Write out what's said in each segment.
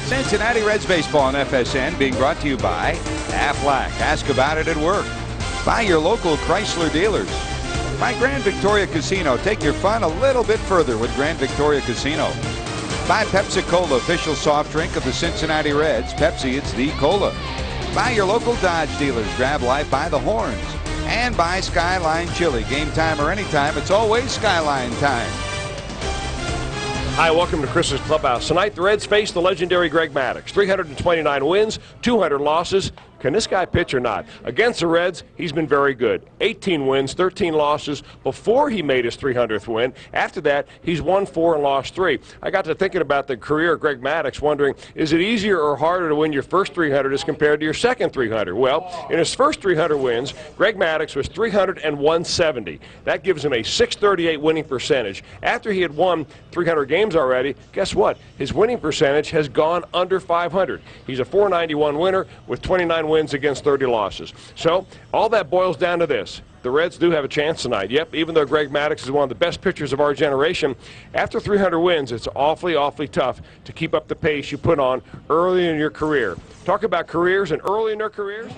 Cincinnati Reds baseball on FSN being brought to you by Aflac. Ask about it at work. By your local Chrysler dealers. By Grand Victoria Casino. Take your fun a little bit further with Grand Victoria Casino. By Pepsi-Cola, official soft drink of the Cincinnati Reds. Pepsi, it's the cola. By your local Dodge dealers. Grab life by the horns. And by Skyline Chili. Game time or anytime, it's always Skyline time. Hi, welcome to Chris's Clubhouse. Tonight, the Reds face the legendary Greg Maddux. 329 wins, 200 losses. Can this guy pitch or not? Against the Reds, he's been very good. 18 wins, 13 losses before he made his 300th win. After that, he's won 4 and lost 3. I got to thinking about the career of Greg Maddux, wondering, is it easier or harder to win your first 300 as compared to your second 300? Well, in his first 300 wins, Greg Maddux was 300 and 170. That gives him a .638 winning percentage. After he had won 300 games already, guess what? His winning percentage has gone under 500. He's a .491 winner with 29 wins against 30 losses. So all that boils down to this. The Reds do have a chance tonight. Yep, even though Greg Maddux is one of the best pitchers of our generation, after 300 wins, it's awfully, awfully tough to keep up the pace you put on early in your career. Talk about careers and early in their careers.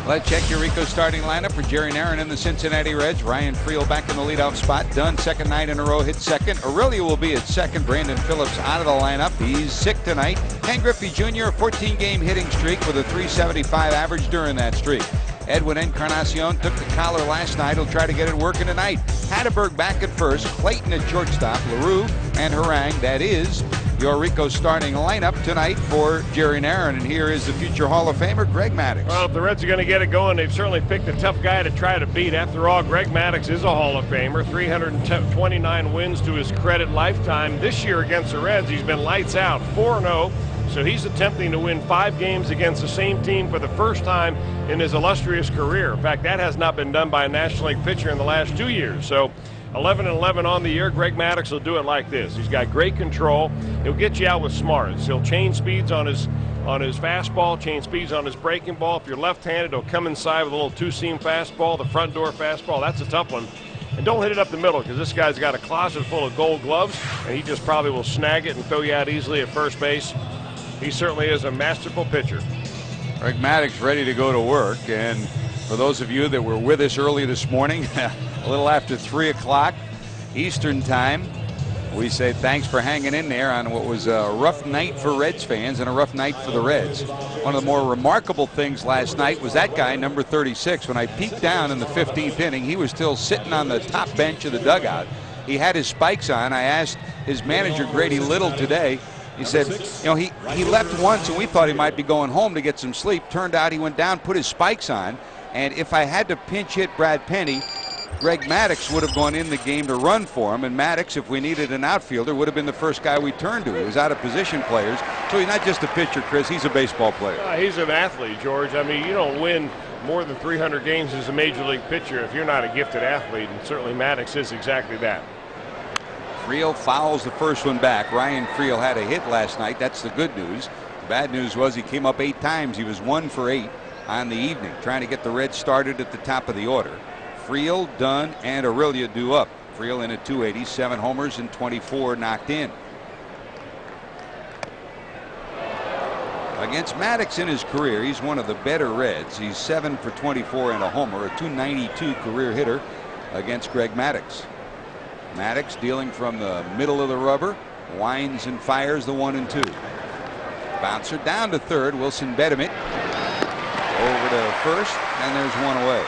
Let's check your Rico starting lineup for Jerry Narron and the Cincinnati Reds. Ryan Friel back in the leadoff spot. Dunn, second night in a row, hit second. Aurelia will be at second. Brandon Phillips out of the lineup. He's sick tonight. Ken Griffey Jr., a 14-game hitting streak with a .375 average during that streak. Edwin Encarnacion took the collar last night. He'll try to get it working tonight. Hatteberg back at first. Clayton at shortstop. LaRue and Harang. That is your Rico starting lineup tonight for Jerry Narron. And here is the future Hall of Famer, Greg Maddux. Well, if the Reds are going to get it going, they've certainly picked a tough guy to try to beat. After all, Greg Maddux is a Hall of Famer. 329 wins to his credit lifetime. This year against the Reds, he's been lights out, 4-0. So he's attempting to win 5 games against the same team for the first time in his illustrious career. In fact, that has not been done by a National League pitcher in the last 2 years. So 11-11 on the year. Greg Maddux will do it like this. He's got great control. He'll get you out with smarts. He'll change speeds on his fastball, change speeds on his breaking ball. If you're left-handed, he'll come inside with a little two-seam fastball, the front door fastball. That's a tough one. And don't hit it up the middle, because this guy's got a closet full of gold gloves, and he just probably will snag it and throw you out easily at first base. He certainly is a masterful pitcher. Greg Maddux ready to go to work. And for those of you that were with us early this morning, a little after 3 o'clock Eastern time, we say thanks for hanging in there on what was a rough night for Reds fans and a rough night for the Reds. One of the more remarkable things last night was that guy, number 36. When I peeked down in the 15th inning, he was still sitting on the top bench of the dugout. He had his spikes on. I asked his manager, Grady Little, today. He said, you know, he left once and we thought he might be going home to get some sleep. Turned out he went down, put his spikes on, and if I had to pinch hit Brad Penny, Greg Maddux would have gone in the game to run for him, and Maddux, if we needed an outfielder, would have been the first guy we turned to. He was out of position players, so he's not just a pitcher, Chris, he's a baseball player. He's an athlete, George. I mean, you don't win more than 300 games as a major league pitcher if you're not a gifted athlete, and certainly Maddux is exactly that. Friel fouls the first one back. Ryan Friel had a hit last night. That's the good news. The bad news was he came up 8 times. He was 1 for 8 on the evening, trying to get the Reds started at the top of the order. Friel, Dunn, and Aurelia due up. Friel in at 280, 7 homers and 24 knocked in. Against Maddux in his career, he's one of the better Reds. He's 7 for 24 and a homer, a .292 career hitter against Greg Maddux. Maddux dealing from the middle of the rubber, winds and fires the 1-2. Bouncer down to third. Wilson Bedimit over to first, and there's one away.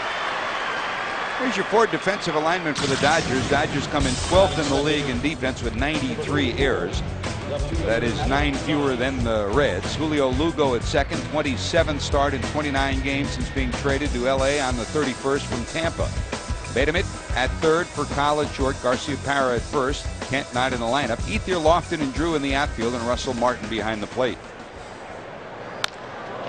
Here's your 4 defensive alignment for the Dodgers. Dodgers come in 12th in the league in defense with 93 errors. That is 9 fewer than the Reds. Julio Lugo at second, 27th start in 29 games since being traded to LA on the 31st from Tampa. Bedimit at third for college short. Garcia Parra at first. Kent not in the lineup. Ethier, Lofton, and Drew in the outfield, and Russell Martin behind the plate.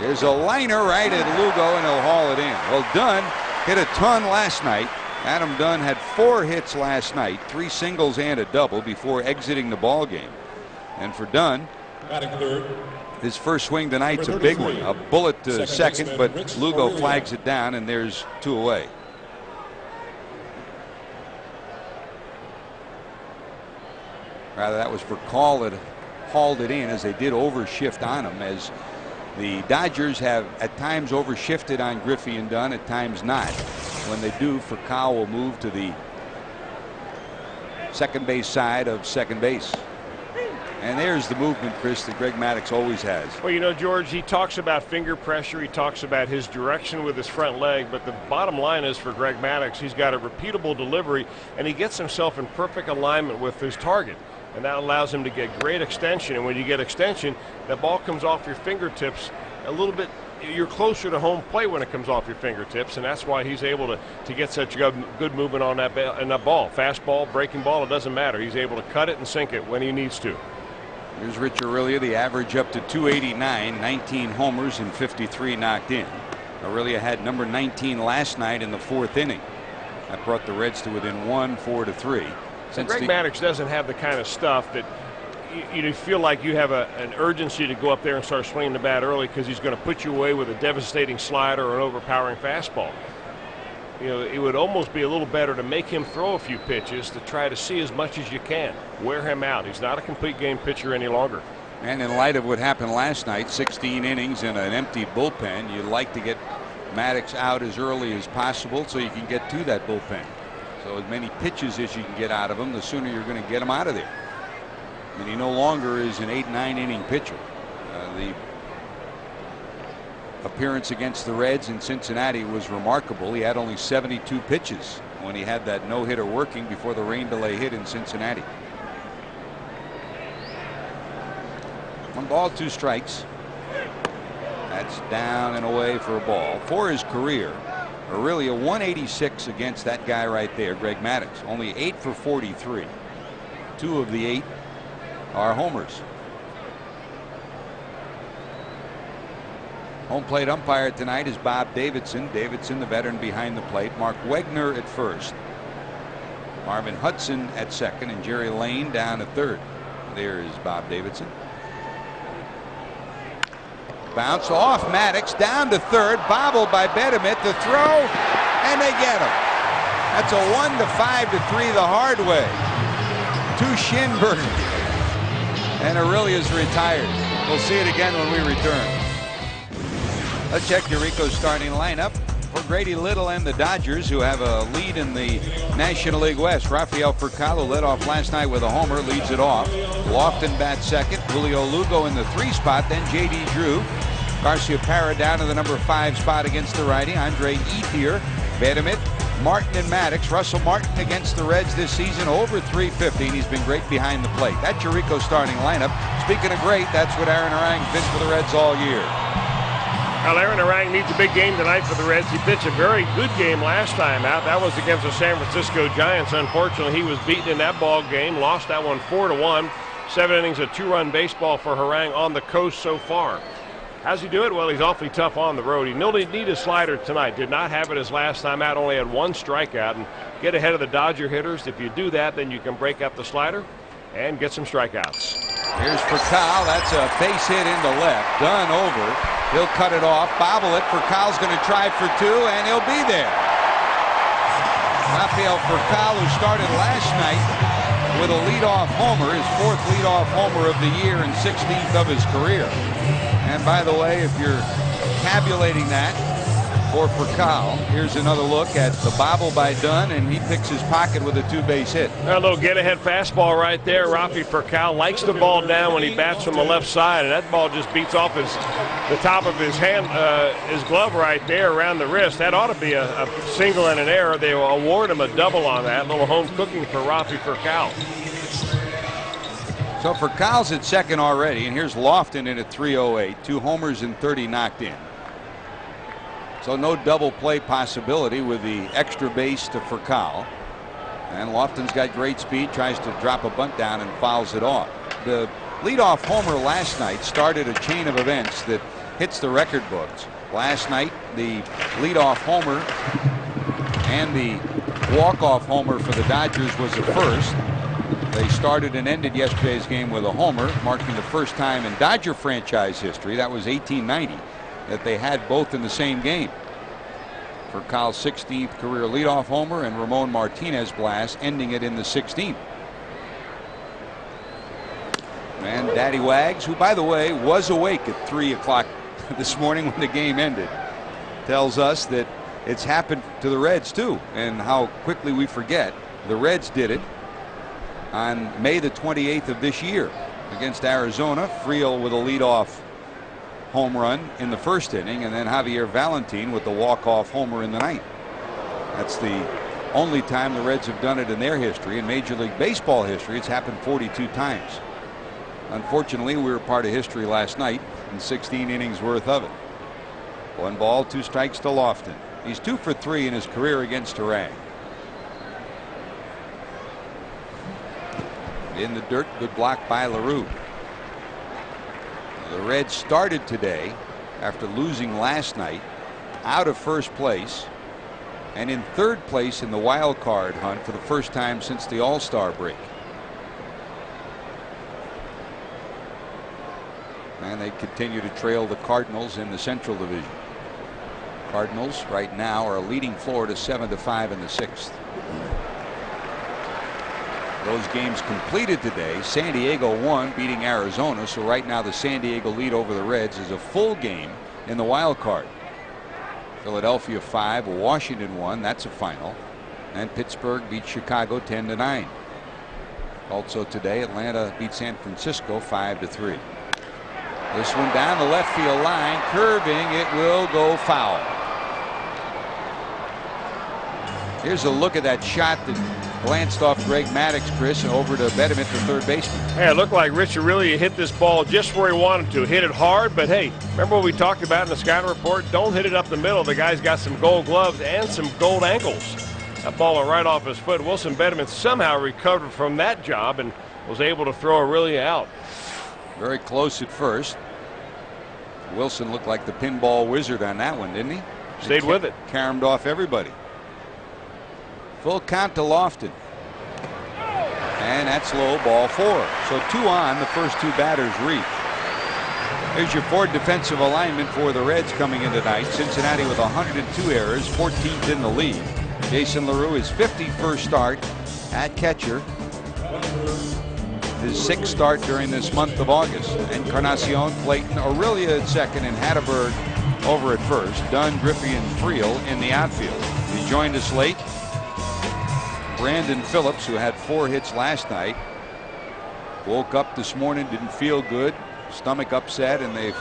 Here's a liner right at Lugo, and he'll haul it in. Well, Dunn hit a ton last night. Adam Dunn had 4 hits last night, 3 singles and a double before exiting the ball game. And for Dunn, his first swing tonight's a big one. A bullet to second, but Lugo flags it down, and there's 2 away. Rather, that was for call at hauled it in, as they did overshift on him, as the Dodgers have at times overshifted on Griffey and Dunn, at times not. When they do, Furcal will move to the second base side of second base. And there's the movement, Chris, that Greg Maddux always has. Well, you know, George, he talks about finger pressure. He talks about his direction with his front leg. But the bottom line is, for Greg Maddux, he's got a repeatable delivery, and he gets himself in perfect alignment with his target. And that allows him to get great extension. And when you get extension, that ball comes off your fingertips a little bit. You're closer to home plate when it comes off your fingertips, and that's why he's able to get such good movement on that ball. Fastball, breaking ball, it doesn't matter. He's able to cut it and sink it when he needs to. Here's Rich Aurelia, the average up to 289, 19 homers and 53 knocked in. Aurelia had number 19 last night in the 4th inning. That brought the Reds to within 1, 4-3. Greg Maddux doesn't have the kind of stuff that you feel like you have an urgency to go up there and start swinging the bat early, because he's going to put you away with a devastating slider or an overpowering fastball. You know, it would almost be a little better to make him throw a few pitches to try to see as much as you can. Wear him out. He's not a complete game pitcher any longer. And in light of what happened last night, 16 innings in an empty bullpen, you'd like to get Maddux out as early as possible so you can get to that bullpen. So as many pitches as you can get out of him, the sooner you're going to get him out of there. And he no longer is an 8-9 inning pitcher. The appearance against the Reds in Cincinnati was remarkable. He had only 72 pitches when he had that no-hitter working before the rain delay hit in Cincinnati. 1 ball, 2 strikes. That's down and away for a ball. For his career, Aurelia 186 against that guy right there, Greg Maddux. Only 8 for 43. 2 of the 8 are homers. Home plate umpire tonight is Bob Davidson. Davidson, the veteran behind the plate. Mark Wegner at first. Marvin Hudson at second, and Jerry Lane down at third. There is Bob Davidson. Bounce off Maddux, down to third, bobbled by Bettermit. The throw, and they get him. That's a 1-5-3 the hard way. 2 shin burners. And Aurelia's retired. We'll see it again when we return. Let's check Yuriko's starting lineup for Grady Little and the Dodgers, who have a lead in the National League West. Rafael Furcal led off last night with a homer, leads it off. Lofton bats second. Julio Lugo in the 3 spot. Then J.D. Drew. Garcia Parra down to the number 5 spot against the righty. Andre Ethier, Bettermit, Martin, and Maddux. Russell Martin against the Reds this season over 350, and he's been great behind the plate. That's Yuriko's starting lineup. Speaking of great, that's what Aaron Harang did for the Reds all year. Well, Aaron Harang needs a big game tonight for the Reds. He pitched a very good game last time out. That was against the San Francisco Giants. Unfortunately, he was beaten in that ball game. Lost that one 4-1. 7 innings of 2-run baseball for Harang on the coast so far. How's he do it? Well, he's awfully tough on the road. He needed a slider tonight. Did not have it his last time out. Only had 1 strikeout. And get ahead of the Dodger hitters. If you do that, then you can break up the slider and get some strikeouts. Here's Furcal. That's a base hit into left. Dunn over. He'll cut it off, bobble it. Furcal's going to try for 2, and he'll be there. Rafael Furcal, who started last night with a leadoff homer, his 4th leadoff homer of the year and 16th of his career. And by the way, if you're tabulating that for Furcal, here's another look at the bobble by Dunn, and he picks his pocket with a 2-base hit. A little get-ahead fastball right there. Rafi Furcal likes the ball down when he bats from the left side, and that ball just beats off the top of his hand, his glove right there around the wrist. That ought to be a single and an error. They will award him a double on that. A little home cooking for Rafi Furcal. So Furcal's at second already, and here's Lofton in at 308. 2 homers and 30 knocked in. So no double play possibility with the extra base to Furcal. And Lofton's got great speed, tries to drop a bunt down and fouls it off. The leadoff homer last night started a chain of events that hits the record books. Last night, the leadoff homer and the walk-off homer for the Dodgers was the first. They started and ended yesterday's game with a homer, marking the first time in Dodger franchise history, that was 1890, that they had both in the same game. Furcal's 16th career leadoff homer and Ramon Martinez blast ending it in the 16th. And Daddy Wags, who by the way was awake at 3 o'clock this morning when the game ended, tells us that it's happened to the Reds too, and how quickly we forget. The Reds did it on May the 28th of this year against Arizona. Friel with a leadoff home run in the first inning, and then Javier Valentin with the walk-off homer in the ninth. That's the only time the Reds have done it in their history. In Major League Baseball history, it's happened 42 times. Unfortunately, we were part of history last night in 16 innings worth of it. 1 ball, 2 strikes to Lofton. He's 2 for 3 in his career against Harang. In the dirt, good block by LaRue. The Reds started today after losing last night out of first place and in third place in the wild card hunt for the first time since the All-Star break. And they continue to trail the Cardinals in the Central Division. Cardinals right now are leading Florida 7-5 in the 6th. Those games completed today. San Diego won, beating Arizona, so right now the San Diego lead over the Reds is a full game in the wild card. Philadelphia 5, Washington 1, that's a final, and Pittsburgh beat Chicago 10-9. Also today, Atlanta beat San Francisco 5-3. This one down the left field line, curving, it will go foul. Here's a look at that shot that glanced off Greg Maddux, Chris, over to Betterman, the third baseman. Hey, it looked like Richard really hit this ball just where he wanted to. Hit it hard, but hey, remember what we talked about in the scouting report? Don't hit it up the middle. The guy's got some gold gloves and some gold ankles. That ball went right off his foot. Wilson Betterman somehow recovered from that job and was able to throw it really out. Very close at first. Wilson looked like the pinball wizard on that one, didn't he? Stayed with it. Caromed off everybody. Full count to Lofton. And that's low, ball 4. So 2 on, the first 2 batters reach. Here's your Ford defensive alignment for the Reds coming in tonight. Cincinnati with 102 errors, 14th in the league. Jason LaRue, his 51st start at catcher. His 6th start during this month of August. Encarnacion, Clayton, Aurelia at second, and Hatterberg over at first. Dunn, Griffey, and Friel in the outfield. He joined us late. Brandon Phillips, who had 4 hits last night, woke up this morning, didn't feel good, stomach upset, and they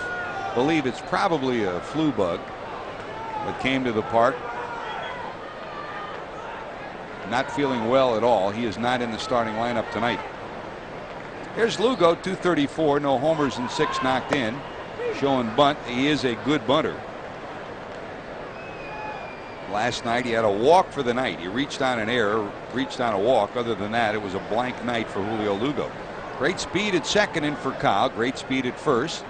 believe it's probably a flu bug, but came to the park not feeling well at all. He is not in the starting lineup tonight. Here's Lugo, 234, no homers and 6 knocked in, showing bunt. He is a good bunter. Last night he had a walk for the night. He reached on an error, reached on a walk. Other than that, it was a blank night for Julio Lugo. Great speed at second in for Kyle. Great speed at first.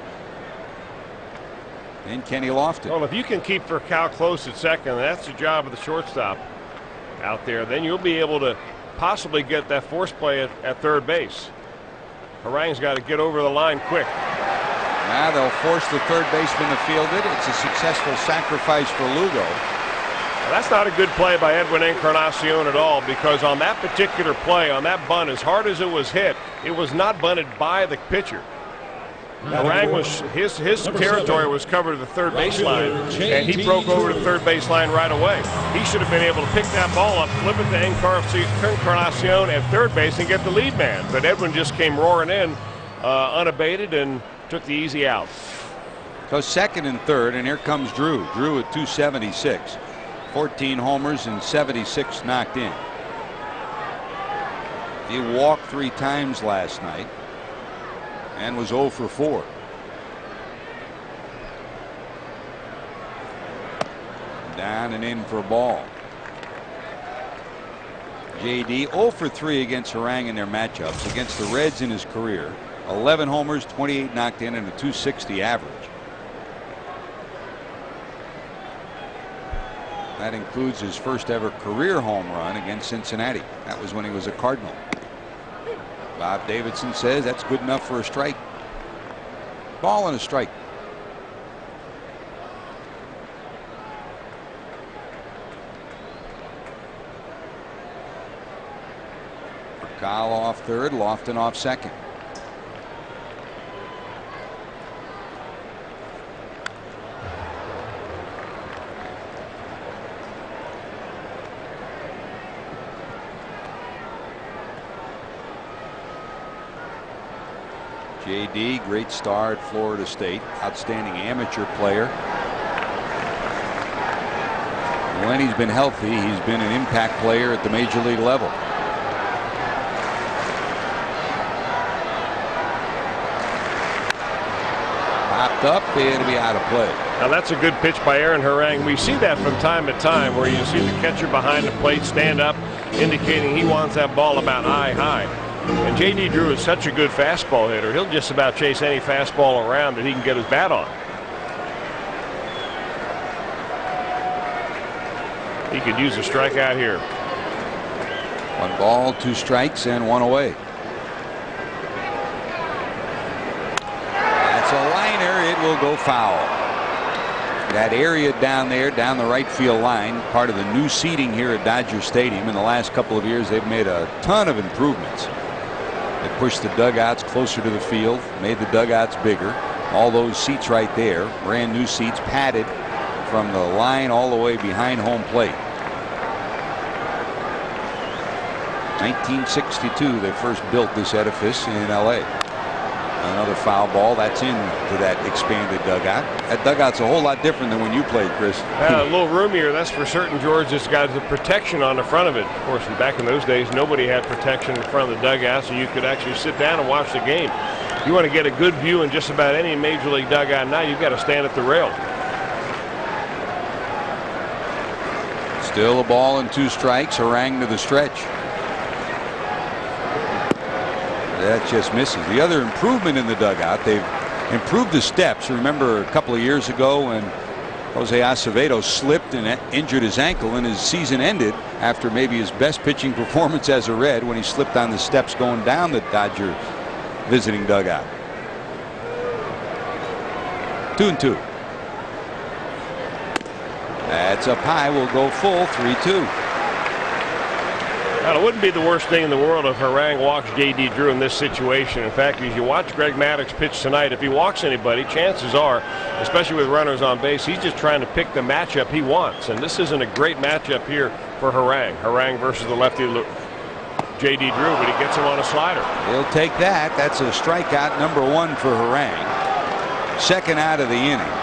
And Kenny Lofton. Well, if you can keep Furcal close at second, that's the job of the shortstop out there. Then you'll be able to possibly get that force play at third base. Harang's got to get over the line quick. Now they'll force the third baseman to field it. It's a successful sacrifice for Lugo. That's not a good play by Edwin Encarnacion at all, because on that particular play, on that bunt, as hard as it was hit, it was not bunted by the pitcher. Harang was his territory was covered at the third baseline, and he broke over to the third baseline right away. He should have been able to pick that ball up, flip it to Encarnacion at third base, and get the lead man. But Edwin just came roaring in unabated and took the easy out. So second and third, and here comes Drew. Drew at 276. 14 homers and 76 knocked in. He walked 3 times last night and was 0 for 4. Down and in for a ball. JD 0 for 3 against Harang in their matchups. Against the Reds in his career, 11 homers, 28 knocked in, and a 260 average. That includes his first ever career home run against Cincinnati. That was when he was a Cardinal. Bob Davidson says that's good enough for a strike. Ball and a strike. Kyle off third, Lofton off second. J.D., great star at Florida State, outstanding amateur player. When he's been healthy, he's been an impact player at the major league level. Popped up, it'll be out of play. Now that's a good pitch by Aaron Harang. We see that from time to time where you see the catcher behind the plate stand up, indicating he wants that ball about eye high. And J.D. Drew is such a good fastball hitter. He'll just about chase any fastball around that he can get his bat on. He could use a strikeout here. 1 ball, 2 strikes, and 1 away. That's a liner. It will go foul. That area down there, down the right field line, part of the new seating here at Dodger Stadium. In the last couple of years, they've made a ton of improvements. They pushed the dugouts closer to the field, made the dugouts bigger. All those seats right there, brand new seats, padded from the line all the way behind home plate. 1962, they first built this edifice in L.A. Another foul ball. That's into that expanded dugout. That dugout's a whole lot different than when you played, Chris. A little roomier, that's for certain, George. It's got the protection on the front of it. Of course, back in those days, nobody had protection in front of the dugout, so you could actually sit down and watch the game. You want to get a good view in just about any major league dugout now, you've got to stand at the rail. Still a ball and 2 strikes. Harang to the stretch. That just misses. The other improvement in the dugout, they've improved the steps. Remember a couple of years ago when Jose Acevedo slipped and injured his ankle and his season ended after maybe his best pitching performance as a Red when he slipped on the steps going down the Dodger visiting dugout. 2-2. That's up high. Will go full. 3-2. Now, it wouldn't be the worst thing in the world if Harang walks J.D. Drew in this situation. In fact, as you watch Greg Maddux pitch tonight, if he walks anybody, chances are, especially with runners on base, he's just trying to pick the matchup he wants. And this isn't a great matchup here for Harang. Harang versus the lefty J.D. Drew, but he gets him on a slider. He'll take that. That's a strikeout number 1 for Harang. Second out of the inning.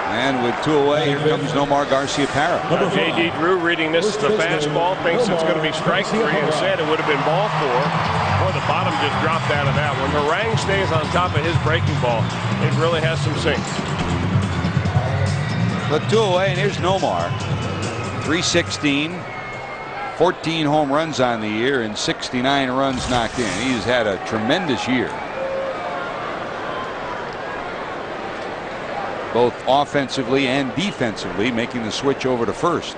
And with 2 away, here comes Nomar Garciaparra. J.D. Drew reading this as the fastball, thinks it's going to be strike 3 and said it would have been ball 4. Boy, the bottom just dropped out of that. When Harang stays on top of his breaking ball, it really has some sink. But 2 away, and here's Nomar. 316, 14 home runs on the year, and 69 runs knocked in. He's had a tremendous year, both offensively and defensively, making the switch over to first.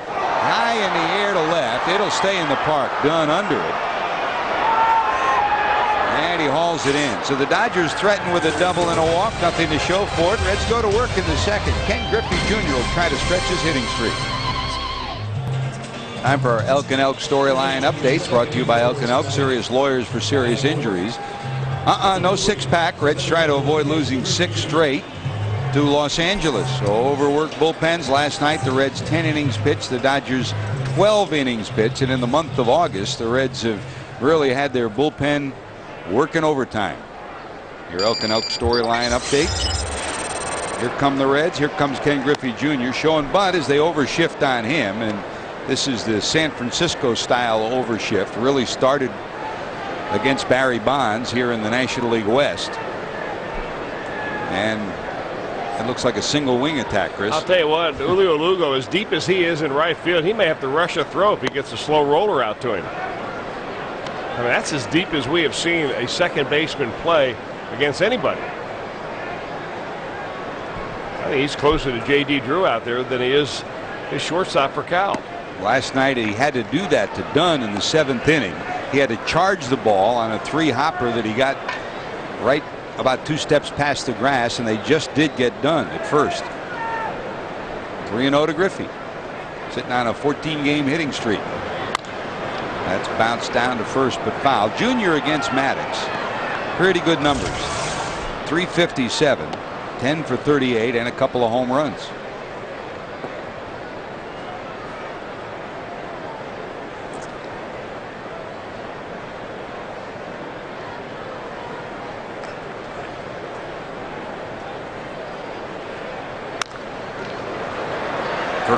High in the air to left. It'll stay in the park. Dunn under it. And he hauls it in. So the Dodgers threaten with a double and a walk. Nothing to show for it. Reds go to work in the second. Ken Griffey Jr. will try to stretch his hitting streak. Time for our Elk and Elk storyline updates, brought to you by Elk and Elk, serious lawyers for serious injuries. No 6-pack. Reds try to avoid losing 6 straight to Los Angeles. So overworked bullpens last night. The Reds 10 innings pitched. The Dodgers 12 innings pitched. And in the month of August, the Reds have really had their bullpen working overtime. Your Elk and Elk storyline update. Here come the Reds. Here comes Ken Griffey Jr. showing Bud as they overshift on him. And this is the San Francisco style overshift. Really started against Barry Bonds here in the National League West. And it looks like a single wing attack, Chris. I'll tell you what, Julio Lugo, as deep as he is in right field, he may have to rush a throw if he gets a slow roller out to him. I mean, that's as deep as we have seen a second baseman play against anybody. I think he's closer to J.D. Drew out there than he is his shortstop for Cal. Last night he had to do that to Dunn in the 7th inning. He had to charge the ball on a 3-hopper that he got right about 2 steps past the grass, and they just did get done at first. 3-0 to Griffey, sitting on a 14-game hitting streak. That's bounced down to first but foul. Junior against Maddux, pretty good numbers. 357, 10 for 38, and a couple of home runs.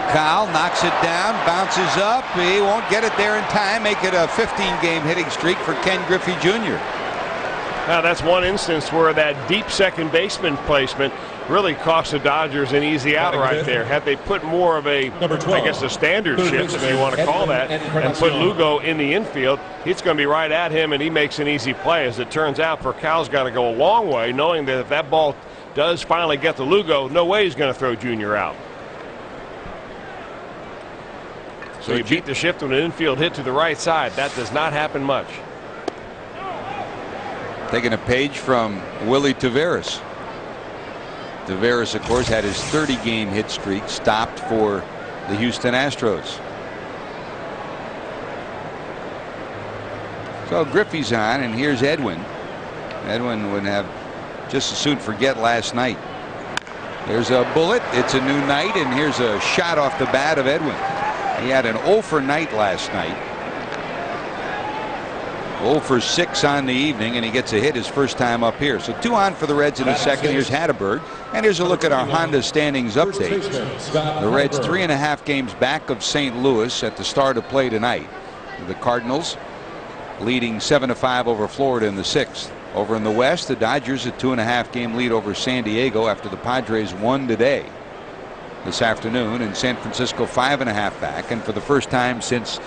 Furcal knocks it down, bounces up. He won't get it there in time. Make it a 15-game hitting streak for Ken Griffey Jr. Now that's one instance where that deep second baseman placement really cost the Dodgers an easy out right there. Had they put more of a, I guess, a standard shift, if you want to call that, and put Lugo in the infield, it's going to be right at him, and he makes an easy play. As it turns out, Furcal's got to go a long way, knowing that if that ball does finally get to Lugo, no way he's going to throw Junior out. So he beat the shift with an infield hit to the right side. That does not happen much. Taking a page from Willie Taveras. Taveras, of course, had his 30-game hit streak stopped for the Houston Astros. So Griffey's on, and here's Edwin. Edwin would have just as soon forget last night. There's a bullet. It's a new night, and here's a shot off the bat of Edwin. He had an 0 for night last night. 0 for 6 on the evening, and he gets a hit his first time up here. So 2 on for the Reds in the second. Here's Hatterberg, and here's a look at our Honda standings update. The Reds 3.5 games back of St. Louis at the start of play tonight. The Cardinals leading 7-5 over Florida in the 6th. Over in the West, the Dodgers a 2.5 game lead over San Diego after the Padres won today. This afternoon, in San Francisco 5.5 back, and for the first time since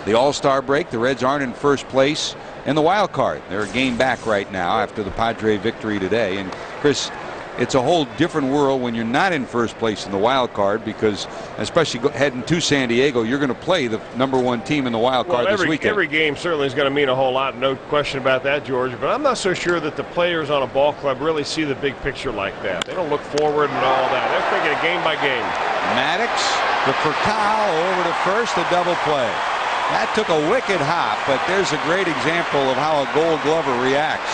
the All-Star break, the Reds aren't in first place in the wild card. They're a game back right now after the Padre victory today. And Chris, it's a whole different world when you're not in first place in the wild card, because especially heading to San Diego, you're going to play the #1 team in the wild card this weekend. Every game certainly is going to mean a whole lot, no question about that, George. But I'm not so sure that the players on a ball club really see the big picture like that. They don't look forward and all that. They're thinking game by game. Maddux to Furcal over to first, a double play. That took a wicked hop, but there's a great example of how a Gold Glover reacts.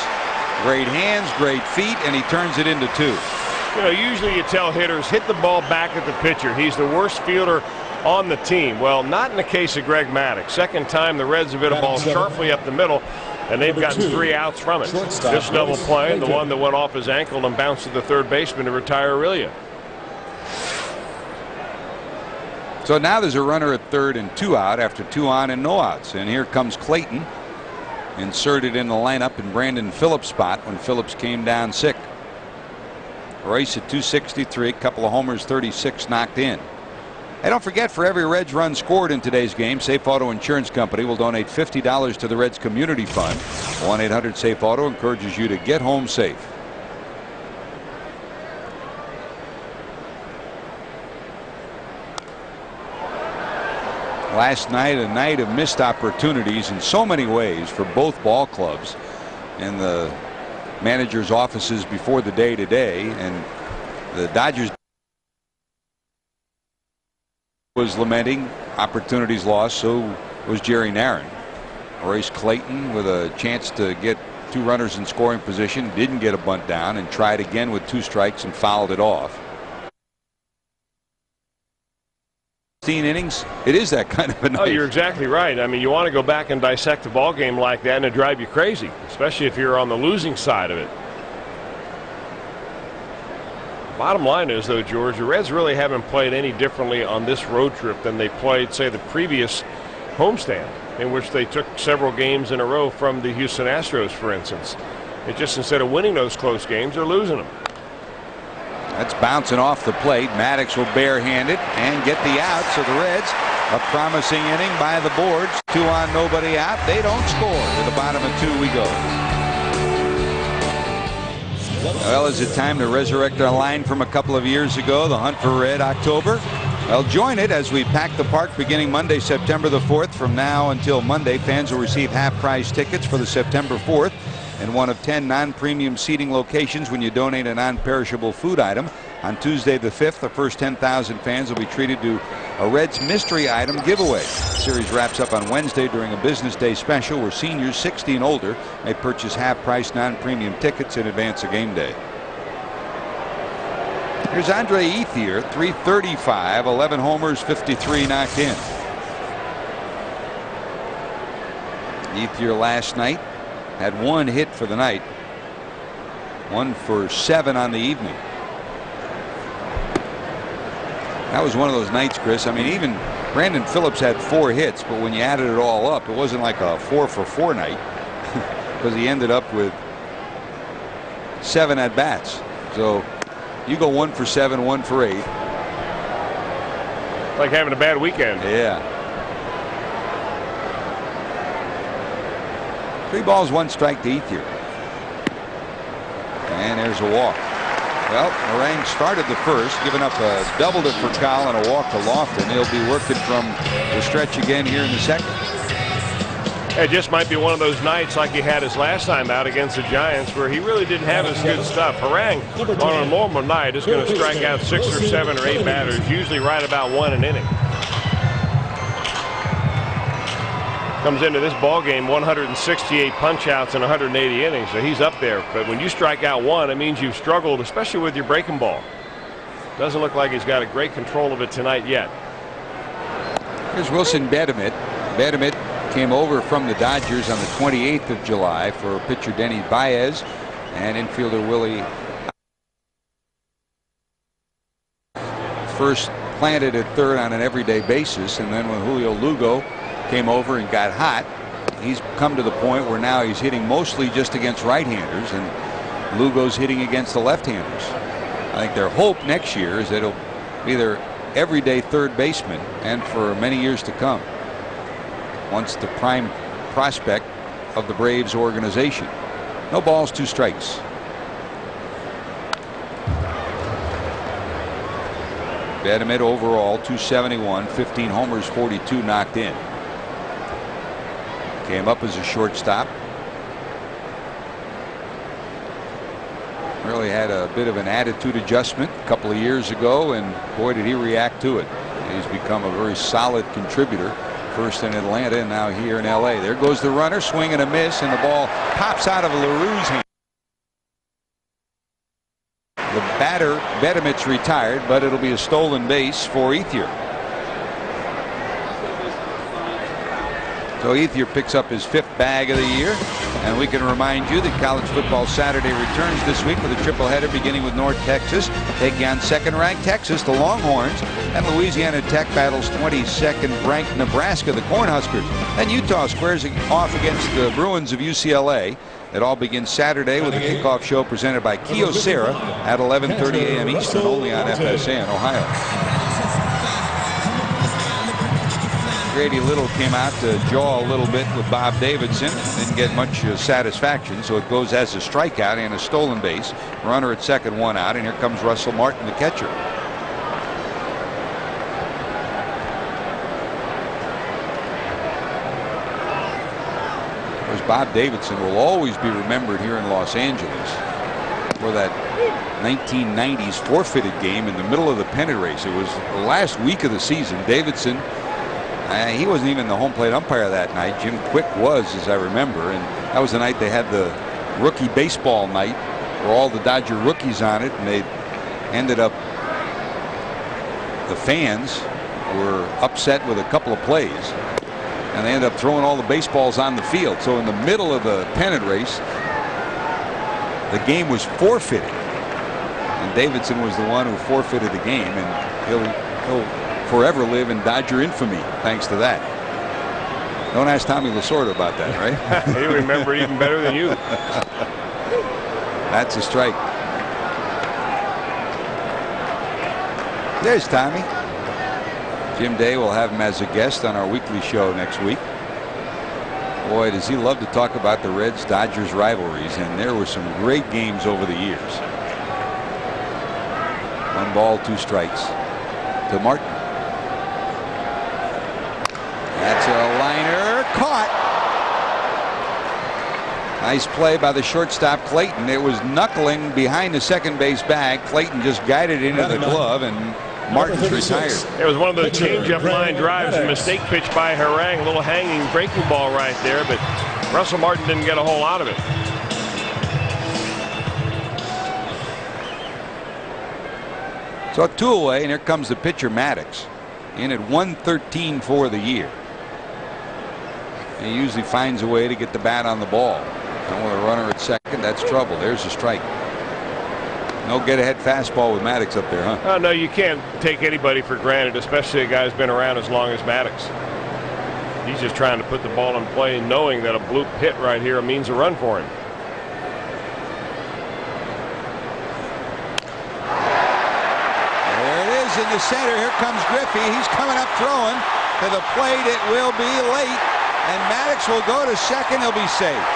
Great hands, great feet, and he turns it into 2. You know, usually you tell hitters, hit the ball back at the pitcher. He's the worst fielder on the team. Well, not in the case of Greg Maddux. Second time the Reds have hit a ball sharply up the middle, and they've gotten 3 outs from it. This double play, the one that went off his ankle and bounced to the third baseman to retire Aurelia. So now there's a runner at third and 2 out after 2 on and no outs. And here comes Clayton, inserted in the lineup in Brandon Phillips' spot when Phillips came down sick. Royce at 263, couple of homers, 36 knocked in. And don't forget, for every Reds run scored in today's game, Safe Auto Insurance Company will donate $50 to the Reds Community Fund. 1-800-SAFE-AUTO encourages you to get home safe. Last night, a night of missed opportunities in so many ways for both ball clubs and the managers' offices before the day today. And the Dodgers was lamenting opportunities lost, so was Jerry Narron. Royce Clayton with a chance to get 2 runners in scoring position, didn't get a bunt down, and tried again with 2 strikes and fouled it off. 15 innings, it is that kind of a night. Oh, you're exactly right. I mean, you want to go back and dissect a ball game like that, and it drive you crazy, especially if you're on the losing side of it. Bottom line is, though, George, the Reds really haven't played any differently on this road trip than they played, say, the previous homestand, in which they took several games in a row from the Houston Astros, for instance. It just, instead of winning those close games, they're losing them. That's bouncing off the plate. Maddux will barehand it and get the out. So the Reds, a promising inning by the boards. 2 on, nobody out. They don't score. To the bottom of 2 we go. Well, is it time to resurrect our line from a couple of years ago, the Hunt for Red October? Well, join it as we pack the park beginning Monday, September the 4th. From now until Monday, fans will receive half-price tickets for the September 4th. In one of 10 non-premium seating locations when you donate a non-perishable food item. On Tuesday the 5th, the first 10,000 fans will be treated to a Reds mystery item giveaway. The series wraps up on Wednesday during a business day special where seniors 60 and older may purchase half-price non-premium tickets in advance of game day. Here's Andre Ethier, 335, 11 homers, 53 knocked in. Ethier last night had 1 hit for the night, 1 for 7 on the evening. That was one of those nights, Chris. I mean, even Brandon Phillips had 4 hits, but when you added it all up, it wasn't like a 4-for-4 night because he ended up with 7 at bats. So you go 1 for 7, 1 for 8. Like having a bad weekend. Yeah. 3 balls, 1 strike to Ethier. And there's a walk. Well, Harang started the first, giving up a double to Furcal and a walk to Lofton. He'll be working from the stretch again here in the second. It just might be one of those nights like he had his last time out against the Giants where he really didn't have his good stuff. Harang, on a normal night, is going to strike out 6 or 7 or 8 batters, usually right about 1 an inning. Comes into this ball game 168 punch-outs in 180 innings, so he's up there. But when you strike out 1, it means you've struggled, especially with your breaking ball. Doesn't look like he's got a great control of it tonight yet. Here's Wilson Bedimit. Bedimit came over from the Dodgers on the 28th of July for pitcher Denny Baez and infielder Willie. First planted at third on an everyday basis, and then when Julio Lugo came over and got hot, he's come to the point where now he's hitting mostly just against right-handers, and Lugo's hitting against the left-handers. I think their hope next year is that he'll be their everyday third baseman, and for many years to come, once the prime prospect of the Braves organization. No balls, 2 strikes. Bedimit overall 271, 15 homers, 42 knocked in. Came up as a shortstop. Really had a bit of an attitude adjustment a couple of years ago, and boy did he react to it. He's become a very solid contributor, first in Atlanta and now here in LA. There goes the runner, swing and a miss, and the ball pops out of LaRue's hand. The batter, Bedimit's retired, but it'll be a stolen base for Ethier. So Ethier picks up his 5th bag of the year, and we can remind you that College Football Saturday returns this week with a triple header beginning with North Texas taking on 2nd-ranked Texas, the Longhorns, and Louisiana Tech battles 22nd-ranked Nebraska, the Cornhuskers. And Utah squares off against the Bruins of UCLA. It all begins Saturday with a kickoff show presented by Kyocera at 11:30 a.m. Eastern, only on FSA in Ohio. Grady Little came out to jaw a little bit with Bob Davidson. Didn't get much satisfaction, so it goes as a strikeout and a stolen base. Runner at second, 1 out, and here comes Russell Martin, the catcher. Of course, Bob Davidson will always be remembered here in Los Angeles for that 1990s forfeited game in the middle of the pennant race. It was the last week of the season. Davidson, he wasn't even the home plate umpire that night. Jim Quick was, as I remember, and that was the night they had the rookie baseball night where all the Dodger rookies on it, and they ended up, the fans were upset with a couple of plays, and they ended up throwing all the baseballs on the field. So in the middle of the pennant race, the game was forfeited, and Davidson was the one who forfeited the game, and he'll forever live in Dodger infamy thanks to that. Don't ask Tommy Lasorda about that, right? He remembered even better than you. That's a strike. There's Tommy. Jim Day will have him as a guest on our weekly show next week. Boy, does he love to talk about the Reds-Dodgers rivalries, and there were some great games over the years. 1 ball, 2 strikes to Martin. That's a liner, caught. Nice play by the shortstop Clayton. It was knuckling behind the second base bag. Clayton just guided it into the glove, and Martin's retired. It was one of those change-up line drives, a mistake pitch by Harang, a little hanging breaking ball right there, but Russell Martin didn't get a whole lot of it. So 2 away, and here comes the pitcher Maddux, in at 113 for the year. He usually finds a way to get the bat on the ball. And with a runner at second, that's trouble. There's a strike. No get-ahead fastball with Maddux up there, huh? No, you can't take anybody for granted, especially a guy who's been around as long as Maddux. He's just trying to put the ball in play, knowing that a bloop hit right here means a run for him. There it is in the center. Here comes Griffey. He's coming up throwing to the plate. It will be late, and Maddux will go to second. He'll be safe.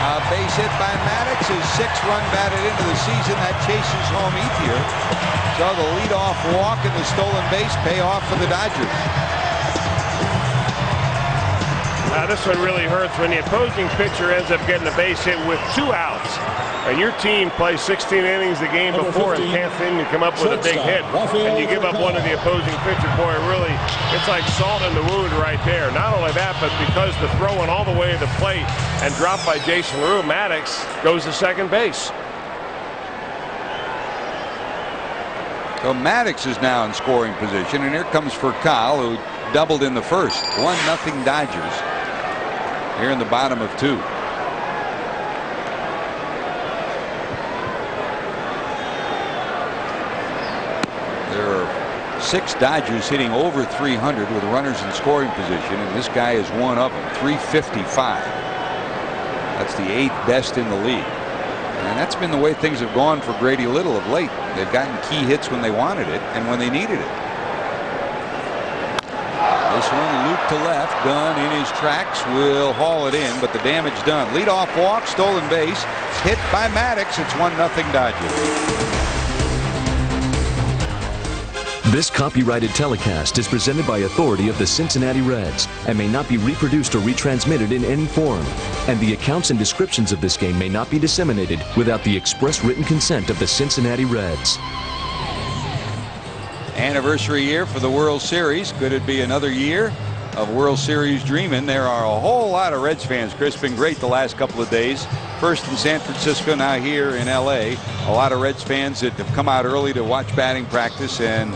A base hit by Maddux, his 6th run batted into the season. That chases home Ethier. So the leadoff walk and the stolen base pay off for the Dodgers. This one really hurts when the opposing pitcher ends up getting a base hit with 2 outs. And your team plays 16 innings the game before and can't seem to come up with a big hit. And you give up one to the opposing pitcher, boy, really, it's like salt in the wound right there. Not only that, but because the throw went all the way to the plate and dropped by Jason LaRue, Maddux goes to second base. So Maddux is now in scoring position, and here comes Furcal, who doubled in the first. 1-0 Dodgers here in the bottom of 2. There are 6 Dodgers hitting over 300 with runners in scoring position, and this guy is one of them. 355. That's the 8th best in the league. And that's been the way things have gone for Grady Little of late. They've gotten key hits when they wanted it and when they needed it. This one looped to left, Dunn in his tracks, will haul it in, but the damage done. Leadoff walk, stolen base, hit by Maddux. It's 1-0 Dodgers. This copyrighted telecast is presented by authority of the Cincinnati Reds and may not be reproduced or retransmitted in any form. And the accounts and descriptions of this game may not be disseminated without the express written consent of the Cincinnati Reds. Anniversary year for the World Series. Could it be another year of World Series dreaming? There are a whole lot of Reds fans, Chris. Been great the last couple of days. First in San Francisco, now here in L.A. A lot of Reds fans that have come out early to watch batting practice and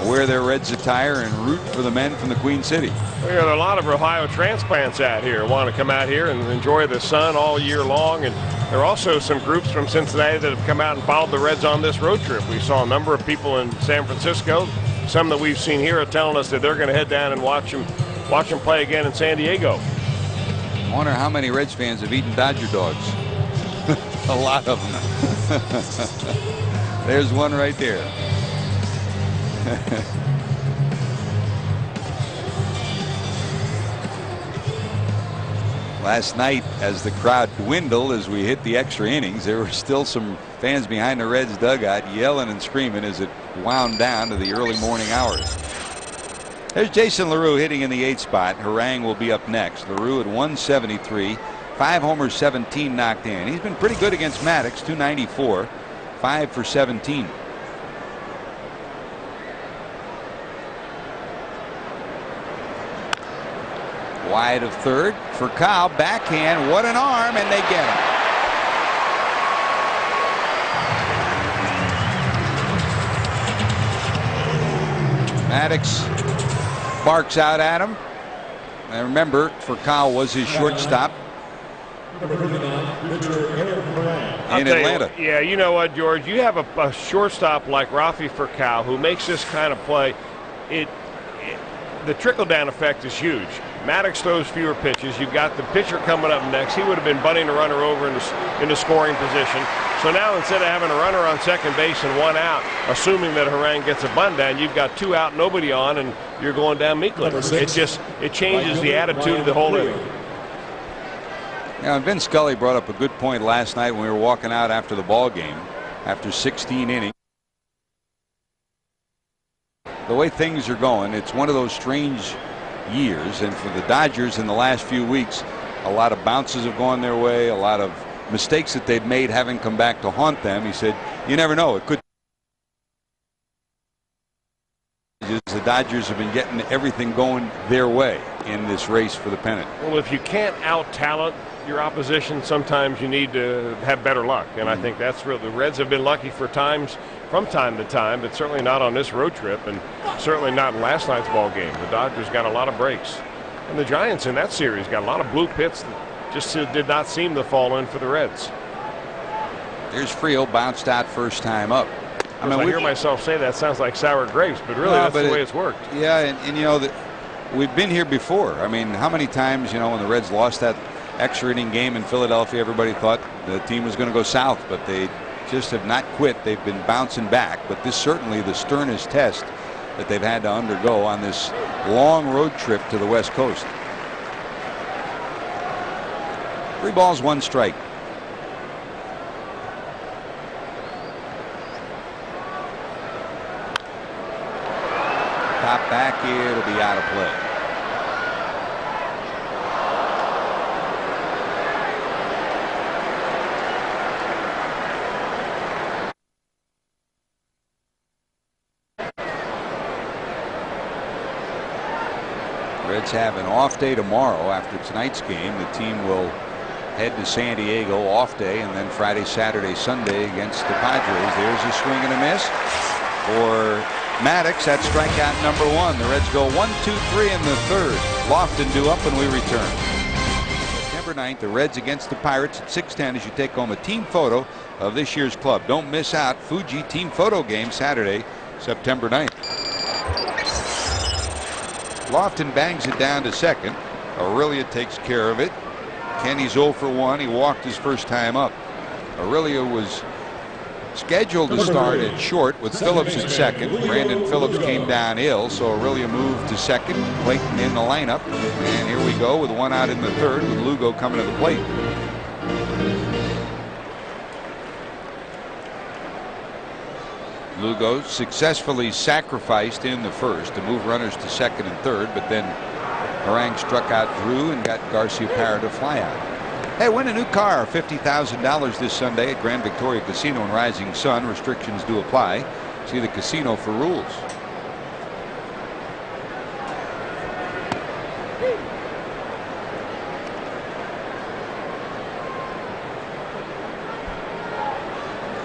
wear their Reds attire and root for the men from the Queen City. We got a lot of Ohio transplants out here want to come out here and enjoy the sun all year long. And there are also some groups from Cincinnati that have come out and followed the Reds on this road trip. We saw a number of people in San Francisco. Some that we've seen here are telling us that they're going to head down and watch them play again in San Diego. I wonder how many Reds fans have eaten Dodger dogs. A lot of them. There's one right there. Last night, as the crowd dwindled as we hit the extra innings, there were still some fans behind the Reds dugout yelling and screaming as it wound down to the early morning hours. There's Jason LaRue hitting in the 8th spot. Harang will be up next. LaRue at 173, 5 homers, 17 knocked in. He's been pretty good against Maddux, 294, 5 for 17. Wide of third for Kyle, backhand, what an arm, and they get him. Maddux barks out at him. And remember, for Kyle was his shortstop in Atlanta. Yeah, you know what, George? You have a shortstop like Rafi Furcal who makes this kind of play. The trickle-down effect is huge. Maddux throws fewer pitches. You've got the pitcher coming up next. He would have been bunting the runner over into scoring position. So now instead of having a runner on second base and 1 out, assuming that Harang gets a bunt down, you've got 2 out, nobody on, and you're going down meekly. It changes the attitude of the whole inning. Now, Vin Scully brought up a good point last night when we were walking out after the ball game, after 16 innings. The way things are going, it's one of those strange years, and for the Dodgers in the last few weeks, a lot of bounces have gone their way, a lot of mistakes that they've made haven't come back to haunt them. He said, you never know, it could. The Dodgers have been getting everything going their way in this race for the pennant. Well, if you can't out-talent your opposition, sometimes you need to have better luck, and I think that's real. The Reds have been lucky from time to time, but certainly not on this road trip, and certainly not in last night's ball game. The Dodgers got a lot of breaks, and the Giants in that series got a lot of bloop hits that just did not seem to fall in for the Reds. There's Friel, bounced out first time up. I hear myself say that sounds like sour grapes, but really that's the way it's worked. Yeah, and you know, we've been here before. I mean, how many times, you know, when the Reds lost that extra inning game in Philadelphia, everybody thought the team was going to go south, but they just have not quit. They've been bouncing back, but this certainly the sternest test that they've had to undergo on this long road trip to the West Coast. 3 balls, 1 strike. Top back, it'll be out of play. Reds have an off day tomorrow after tonight's game. The team will head to San Diego, off day, and then Friday, Saturday, Sunday against the Padres. There's a swing and a miss for Maddux. That's strikeout number 1. The Reds go 1-2-3 in the 3rd. Lofton due up when we return. September 9th, the Reds against the Pirates at 6:10 as you take home a team photo of this year's club. Don't miss out. Fuji team photo game Saturday, September 9th. Lofton bangs it down to second. Aurelia takes care of it. Kenny's 0 for 1. He walked his first time up. Aurelia was scheduled to start at short with Phillips at second. Brandon Phillips came down ill, so Aurelia moved to second. Clayton in the lineup. And here we go with 1 out in the 3rd with Lugo coming to the plate. Lugo successfully sacrificed in the 1st to move runners to 2nd and 3rd, but then Harang struck out Drew and got Garcia Parra to fly out. Hey, win a new car, $50,000 this Sunday at Grand Victoria Casino in Rising Sun. Restrictions do apply. See the casino for rules.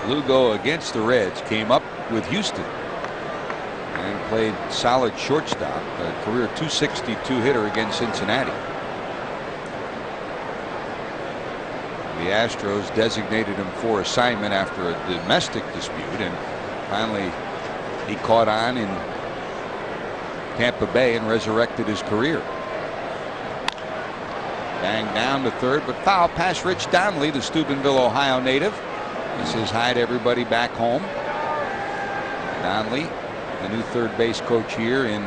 Lugo against the Reds came up with Houston and played solid shortstop, a career .262 hitter against Cincinnati. The Astros designated him for assignment after a domestic dispute, and finally he caught on in Tampa Bay and resurrected his career. Bang down to 3rd, but foul past Rich Donnelly, the Steubenville, Ohio native. He says hi to everybody back home. Donnelly, the new 3rd base coach here in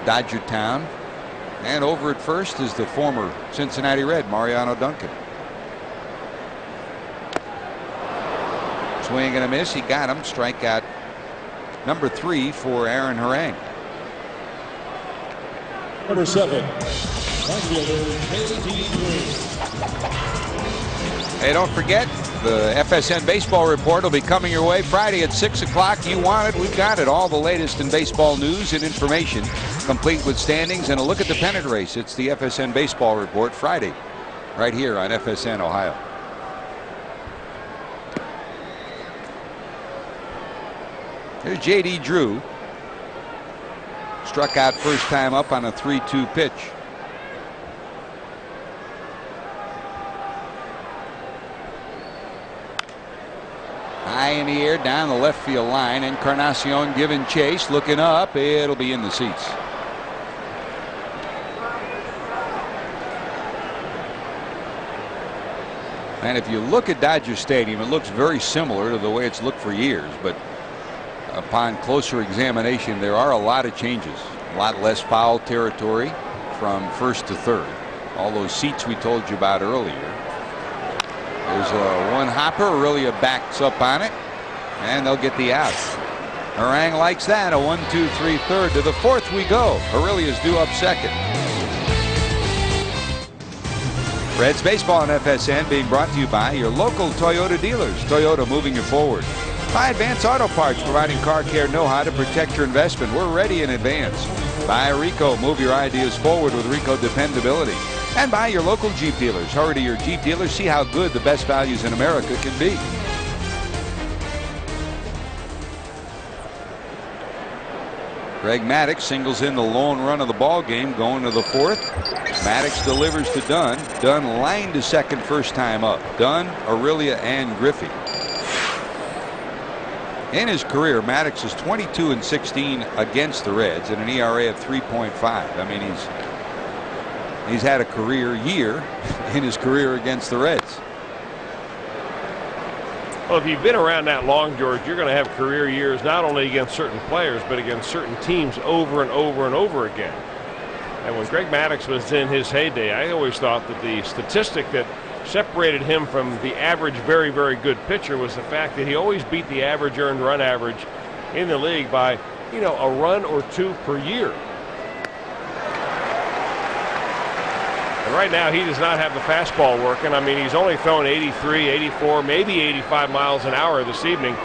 Dodgertown. And over at first is the former Cincinnati Red, Mariano Duncan. Swing and a miss. He got him. Strikeout number 3 for Aaron Harang. Number 7. Hey, don't forget, the FSN Baseball Report will be coming your way Friday at 6 o'clock. You want it, we've got it. All the latest in baseball news and information, complete with standings and a look at the pennant race. It's the FSN Baseball Report Friday, right here on FSN Ohio. There's J.D. Drew. Struck out first time up on a 3-2 pitch. High in the air down the left field line. Encarnacion giving chase, looking up. It'll be in the seats. And if you look at Dodger Stadium, it looks very similar to the way it's looked for years, but upon closer examination, there are a lot of changes. A lot less foul territory from 1st to 3rd. All those seats we told you about earlier. There's a 1 hopper. Aurelia backs up on it, and they'll get the out. Harang likes that. A 1-2-3 3rd. To the 4th we go. Aurelia's due up 2nd. Reds baseball on FSN being brought to you by your local Toyota dealers. Toyota, moving you forward. By Advance Auto Parts, providing car care know-how to protect your investment. We're ready in advance. By Rico, move your ideas forward with Rico dependability. And by your local Jeep dealers. Hurry to your Jeep dealers. See how good the best values in America can be. Greg Maddux singles in the lone run of the ball game going to the fourth. Maddux delivers to Dunn. Dunn lined to second first time up. Dunn, Aurelia, and Griffey. In his career, Maddux is 22-16 against the Reds and an ERA of 3.5. I mean, he's had a career year in his career against the Reds. Well, if you've been around that long, George, you're going to have career years not only against certain players, but against certain teams over and over and over again. And when Greg Maddux was in his heyday, I always thought that the statistic that separated him from the average, very, very good pitcher was the fact that he always beat the average earned run average in the league by, a run or two per year. And right now, he does not have the fastball working. I mean, he's only thrown 83, 84, maybe 85 miles an hour this evening.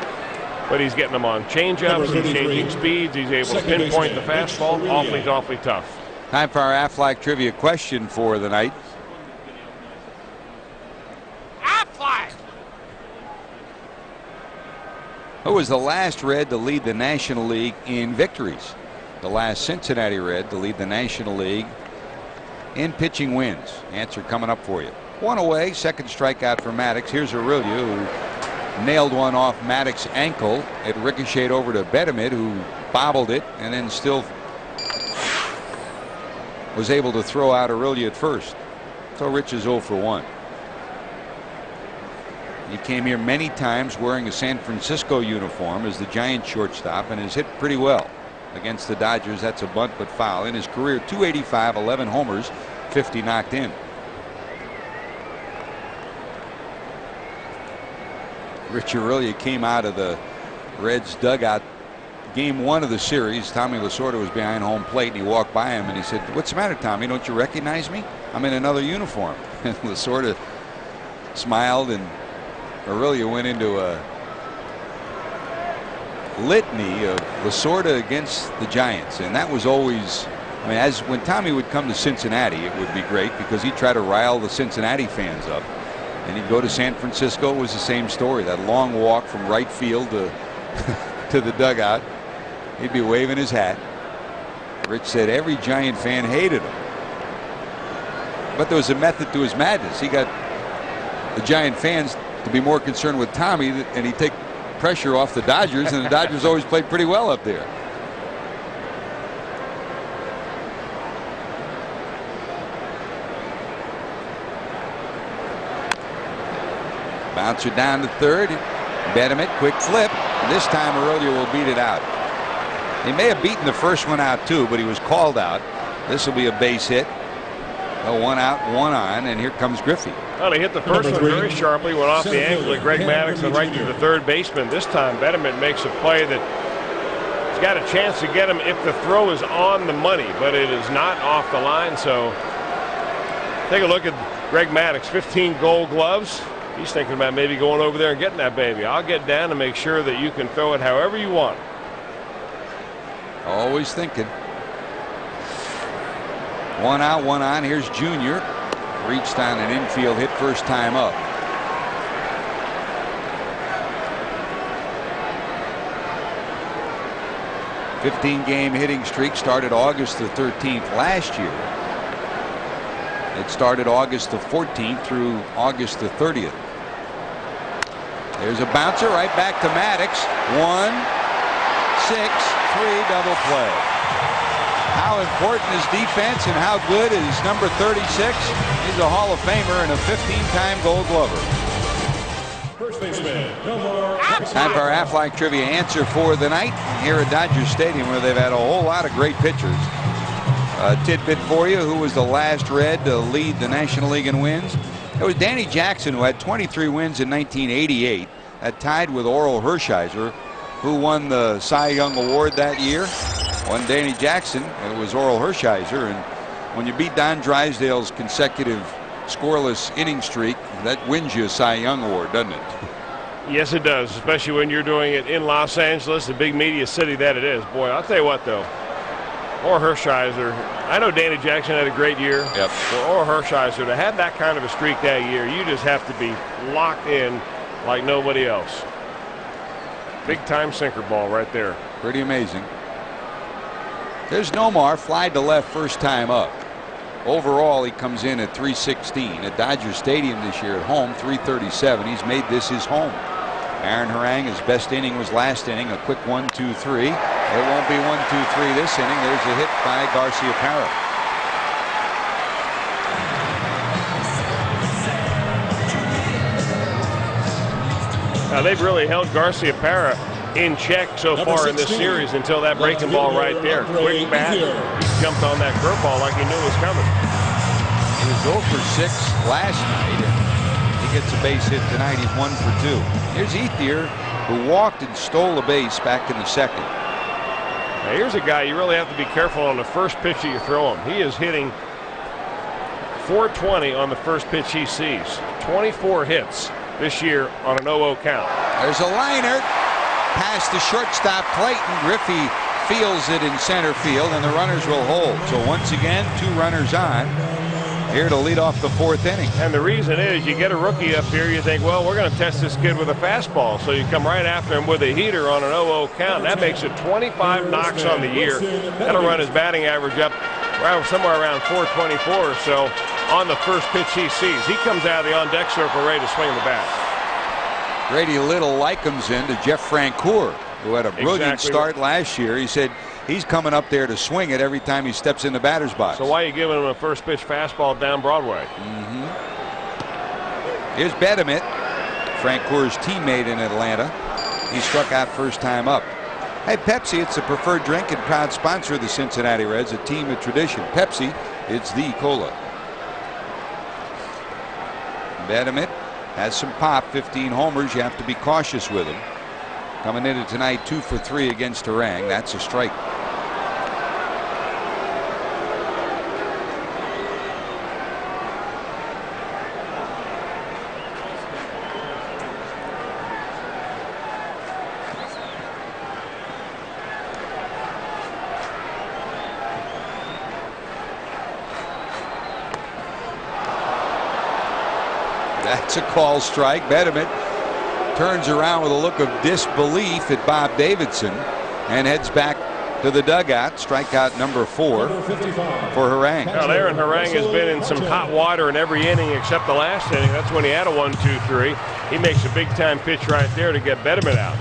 But he's getting them on changeups and changing speeds. He's able to pinpoint the fastball. Awfully tough. Time for our Aflac trivia question for the night. Aflac! Who was the last Red to lead the National League in victories? The last Cincinnati Red to lead the National League in pitching wins. Answer coming up for you. One away, second strikeout for Maddux. Here's Aurelia, who nailed one off Maddux' ankle. It ricocheted over to Bedimit, who bobbled it and then still was able to throw out Aurelia at first. So Rich is 0 for 1. He came here many times wearing a San Francisco uniform as the Giant shortstop and has hit pretty well. Against the Dodgers, that's a bunt but foul. In his career, 285, 11 homers, 50 knocked in. Rich Aurelia came out of the Reds dugout game 1 of the series. Tommy Lasorda was behind home plate and he walked by him and he said, "What's the matter, Tommy? Don't you recognize me? I'm in another uniform." And Lasorda smiled and Aurelia went into a litany of Lasorda against the Giants, and that was always, I mean, as when Tommy would come to Cincinnati, it would be great because he'd try to rile the Cincinnati fans up, and he'd go to San Francisco. It was the same story, that long walk from right field to to the dugout. He'd be waving his hat. Rich said every Giant fan hated him, but there was a method to his madness. He got the Giant fans to be more concerned with Tommy, and he'd take pressure off the Dodgers, and the Dodgers always played pretty well up there. Bouncer down to third. Bedimit, quick flip. This time Aurelia will beat it out. He may have beaten the first one out too, but he was called out. This will be a base hit. One out, one on, and here comes Griffey. Well, he hit the first one very sharply, went off the angle of Greg Maddux and right to the third baseman. This time, Bedimit makes a play that he's got a chance to get him if the throw is on the money, but it is not off the line. So take a look at Greg Maddux, 15 gold gloves. He's thinking about maybe going over there and getting that baby. I'll get down to make sure that you can throw it however you want. Always thinking. One out, one on. Here's Junior. Reached on an infield hit first time up. "15-game hitting streak started August the 13th last year. It started August the 14th through August the 30th. There's a bouncer right back to Maddux. 1, 6, 3 double play. How important is defense and how good is number 36? He's a Hall of Famer and a 15-time Gold Glover. First baseman, Time for our Aflac trivia answer for the night here at Dodger Stadium, where they've had a whole lot of great pitchers. A tidbit for you: who was the last Red to lead the National League in wins? It was Danny Jackson, who had 23 wins in 1988. That tied with Oral Hershiser, who won the Cy Young Award that year. Won Danny Jackson, and it was Oral Hershiser. And when you beat Don Drysdale's consecutive scoreless inning streak, that wins you a Cy Young Award, doesn't it? Yes, it does, especially when you're doing it in Los Angeles, the big media city that it is. Boy, I'll tell you what, though. Or Hershiser. I know Danny Jackson had a great year. Yep. Or Hershiser, to have that kind of a streak that year, you just have to be locked in like nobody else. Big time sinker ball right there. Pretty amazing. There's Nomar, fly to left first time up. Overall, he comes in at 316 at Dodger Stadium this year at home, 337. He's made this his home. Aaron Harang, his best inning was last inning, a quick 1-2-3. It won't be 1-2-3 this inning. There's a hit by Garcia Parra. Now they've really held Garcia Parra in check so far in this series until that breaking ball right there. Quick bat. He jumped on that curveball like he knew it was coming. He was 0 for 6 last night, and he gets a base hit tonight. He's 1 for 2. Here's Ethier, who walked and stole a base back in the second. Now here's a guy you really have to be careful on the first pitch that you throw him. He is hitting .420 on the first pitch he sees. 24 hits this year on an 0-0 count. There's a liner past the shortstop Clayton. Griffey feels it in center field, and the runners will hold. So once again, 2 runners on here to lead off the 4th inning. And the reason is you get a rookie up here, you think, well, we're going to test this kid with a fastball. So you come right after him with a heater on an 0-0 count. That makes it 25 knocks on the year. That'll run his batting average up somewhere around 424 or so on the first pitch he sees. He comes out of the on-deck circle ready to swing the bat. Grady Little likens in to Jeff Francoeur, who had a brilliant start last year. He said he's coming up there to swing it every time he steps in the batter's box. So why are you giving him a first pitch fastball down Broadway? Here's Bedimit, Francoeur's teammate in Atlanta. He struck out first time up. Hey, Pepsi, it's the preferred drink and proud sponsor of the Cincinnati Reds, a team of tradition. Pepsi, it's the cola. Bedimit has some pop, 15 homers. You have to be cautious with him. Coming into tonight, 2 for 3 against Harang. That's a strike. That's a call strike. Bedimit turns around with a look of disbelief at Bob Davidson and heads back to the dugout. Strikeout number 4 for Harang. Now, Aaron Harang has been in some hot water in every inning except the last inning. That's when he had a 1-2-3. He makes a big time pitch right there to get Bedimit out.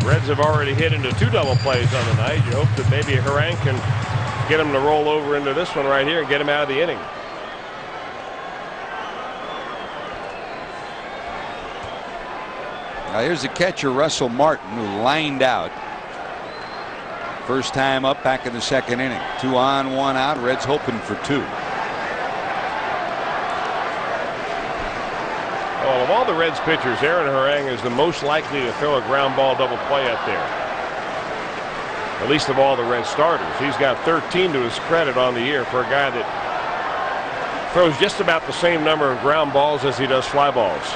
Reds have already hit into 2 double plays on the night. You hope that maybe Harang can get him to roll over into this one right here and get him out of the inning. Now here's the catcher, Russell Martin, who lined out. First time up back in the second inning. 2 on, 1 out. Reds hoping for 2. Well, of all the Reds pitchers, Aaron Harang is the most likely to throw a ground ball double play up there. At least of all the Reds starters. He's got 13 to his credit on the year for a guy that throws just about the same number of ground balls as he does fly balls.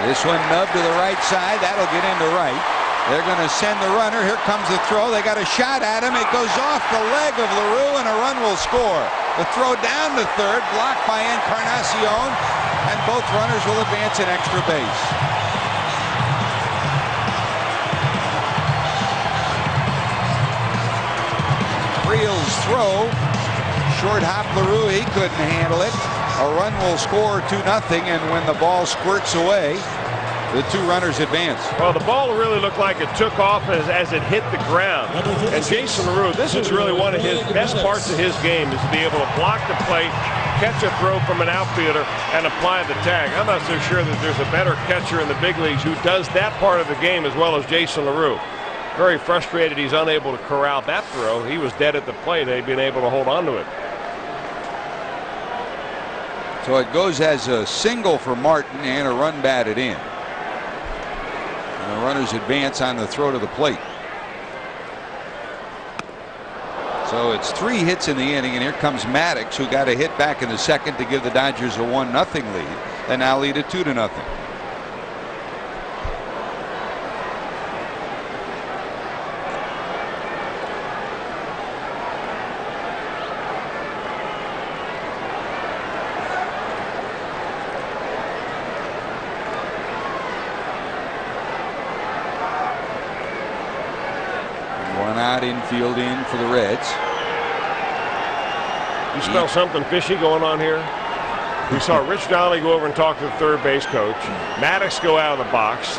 This one nubbed to the right side. That'll get into right. They're going to send the runner. Here comes the throw. They got a shot at him. It goes off the leg of LaRue, and a run will score. The throw down to third, blocked by Encarnacion, and both runners will advance an extra base. Friel's throw. Short hop LaRue. He couldn't handle it. A run will score 2-0, and when the ball squirts away, the 2 runners advance. Well, the ball really looked like it took off as it hit the ground. And Jason LaRue, this is really one of his best parts of his game, is to be able to block the plate, catch a throw from an outfielder, and apply the tag. I'm not so sure that there's a better catcher in the big leagues who does that part of the game as well as Jason LaRue. Very frustrated he's unable to corral that throw. He was dead at the plate. They've been able to hold on to it. So it goes as a single for Martin and a run batted in. And the runners advance on the throw to the plate. So it's 3 hits in the inning, and here comes Maddux, who got a hit back in the second to give the Dodgers a 1-0 lead. They now lead it 2-0. out, infield in for the Reds. You smell something fishy going on here? We saw Rich Donnelly go over and talk to the third base coach. Maddux go out of the box.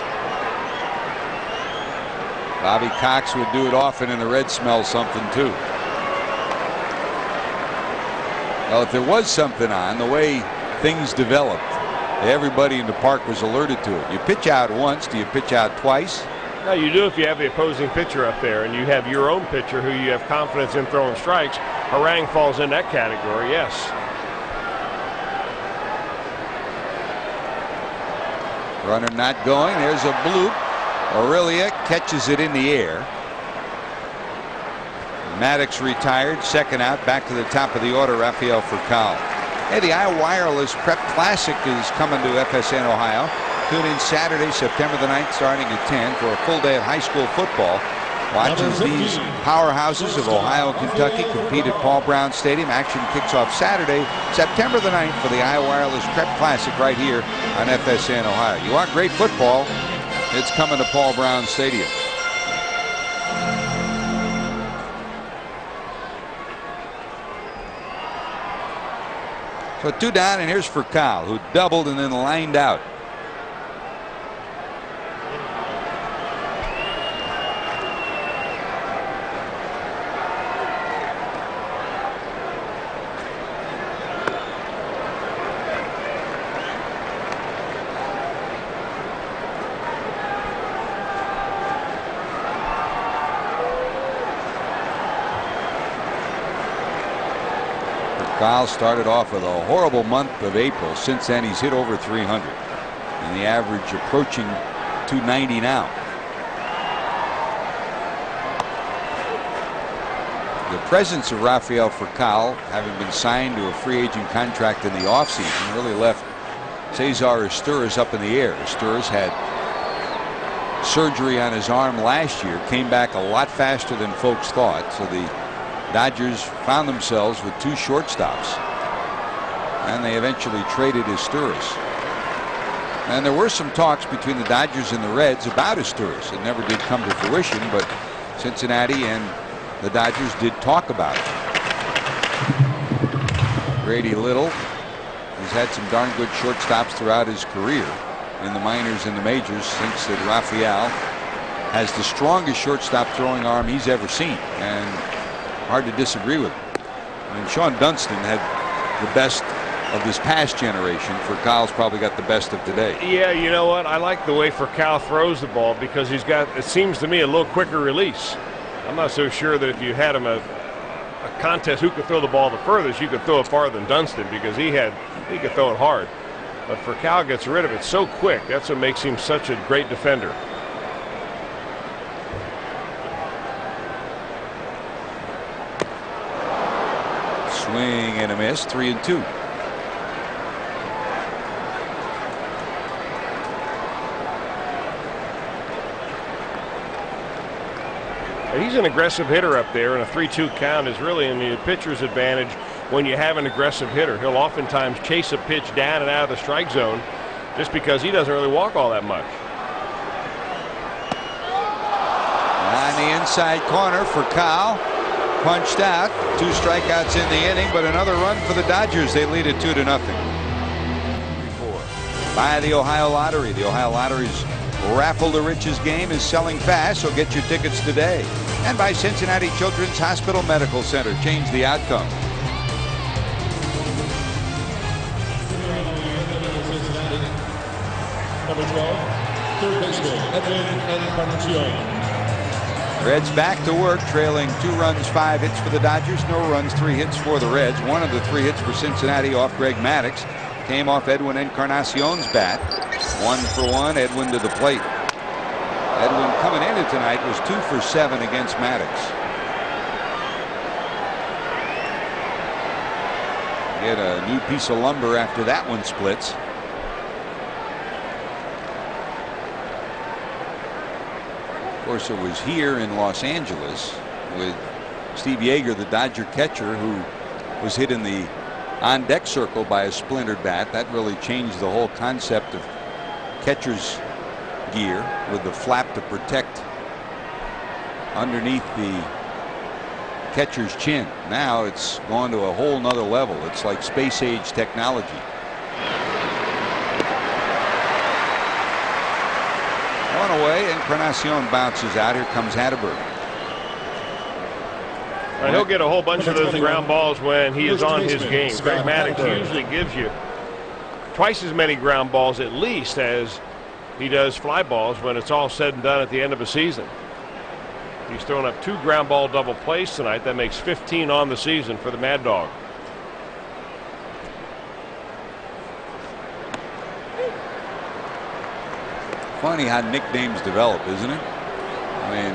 Bobby Cox would do it often, and the Reds smell something too. Well, if there was something on, the way things developed, everybody in the park was alerted to it. You pitch out once, do you pitch out twice? No, you do if you have the opposing pitcher up there and you have your own pitcher who you have confidence in throwing strikes. Harang falls in that category, yes. Runner not going. There's a bloop. Aurelia catches it in the air. Maddux retired. Second out. Back to the top of the order, Rafael Furcal. Hey, the iWireless Prep Classic is coming to FSN Ohio. Tune in Saturday, September the 9th, starting at 10 for a full day of high school football. Watch as these powerhouses of Ohio and Kentucky compete at Paul Brown Stadium. Action kicks off Saturday, September the 9th for the iWireless Prep Classic right here on FSN Ohio. You want great football? It's coming to Paul Brown Stadium. So 2 down, and here's Furcal, who doubled and then lined out. Furcal started off with a horrible month of April. Since then, he's hit over 300, and the average approaching 290 now. The presence of Rafael Furcal, having been signed to a free agent contract in the offseason, really left Cesar Izturis up in the air. Izturis had surgery on his arm last year, came back a lot faster than folks thought, so the Dodgers found themselves with 2 shortstops, and they eventually traded Izturis. And there were some talks between the Dodgers and the Reds about Izturis. It never did come to fruition, but Cincinnati and the Dodgers did talk about it. Grady Little has had some darn good shortstops throughout his career in the minors and the majors. Thinks that Rafael has the strongest shortstop throwing arm he's ever seen, and hard to disagree with him. I mean, Sean Dunston had the best of this past generation. Furcal's probably got the best of today. Yeah, you know what? I like the way Furcal throws the ball because he's got, it seems to me, a little quicker release. I'm not so sure that if you had him a contest who could throw the ball the furthest, you could throw it farther than Dunston, because he could throw it hard. But Furcal gets rid of it so quick. That's what makes him such a great defender. Swing and a miss, 3-2. He's an aggressive hitter up there, and a 3-2 count is really in the pitcher's advantage when you have an aggressive hitter. He'll oftentimes chase a pitch down and out of the strike zone just because he doesn't really walk all that much. On the inside corner, Furcal punched out. 2 strikeouts in the inning, but another run for the Dodgers. They lead it 2-0. By the Ohio Lottery. The Ohio Lottery's Raffle to Riches game is selling fast, so get your tickets today. And by Cincinnati Children's Hospital Medical Center. Change the outcome. Number 12, third baseman, Edwin Encarnacion. Reds back to work, trailing 2 runs, 5 hits for the Dodgers, no runs, 3 hits for the Reds. One of the 3 hits for Cincinnati off Greg Maddux came off Edwin Encarnacion's bat. 1 for 1, Edwin to the plate. Edwin coming into tonight was 2 for 7 against Maddux. Get a new piece of lumber after that one splits. Of course, it was here in Los Angeles with Steve Yeager, the Dodger catcher, who was hit in the on-deck circle by a splintered bat. That really changed the whole concept of catcher's gear, with the flap to protect underneath the catcher's chin. Now it's gone to a whole nother level. It's like space age technology. One away, Encarnacion bounces out. Here comes Hatterberg. He'll get a whole bunch of those ground balls when he is on his game. Greg Maddux usually gives you twice as many ground balls at least as he does fly balls when it's all said and done at the end of a season. He's thrown up 2 ground ball double plays tonight. That makes 15 on the season for the Mad Dog. Funny how nicknames develop, isn't it? I mean,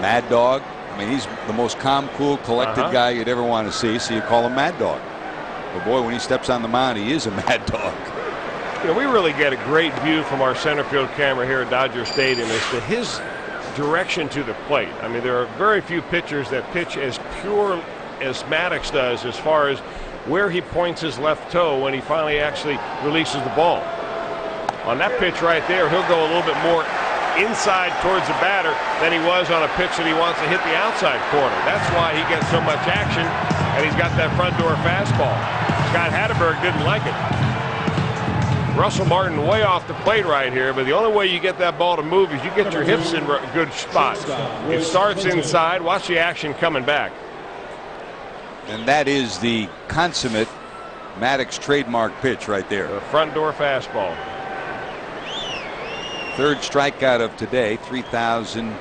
Mad Dog. I mean, he's the most calm, cool, collected guy you'd ever want to see, so you call him Mad Dog. But boy, when he steps on the mound, he is a mad dog. You know, we really get a great view from our center field camera here at Dodger Stadium as to his direction to the plate. I mean, there are very few pitchers that pitch as pure as Maddux does as far as where he points his left toe when he finally actually releases the ball. On that pitch right there, he'll go a little bit more inside towards the batter than he was on a pitch that he wants to hit the outside corner. That's why he gets so much action, and he's got that front door fastball. Scott Hatterberg didn't like it. Russell Martin way off the plate right here, but the only way you get that ball to move is you get your hips in good spots. It starts inside. Watch the action coming back. And that is the consummate Maddux trademark pitch right there. The front door fastball. 3rd strikeout of today. 3,000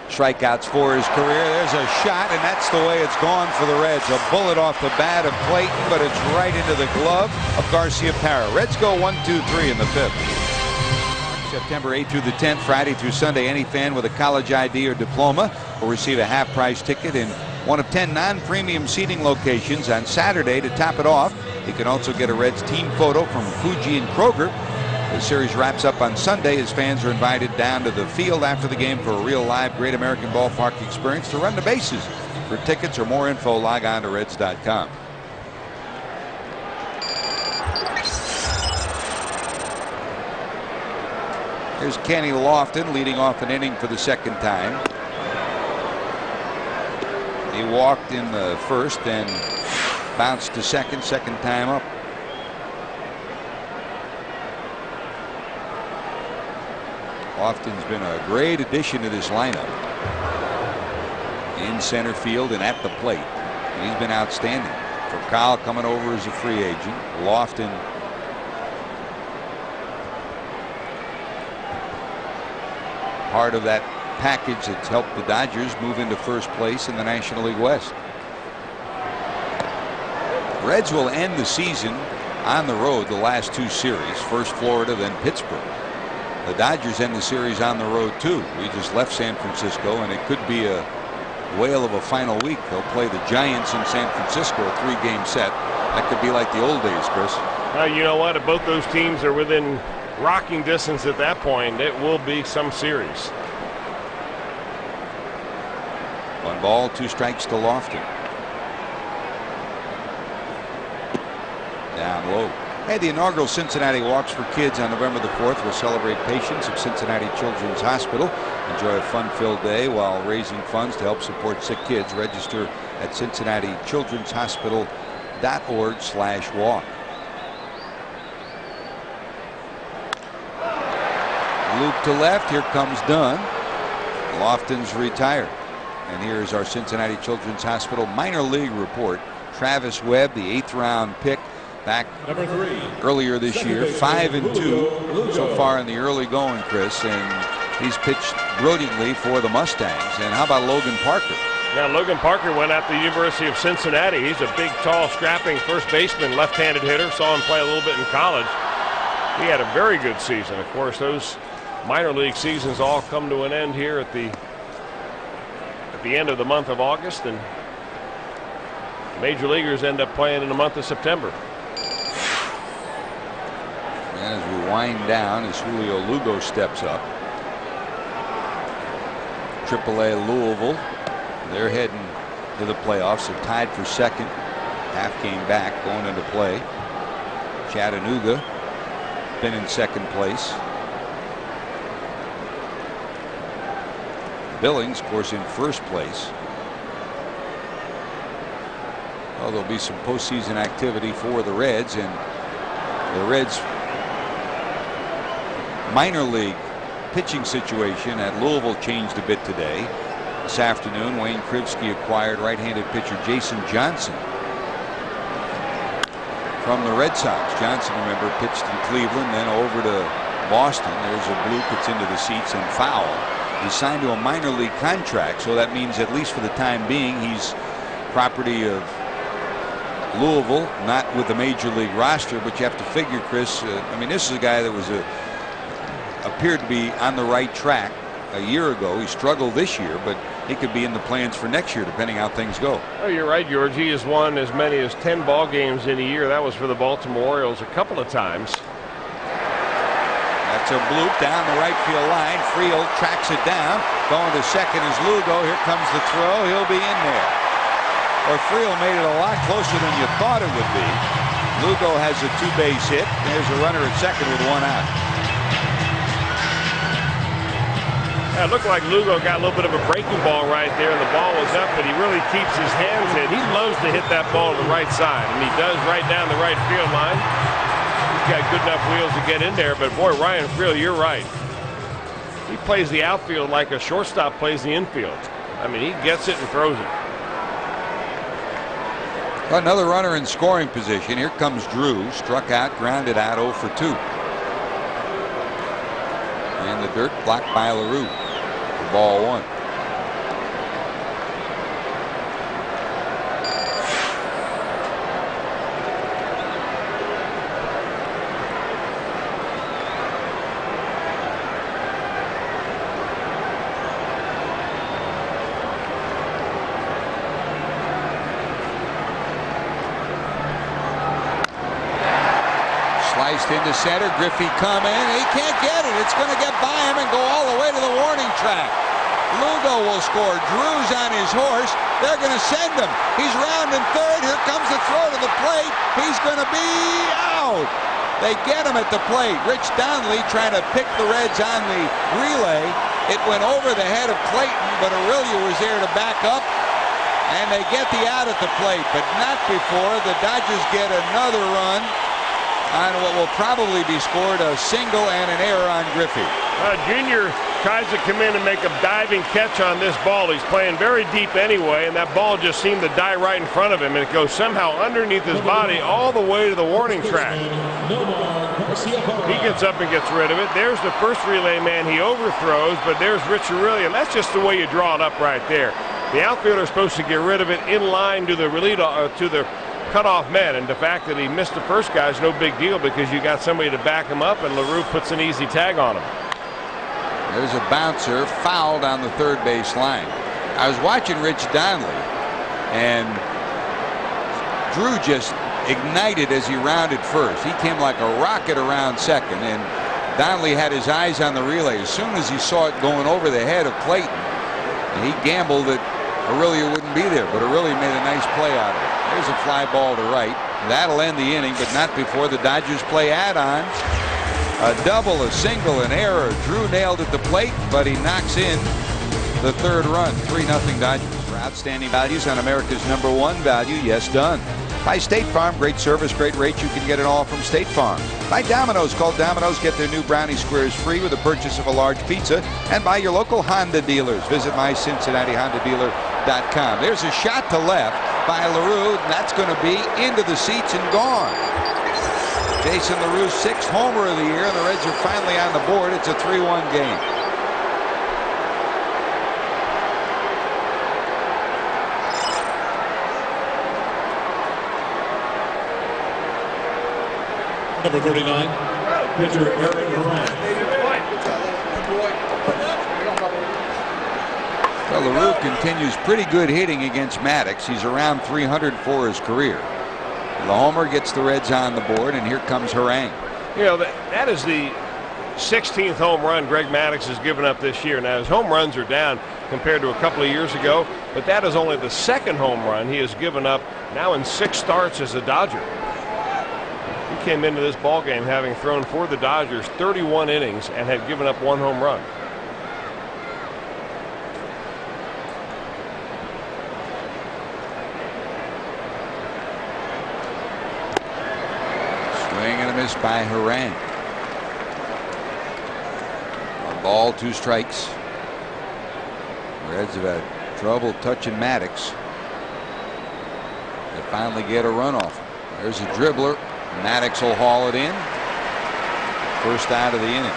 strikeouts for his career. There's a shot, and that's the way it's gone for the Reds. A bullet off the bat of Clayton, but it's right into the glove of Garcia-Parra. Reds go 1-2-3 in the 5th. September 8th through the 10th, Friday through Sunday. Any fan with a college ID or diploma will receive a half-price ticket in one of 10 non-premium seating locations. On Saturday, to top it off, you can also get a Reds team photo from Fuji and Kroger. The series wraps up on Sunday as fans are invited down to the field after the game for a real live Great American Ballpark experience to run the bases. For tickets or more info, log on to Reds.com. Here's Kenny Lofton leading off an inning for the 2nd time. He walked in the 1st and bounced to 2nd time up. Lofton's been a great addition to this lineup. In center field and at the plate. He's been outstanding. For Kyle coming over as a free agent. Lofton part of that package that's helped the Dodgers move into 1st place in the National League West. Reds will end the season on the road the last 2 series. First Florida, then Pittsburgh. The Dodgers end the series on the road too. We just left San Francisco, and it could be a whale of a final week. They'll play the Giants in San Francisco, a 3-game set. That could be like the old days, Chris. You know what? If both those teams are within rocking distance at that point, it will be some series. 1 ball, 2 strikes to Lofton. Down low. Hey, the inaugural Cincinnati Walks for Kids on November the 4th will celebrate patients of Cincinnati Children's Hospital. Enjoy a fun-filled day while raising funds to help support sick kids. Register at CincinnatiChildren'sHospital.org/walk. Loop to left. Here comes Dunn. Lofton's retired. And here's our Cincinnati Children's Hospital minor league report. Travis Webb, the 8th round pick, back earlier this year, 5-2 so far in the early going, Chris, and he's pitched brilliantly for the Mustangs. And how about Logan Parker? Now, Logan Parker went out to the University of Cincinnati. He's a big, tall, strapping first baseman, left-handed hitter. Saw him play a little bit in college. He had a very good season. Of course, those minor league seasons all come to an end here at the end of the month of August, and major leaguers end up playing in the month of September. And as we wind down, as Julio Lugo steps up. AAA Louisville, they're heading to the playoffs. They're tied for 2nd, half game back going into play. Chattanooga been in 2nd place. Billings, of course, in first place. Well, there'll be some postseason activity for the Reds, and the Reds minor league pitching situation at Louisville changed a bit today. This afternoon, Wayne Krivsky acquired right-handed pitcher Jason Johnson from the Red Sox. Johnson, remember, pitched in Cleveland, then over to Boston. There's a bloop, it's into the seats and foul. He's signed to a minor league contract, so that means, at least for the time being, he's property of Louisville, not with the major league roster. But you have to figure, Chris, I mean, this is a guy that was appeared to be on the right track a year ago. He struggled this year, but he could be in the plans for next year, depending how things go. Oh, you're right, George. He has won as many as 10 ball games in a year. That was for the Baltimore Orioles a couple of times. That's a bloop down the right field line. Friel tracks it down. Going to second is Lugo. Here comes the throw. He'll be in there. Or Friel made it a lot closer than you thought it would be. Lugo has a two-base hit. There's a runner at second with one out. It looked like Lugo got a little bit of a breaking ball right there, and the ball was up, but he really keeps his hands in. He loves to hit that ball to the right side, and he does right down the right field line. He's got good enough wheels to get in there, but boy, Ryan Friel, you're right. He plays the outfield like a shortstop plays the infield. I mean, he gets it and throws it. Another runner in scoring position. Here comes Drew. Struck out, grounded out, 0 for 2. And the dirt blocked by LaRue. Ball 1. Into center. Griffey coming. He can't get it. It's going to get by him and go all the way to the warning track. Lugo will score. Drew's on his horse. They're going to send him. He's rounding third. Here comes the throw to the plate. He's going to be out. They get him at the plate. Rich Donnelly trying to pick the Reds on the relay. It went over the head of Clayton, but Aurelia was there to back up. And they get the out at the plate, but not before the Dodgers get another run on what will probably be scored, a single and an error on Griffey. Junior tries to come in and make a diving catch on this ball. He's playing very deep anyway, and that ball just seemed to die right in front of him, and it goes somehow underneath his body all the way to the warning track. He gets up and gets rid of it. There's the first relay man he overthrows, but there's Rich Aurelia, and that's just the way you draw it up right there. The outfielder is supposed to get rid of it in line to the cutoff men, and the fact that he missed the first guy is no big deal because you got somebody to back him up, and LaRue puts an easy tag on him. There's a bouncer fouled on the third base line. I was watching Rich Donnelly, and Drew just ignited as he rounded first. He came like a rocket around second, and Donnelly had his eyes on the relay. As soon as he saw it going over the head of Clayton, and he gambled that Aurelia wouldn't be there, but Aurelia made a nice play out of it. There's a fly ball to right. That'll end the inning, but not before the Dodgers play add-on. A double, a single, an error. Drew nailed at the plate, but he knocks in the third run. 3-0 Dodgers. For outstanding values on America's #1 value, yes done. By State Farm, great service, great rates. You can get it all from State Farm. By Domino's, call Domino's, get their new brownie squares free with the purchase of a large pizza. And by your local Honda dealers. Visit myCincinnatiHondaDealer.com. There's a shot to left by LaRue. That's going to be into the seats and gone. Jason LaRue's 6th homer of the year, and the Reds are finally on the board. It's a 3-1 game. Number 39, pitcher Aaron Harang. Well, LaRue continues pretty good hitting against Maddux. He's around 300 for his career. The homer gets the Reds on the board, and here comes Harang. You know, that is the 16th home run Greg Maddux has given up this year. Now, his home runs are down compared to a couple of years ago, but that is only the 2nd home run he has given up now in 6 starts as a Dodger. He came into this ball game having thrown for the Dodgers 31 innings and had given up 1 home run. missed by Harang. 1 ball, 2 strikes. Reds have had trouble touching Maddux. They finally get a run off. There's a dribbler. Maddux will haul it in. First out of the inning.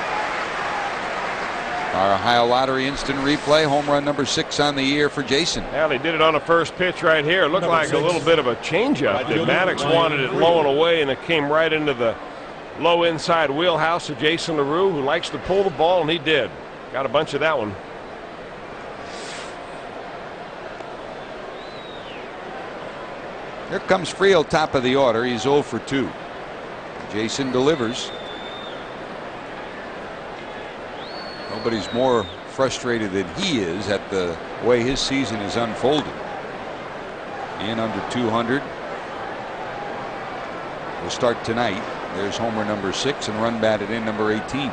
Our Ohio Lottery instant replay. Home run number 6 on the year for Jason. Well, he did it on the first pitch right here. It looked like a little bit of a changeup. Maddux wanted it low and away, and it came right into the low inside wheelhouse of Jason LaRue, who likes to pull the ball, and he did. Got a bunch of that one. Here comes Friel, top of the order. He's 0 for 2. Jason delivers. Nobody's more frustrated than he is at the way his season is unfolded. In under 200. Will start tonight. There's homer number 6 and run batted in number 18.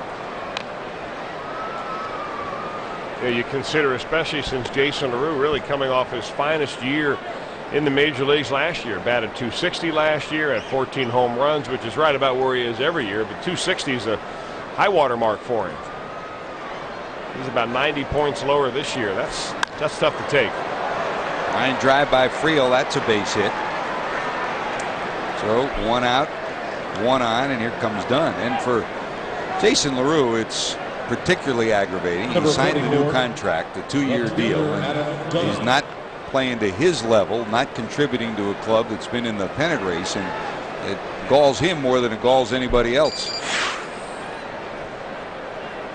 Yeah, you consider, especially since Jason LaRue really coming off his finest year in the major leagues last year. Batted .260 last year, had 14 home runs, which is right about where he is every year, but .260 is a high water mark for him. He's about 90 points lower this year. That's tough to take. Line drive by Friel. That's a base hit. So 1 out, 1 on, and here comes Dunn. And for Jason LaRue, it's particularly aggravating. He signed a new contract, a 2-year deal, and he's not playing to his level, not contributing to a club that's been in the pennant race, and it galls him more than it galls anybody else.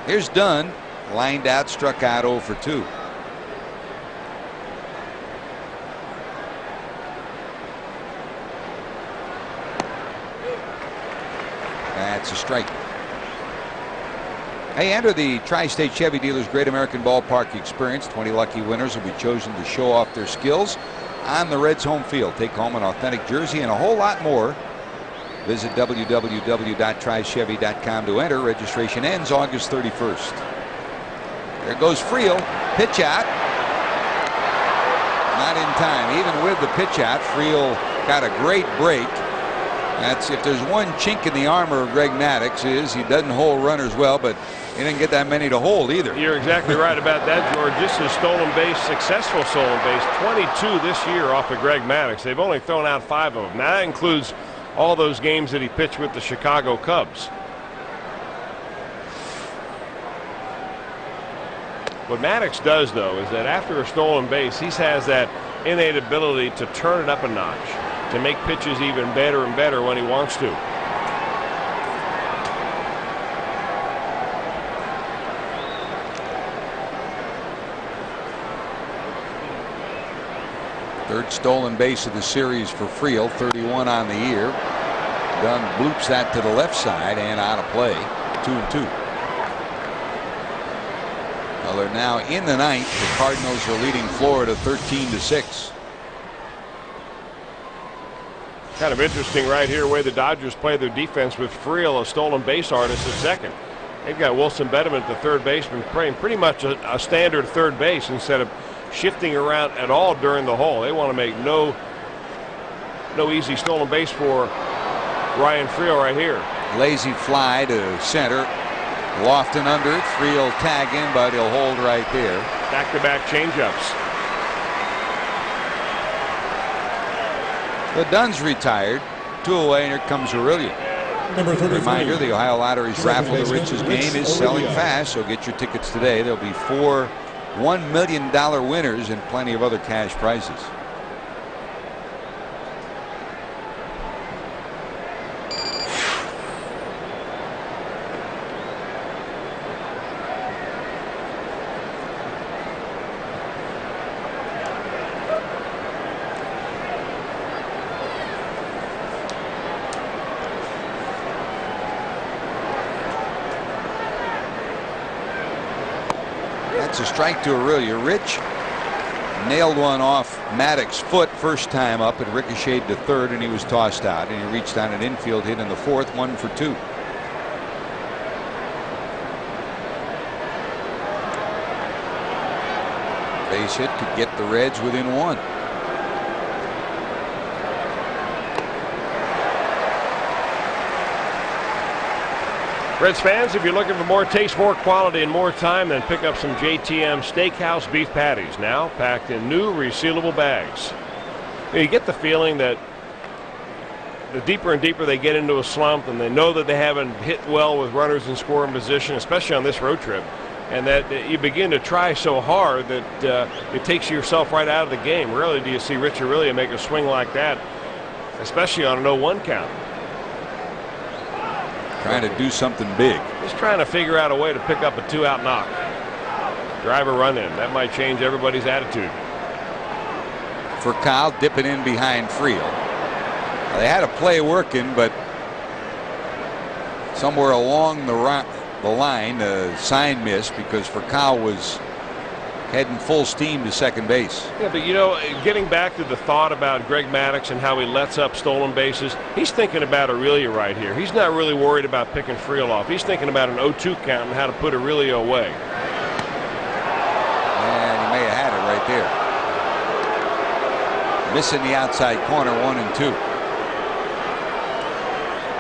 Here's Dunn, lined out, struck out 0 for 2. That's a strike. Hey, enter the Tri-State Chevy Dealers Great American Ballpark Experience. 20 lucky winners will be chosen to show off their skills on the Reds home field. Take home an authentic jersey and a whole lot more. Visit www.trychevy.com to enter. Registration ends August 31st. There goes Friel. Pitch out. Not in time. Even with the pitch out, Friel got a great break. That's, if there's one chink in the armor of Greg Maddux, is he doesn't hold runners well, but he didn't get that many to hold either. You're exactly right about that, George. This is stolen base, successful stolen base, 22 this year off of Greg Maddux. They've only thrown out 5 of them. Now that includes all those games that he pitched with the Chicago Cubs. What Maddux does, though, is that after a stolen base, he has that innate ability to turn it up a notch, to make pitches even better and better when he wants to. Third stolen base of the series for Friel, 31 on the year. Dunn bloops that to the left side and out of play. 2-2. Well, they're now in the 9th. The Cardinals are leading Florida 13-6. Kind of interesting right here the way the Dodgers play their defense with Friel, a stolen base artist, at second. They've got Wilson Bedeman, the third baseman, playing pretty much a standard third base instead of shifting around at all during the hole. They want to make no easy stolen base for Ryan Friel right here. Lazy fly to center. Lofton under it. Friel tagging, but he'll hold right there. Back-to-back changeups. The Dunn's retired. 2 away, and here comes Aurelian. Reminder, the Ohio Lottery's Raffle the Riches game is selling fast, so get your tickets today. There'll be 4 $1 million winners and plenty of other cash prizes. That's a strike to Aurelia. Rich nailed one off Maddox's foot first time up. It ricocheted to third and he was tossed out, and he reached on an infield hit in the 4th, 1 for 2. Base hit could get the Reds within 1. Reds fans, if you're looking for more taste, more quality, and more time, then pick up some JTM Steakhouse beef patties, now packed in new resealable bags. You get the feeling that the deeper and deeper they get into a slump, and they know that they haven't hit well with runners in scoring position, especially on this road trip, and that you begin to try so hard that it takes yourself right out of the game. Rarely do you see Rich Aurilia make a swing like that, especially on an 0-1 count. Trying to do something big. Just trying to figure out a way to pick up a 2-out knock. Drive a run in. That might change everybody's attitude. For Kyle, dipping in behind Friel. Well, they had a play working, but somewhere along the line, the sign missed because Kyle was heading full steam to second base. Yeah, but you know, getting back to the thought about Greg Maddux and how he lets up stolen bases, he's thinking about Aurilia right here. He's not really worried about picking Friel off. He's thinking about an 0-2 count and how to put Aurilia away. And he may have had it right there. Missing the outside corner, 1 and 2.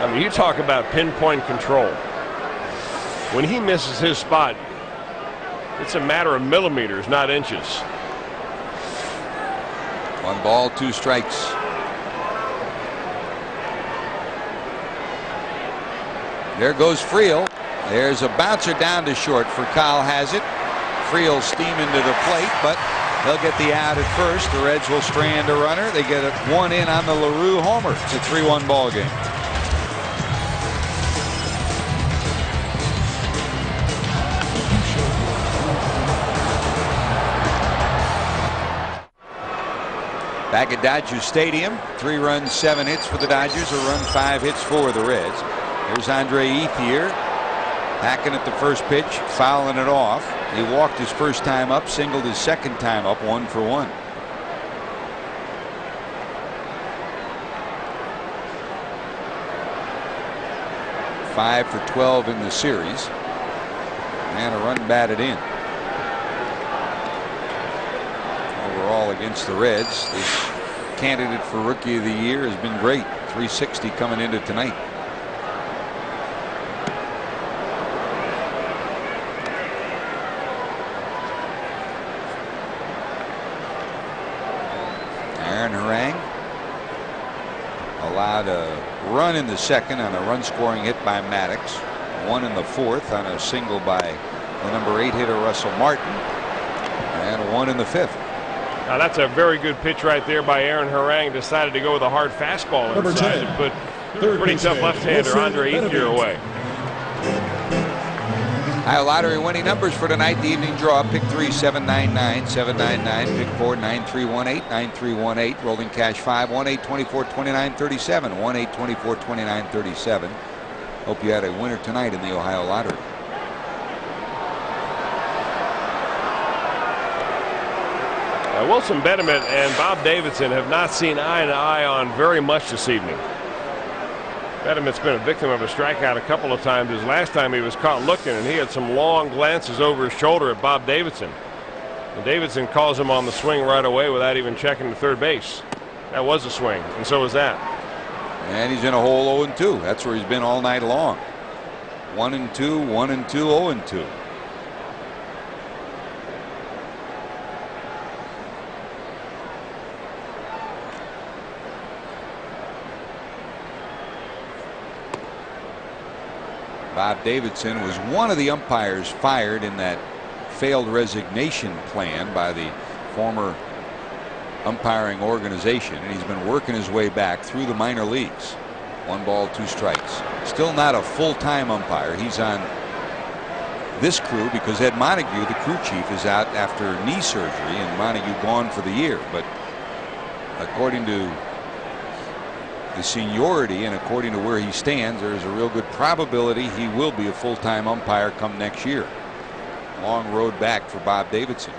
I mean, you talk about pinpoint control. When he misses his spot, it's a matter of millimeters, not inches. 1 ball, 2 strikes. There goes Friel. There's a bouncer down to short for Kyle has it. Friel steaming to the plate, but they'll get the out at first. The Reds will strand a runner. They get 1 in on the LaRue homer. It's a 3-1 ball game. Back at Dodger Stadium, 3 runs, 7 hits for the Dodgers, a run, 5 hits for the Reds. Here's Andre Ethier, hacking at the first pitch, fouling it off. He walked his first time up, singled his second time up, 1 for 1. Five for 12 in the series, and a run batted in. Overall against the Reds, this candidate for Rookie of the Year has been great. 360 coming into tonight. Aaron Harang allowed a run in the second on a run scoring hit by Maddux. 1 in the fourth on a single by the number 8 hitter Russell Martin. And 1 in the fifth. Now that's a very good pitch right there by Aaron Harang. Decided to go with a hard fastball inside to put pretty tough left-hander Andre Ethier away. Ohio Lottery winning numbers for tonight. The evening draw: pick 3, 799, 799, pick 4, 9318, 9318. Rolling cash 5, 18, 24, 29, 37, 18, 24, 29, 37. Hope you had a winner tonight in the Ohio Lottery. Wilson Betterman and Bob Davidson have not seen eye to eye on very much this evening. Betterman's been a victim of a strikeout a couple of times. His last time he was caught looking, and he had some long glances over his shoulder at Bob Davidson. And Davidson calls him on the swing right away without even checking to third base. That was a swing, and so was that. And he's in a hole 0-2. That's where he's been all night long. 1-2, 1-2, 0-2. Bob Davidson was one of the umpires fired in that failed resignation plan by the former umpiring organization, and he's been working his way back through the minor leagues. 1 ball, 2 strikes. Still not a full-time umpire. He's on this crew because Ed Montague, the crew chief, is out after knee surgery, and Montague gone for the year. But according to the seniority and according to where he stands, there's a real good probability he will be a full-time umpire come next year. Long road back for Bob Davidson.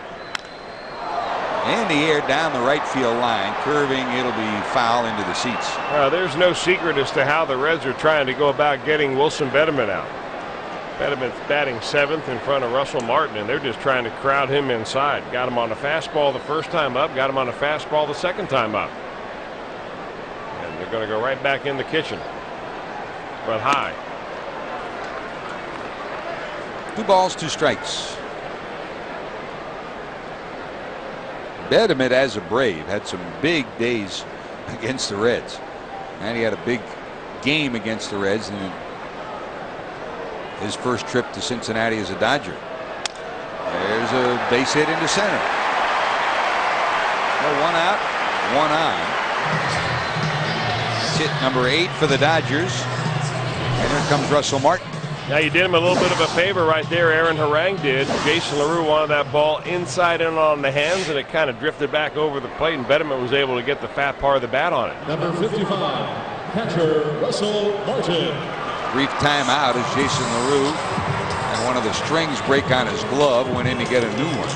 In the air down the right field line, curving, it'll be foul into the seats. There's no secret as to how the Reds are trying to go about getting Wilson Betterman out. Betterman's batting 7th in front of Russell Martin, and they're just trying to crowd him inside. Got him on a fastball the first time up, got him on a fastball the second time up. They're going to go right back in the kitchen, but high. 2 balls, 2 strikes. Bediment, as a Brave, had some big days against the Reds, and he had a big game against the Reds in his first trip to Cincinnati as a Dodger. There's a base hit into center. No, 1 out, 1 on. It's hit number 8 for the Dodgers. And here comes Russell Martin. Now, you did him a little bit of a favor right there. Aaron Harang did. Jason LaRue wanted that ball inside in on the hands, and it kind of drifted back over the plate, and Bediment was able to get the fat part of the bat on it. Number 55, catcher Russell Martin. Brief timeout as Jason LaRue and one of the strings break on his glove, went in to get a new one.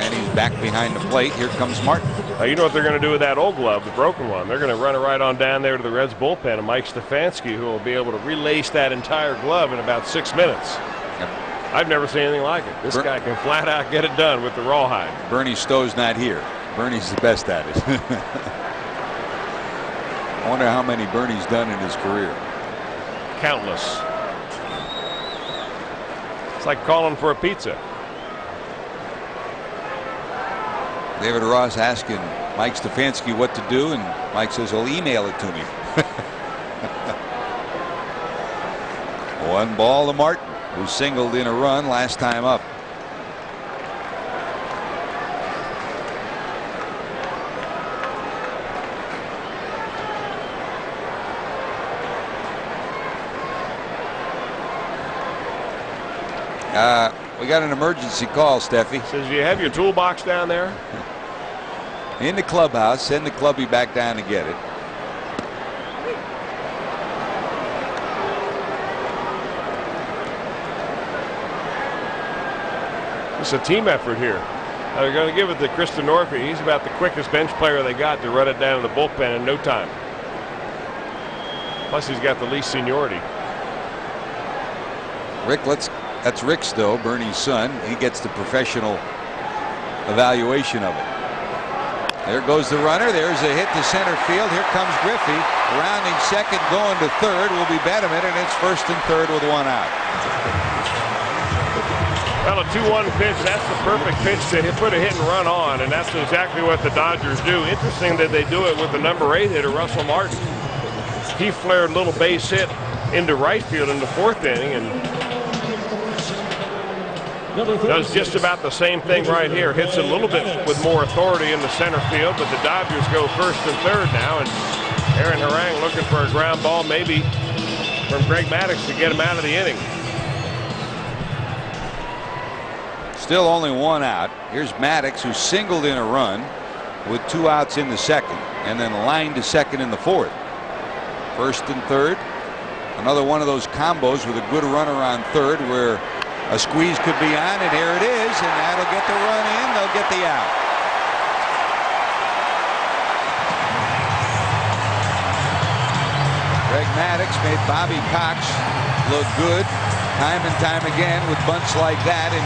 And he's back behind the plate. Here comes Martin. Now, you know what they're going to do with that old glove, the broken one. They're going to run it right on down there to the Reds bullpen, and Mike Stefanski, who will be able to relace that entire glove in about 6 minutes. Yep. I've never seen anything like it. This guy can flat out get it done with the rawhide. Bernie Stowe's not here. Bernie's the best at it. I wonder how many Bernie's done in his career. Countless. It's like calling for a pizza. David Ross asking Mike Stefanski what to do, and Mike says, "Well, email it to me." 1 ball to Martin, who singled in a run last time up. We got an emergency call, Steffi. Says, "Do you have your toolbox down there?" In the clubhouse. Send the clubby back down to get it. It's a team effort here. They're going to give it to Kristen Norfie. He's about the quickest bench player they got to run it down to the bullpen in no time. Plus, he's got the least seniority. Rick, that's Rick Stowe, Bernie's son. He gets the professional evaluation of it. There goes the runner. There's a hit to center field. Here comes Griffey. Rounding second, going to third will be Bediment, and it's 1st and 3rd with 1 out. Well, a 2-1 pitch, that's the perfect pitch to put a hit and run on, and that's exactly what the Dodgers do. Interesting that they do it with the number 8 hitter, Russell Martin. He flared a little base hit into right field in the 4th inning, and does just about the same thing right here. Hits it a little bit with more authority in the center field, but the Dodgers go 1st and 3rd now, and Aaron Harang looking for a ground ball maybe from Greg Maddux to get him out of the inning. Still only 1 out. Here's Maddux, who singled in a run with 2 outs in the 2nd, and then lined to 2nd in the 4th. 1st and 3rd. Another one of those combos with a good runner on 3rd where a squeeze could be on, and here it is, and that'll get the run in. They'll get the out. Greg Maddux made Bobby Cox look good time and time again with bunts like that in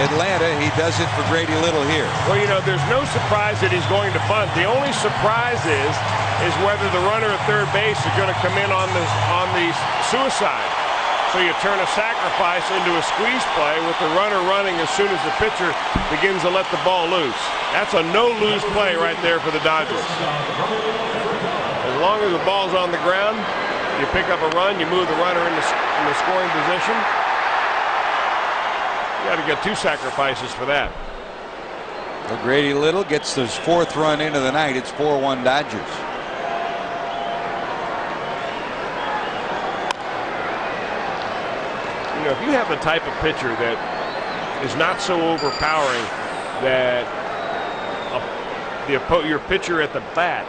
Atlanta. He does it for Grady Little here. Well, you know, there's no surprise that he's going to bunt. The only surprise is whether the runner at third base is going to come in on the suicide. So you turn a sacrifice into a squeeze play with the runner running as soon as the pitcher begins to let the ball loose. That's a no-lose play right there for the Dodgers. As long as the ball's on the ground, you pick up a run, you move the runner in the scoring position. You got to get 2 sacrifices for that. So Grady Little gets his 4th run into the night. It's 4-1 Dodgers. You know, if you have the type of pitcher that is not so overpowering that your pitcher at the bat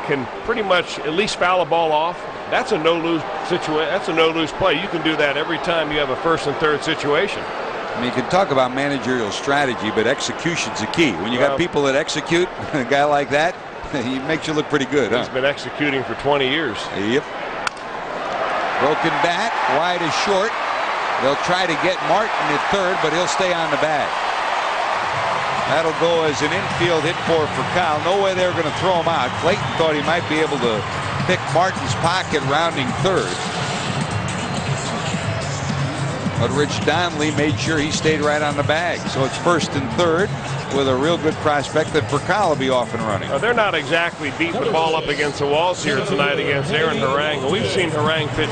can pretty much at least foul a ball off, that's a no-lose situation. That's a no-lose play. You can do that every time you have a 1st and 3rd situation. I mean, you can talk about managerial strategy, but execution's the key. When you got people that execute, a guy like that, he makes you look pretty good, huh? He's been executing for 20 years. Yep. Broken bat, wide is short. They'll try to get Martin at 3rd, but he'll stay on the bag. That'll go as an infield hit for Kyle. No way they were going to throw him out. Clayton thought he might be able to pick Martin's pocket rounding 3rd. But Rich Donnelly made sure he stayed right on the bag. So it's 1st and 3rd with a real good prospect that Percal will be off and running. They're not exactly beating the ball up against the walls here tonight against Aaron Harang. We've seen Harang pitch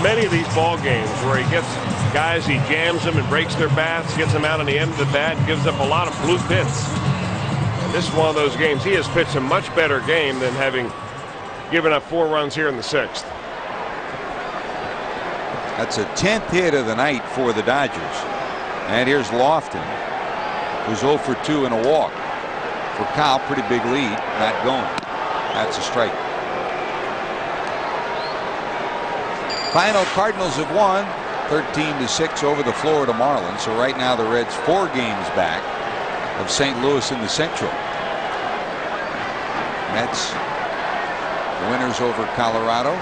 many of these ball games where he gets guys, he jams them and breaks their bats, gets them out on the end of the bat, and gives up a lot of blue pits. And this is one of those games. He has pitched a much better game than having given up 4 runs here in the 6th. That's a 10th hit of the night for the Dodgers. And here's Lofton, who's 0 for 2 and a walk. For Kyle, pretty big lead, not going. That's a strike. Final, Cardinals have won 13-6 over the Florida Marlins. So right now the Reds 4 games back of St. Louis in the Central. Mets winners over Colorado.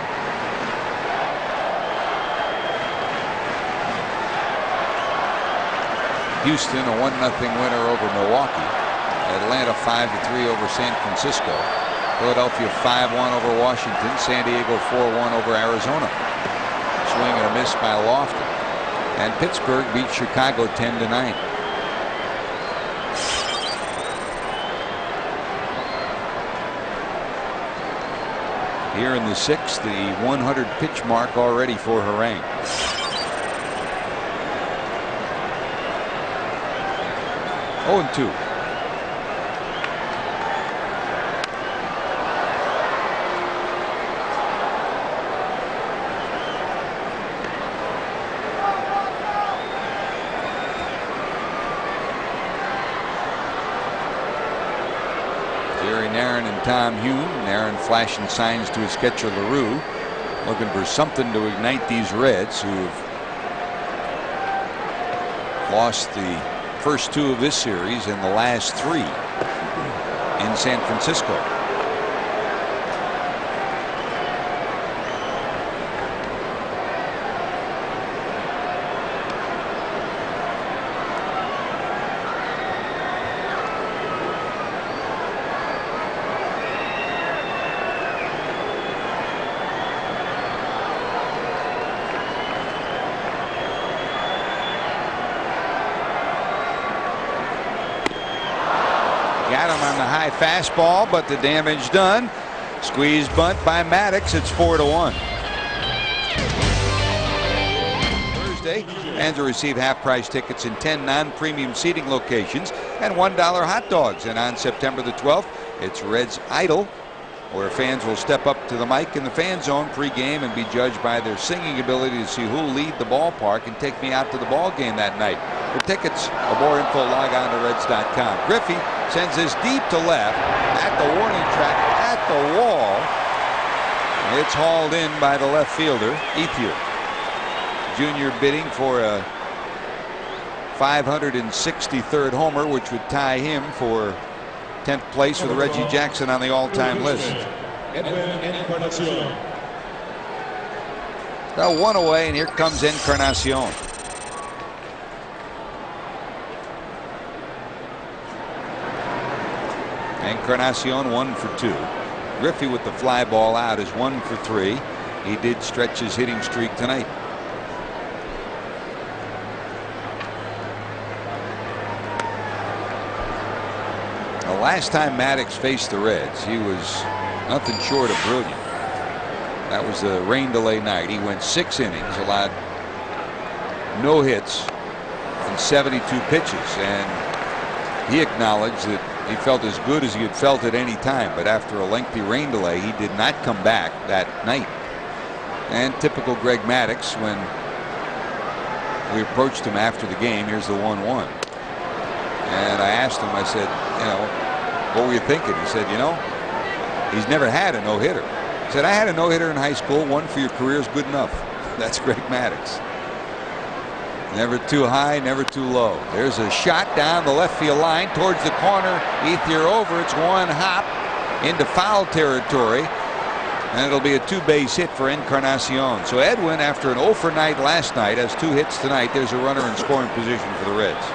Houston a 1-0 winner over Milwaukee. Atlanta 5-3 over San Francisco. Philadelphia 5-1 over Washington. San Diego 4-1 over Arizona. Swing and a miss by Lofton. And Pittsburgh beat Chicago 10-9. Here in the 6th, the 100 pitch mark already for Harang. Oh, and 2. Jerry Narron and Tom Hume. Narron flashing signs to his catcher LaRue, looking for something to ignite these Reds, who have lost the first 2 of this series and the last 3 in San Francisco. Got him on the high fastball, but the damage done. Squeeze bunt by Maddux. It's 4-1. Thursday, fans will receive half-price tickets in 10 non-premium seating locations and $1 hot dogs. And on September the 12th, it's Reds Idol, where fans will step up to the mic in the fan zone pregame and be judged by their singing ability to see who will lead the ballpark and take me out to the ball game that night. For tickets or more info, log on to Reds.com. Griffey sends this deep to left at the warning track at the wall. It's hauled in by the left fielder, Ethier. Junior bidding for a 563rd homer, which would tie him for 10th place with Reggie Jackson on the all-time list. Now 1 away, and here comes Encarnacion. Encarnacion 1 for 2. Griffey with the fly ball out is 1 for 3. He did stretch his hitting streak tonight. The last time Maddux faced the Reds, he was nothing short of brilliant. That was the rain delay night. He went 6 innings, allowed no hits and 72 pitches, and he acknowledged that he felt as good as he had felt at any time, but after a lengthy rain delay, he did not come back that night. And typical Greg Maddux, when we approached him after the game, here's the 1-1. And I asked him, I said, you know, what were you thinking? He said, you know, he's never had a no-hitter. He said, I had a no-hitter in high school. 1 for your career is good enough. That's Greg Maddux. Never too high, never too low. There's a shot down the left field line towards the corner. Ethier over. It's 1 hop into foul territory, and it'll be a 2-base hit for Encarnacion. So Edwin, after an 0 for night last night, has 2 hits tonight. There's a runner in scoring position for the Reds.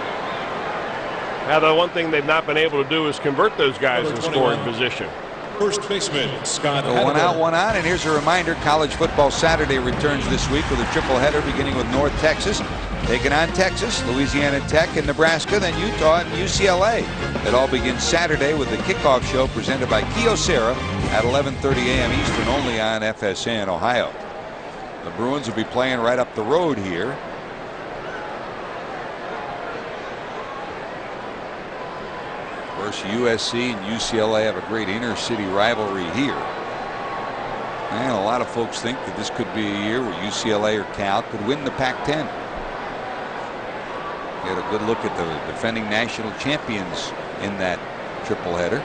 Now, the one thing they've not been able to do is convert those guys in scoring position. First baseman, Scott. 1 out, 1 on, and here's a reminder: College Football Saturday returns this week with a triple header beginning with North Texas. taking on Texas, Louisiana Tech, and Nebraska, then Utah and UCLA. It all begins Saturday with the kickoff show presented by Kyocera at 11:30 a.m. Eastern, only on FSN Ohio. The Bruins will be playing right up the road here. Of course, USC and UCLA have a great inner city rivalry here. And a lot of folks think that this could be a year where UCLA or Cal could win the Pac-10. Get a good look at the defending national champions in that triple header.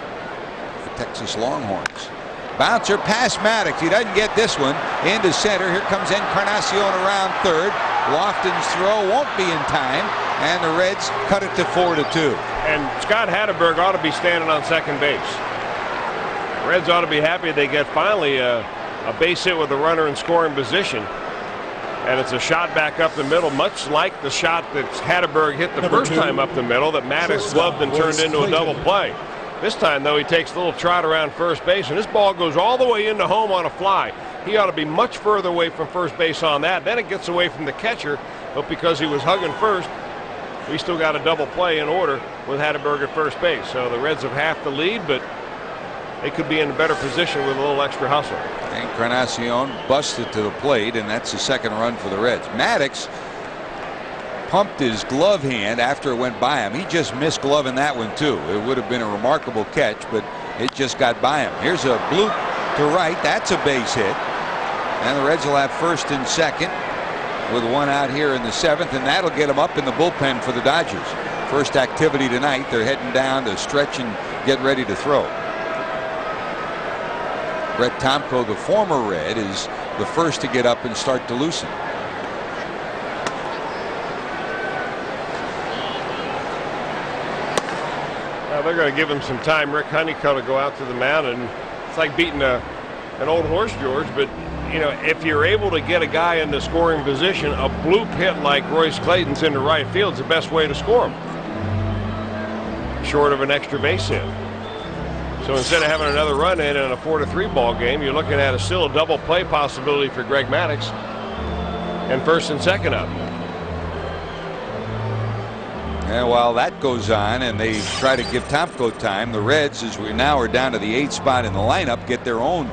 The Texas Longhorns. Bouncer past Maddux. He doesn't get this one. Into center. Here comes Encarnacion around third. Lofton's throw won't be in time. And the Reds cut it to 4-2. And Scott Hatteberg ought to be standing on second base. Reds ought to be happy they get finally a base hit with a runner in scoring position. And it's a shot back up the middle, much like the shot that Hatteberg hit the first time up the middle that Maddux gloved and turned into a double play. This time, though, he takes a little trot around first base, and this ball goes all the way into home on a fly. He ought to be much further away from first base on that. Then it gets away from the catcher, but because he was hugging first, we still got a double play in order with Hatteberg at first base. So the Reds have half the lead, but they could be in a better position with a little extra hustle. Encarnacion busted to the plate, and that's the second run for the Reds. Maddux pumped his glove hand after it went by him. He just missed gloving that one too. It would have been a remarkable catch, but it just got by him. Here's a bloop to right. That's a base hit. And the Reds will have first and second with one out here in the seventh, and that'll get them up in the bullpen for the Dodgers. First activity tonight. They're heading down to stretch and get ready to throw. Brett Tomko, the former Red, is the first to get up and start to loosen. Well, they're going to give him some time. Rick Honeycutt to go out to the mound, and it's like beating an old horse, George. But you know, if you're able to get a guy into scoring position, a bloop hit like Royce Clayton's into right field is the best way to score him, short of an extra base hit. So instead of having another run in a 4-3 ball game, you're looking at still a double play possibility for Greg Maddux, and first and second up. And while that goes on and they try to give Tomko time, the Reds, as we now are down to the 8th spot in the lineup, get their own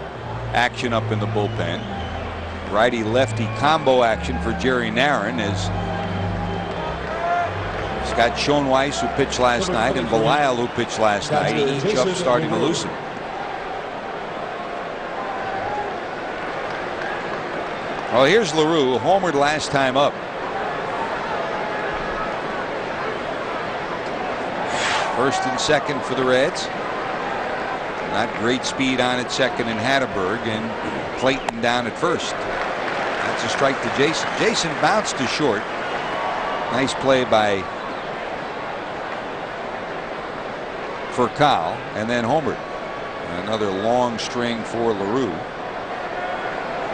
action up in the bullpen. Righty-lefty combo action for Jerry Narron as Scott Schoenweiss, who pitched last night, and Belisle, who pitched last night, each up starting to loosen. Well, here's LaRue, homered last time up. First and second for the Reds. Not great speed on at second in Hatteberg, and Clayton down at first. That's a strike to Jason. Jason bounced to short. Nice play by Furcal, and then homered. Another long string for LaRue.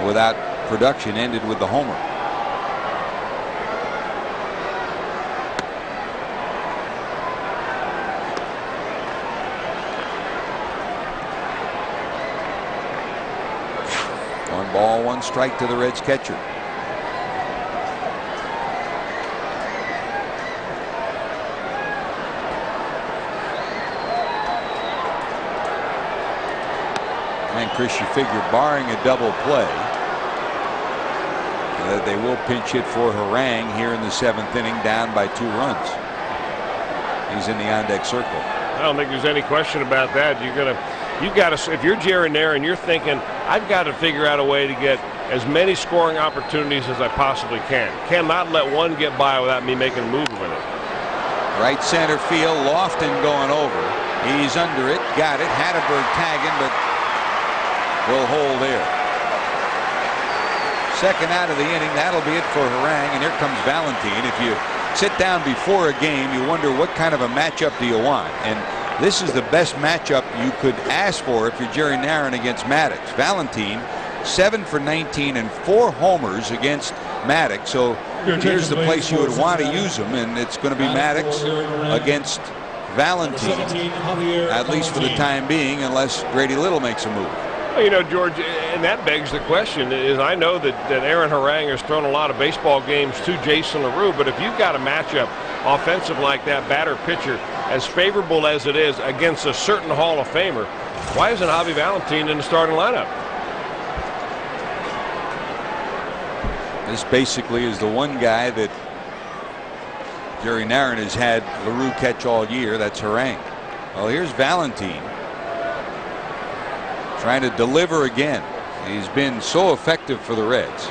Without production, ended with the homer. One ball, one strike to the Reds catcher. And Chris, you figure barring a double play, they will pinch hit for Harang here in the 7th inning, down by 2 runs. He's in the on-deck circle. I don't think there's any question about that. You've got to, if you're Jerry Narron, you're thinking, I've got to figure out a way to get as many scoring opportunities as I possibly can. Cannot let one get by without me making a move with it. Right center field, Lofton going over. He's under it, got it. Hatteberg tagging, but will hold there. Second out of the inning. That'll be it for Harang, and here comes Valentine. If you sit down before a game, you wonder what kind of a matchup do you want, and this is the best matchup you could ask for if you're Jerry Narron against Maddux. Valentine 7 for 19 and 4 homers against Maddux, so here's the place you would want to use him, and it's going to be Maddux against Valentine, at least for the time being, unless Grady Little makes a move. Well, you know, George, and that begs the question, is I know that Aaron Harang has thrown a lot of baseball games to Jason LaRue, but if you've got a matchup offensive like that, batter-pitcher, as favorable as it is against a certain Hall of Famer, why isn't Javi Valentin in the starting lineup? This basically is the one guy that Jerry Narron has had LaRue catch all year. That's Harang. Well, here's Valentin trying to deliver again. He's been so effective for the Reds.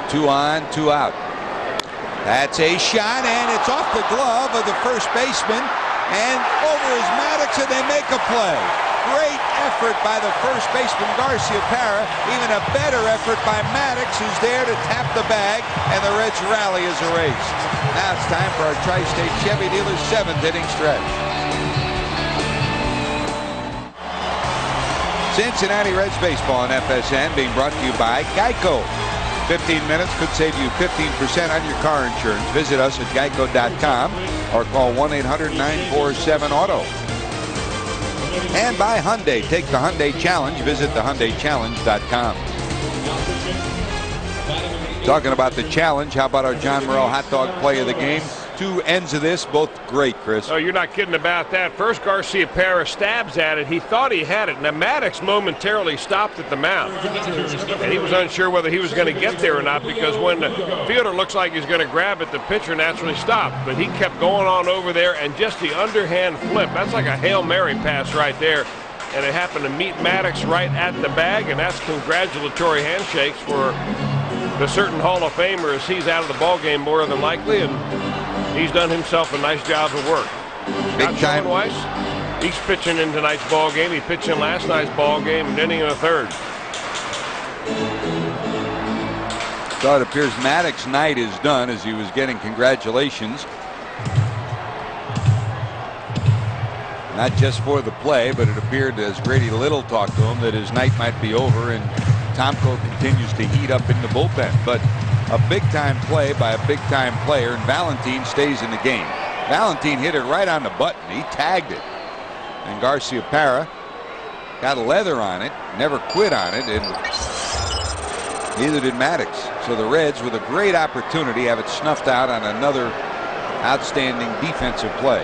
2 on, 2 out. That's a shot, and it's off the glove of the first baseman, and over is Maddux, and they make a play. Great effort by the first baseman, Garcia-Parra. Even a better effort by Maddux, who's there to tap the bag, and the Reds' rally is erased. Now it's time for our Tri-State Chevy dealer's 7th inning stretch. Cincinnati Reds baseball on FSN, being brought to you by Geico. 15 minutes could save you 15% on your car insurance. Visit us at geico.com or call 1-800-947-AUTO. And by Hyundai. Take the Hyundai Challenge. Visit thehyundaichallenge.com. Talking about the challenge, how about our John Morrell hot dog play of the game? 2 ends of this, both great, Chris. Oh, you're not kidding about that. First, Garcia-Parra stabs at it. He thought he had it. Now, Maddux momentarily stopped at the mound. And he was unsure whether he was going to get there or not, because when the fielder looks like he's going to grab it, the pitcher naturally stopped. But he kept going on over there, and just the underhand flip. That's like a Hail Mary pass right there. And it happened to meet Maddux right at the bag, and that's congratulatory handshakes for the certain Hall of Famer, as he's out of the ballgame more than likely, and he's done himself a nice job of work. Big time. Weiss, he's pitching in tonight's ball game. He pitched in last night's ball game, an inning and a third. So it appears Maddox's night is done, as he was getting congratulations. Not just for the play, but it appeared, as Grady Little talked to him, that his night might be over, and Tomko continues to heat up in the bullpen. But a big-time play by a big-time player, and Valentin stays in the game. Valentin hit it right on the button. He tagged it. And Garcia-Parra got a leather on it, never quit on it, and neither did Maddux. So the Reds, with a great opportunity, have it snuffed out on another outstanding defensive play.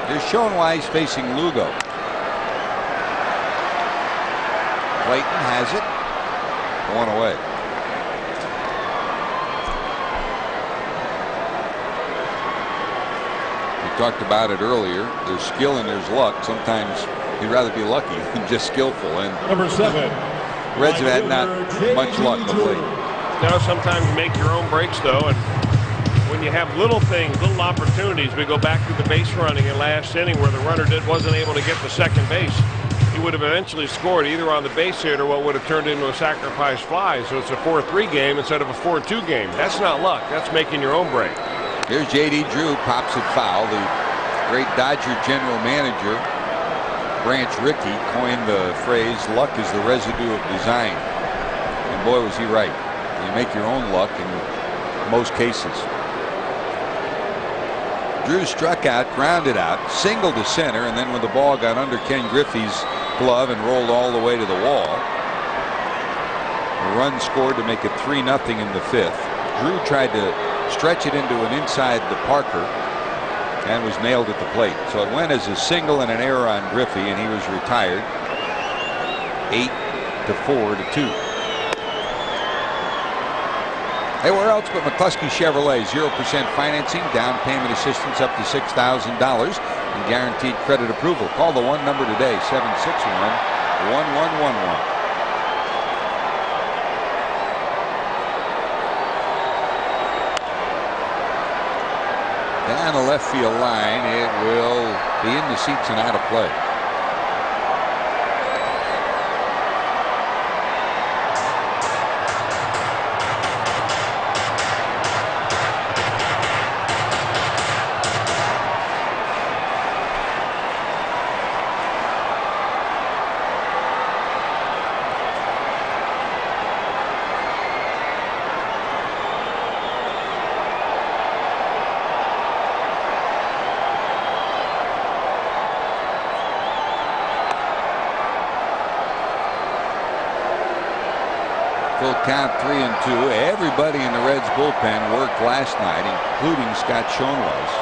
Here's Schoenweiss facing Lugo. Clayton has it. Going away. We talked about it earlier. There's skill and there's luck. Sometimes you'd rather be lucky than just skillful. And Number 7. Reds have had not much luck of late. Now, sometimes you make your own breaks, though, and when you have little things, little opportunities, we go back to the base running in last inning where the runner wasn't able to get to second base. He would have eventually scored either on the base hit or what would have turned into a sacrifice fly. So it's a 4-3 game instead of a 4-2 game. That's not luck. That's making your own break. Here's J.D. Drew, pops it foul. The great Dodger general manager, Branch Rickey, coined the phrase, luck is the residue of design. And boy, was he right. You make your own luck in most cases. Drew struck out, grounded out, singled to center, and then when the ball got under Ken Griffey's glove and rolled all the way to the wall, a run scored to make it 3-0 in the 5th. Drew tried to stretch it into an inside to Parker and was nailed at the plate. So it went as a single and an error on Griffey, and he was retired 8-4-2. Hey, where else but McCluskey Chevrolet? 0% financing, down payment assistance up to $6,000, and guaranteed credit approval. Call the one number today, 761-1111. Down the left field line, it will be in the seats and out of play. Full count, 3-2. Everybody in the Reds bullpen worked last night, including Scott Schoenweis.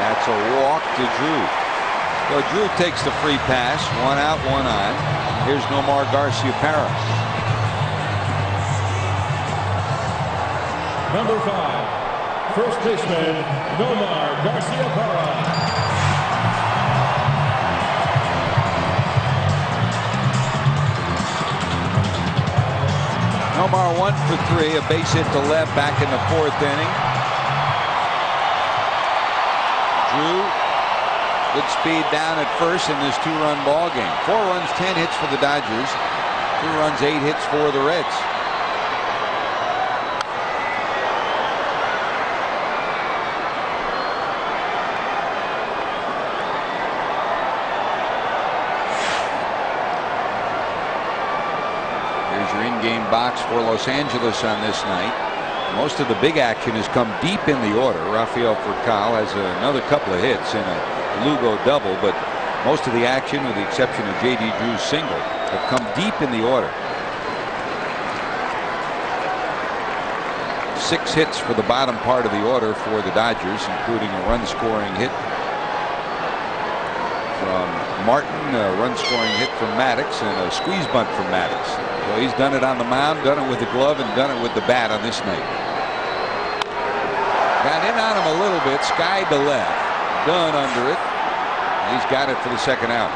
That's a walk to Drew. So Drew takes the free pass. 1 out, 1 on. Here's Nomar Garciaparra. Number 5, first baseman, Nomar Garciaparra. Nomar 1 for 3, a base hit to left back in the 4th inning. Drew, good speed down at first in this 2-run ball game. 4 runs, 10 hits for the Dodgers. 2 runs, 8 hits for the Reds. Game box for Los Angeles on this night. Most of the big action has come deep in the order. Rafael Furcal has another couple of hits and a Lugo double, but most of the action, with the exception of J.D. Drew's single, have come deep in the order. 6 hits for the bottom part of the order for the Dodgers, including a run-scoring hit from Martin, a run-scoring hit from Maddux, and a squeeze bunt from Maddux. So he's done it on the mound, done it with the glove, and done it with the bat on this night. Got in on him a little bit, skied to left, done under it. He's got it for the 2nd out.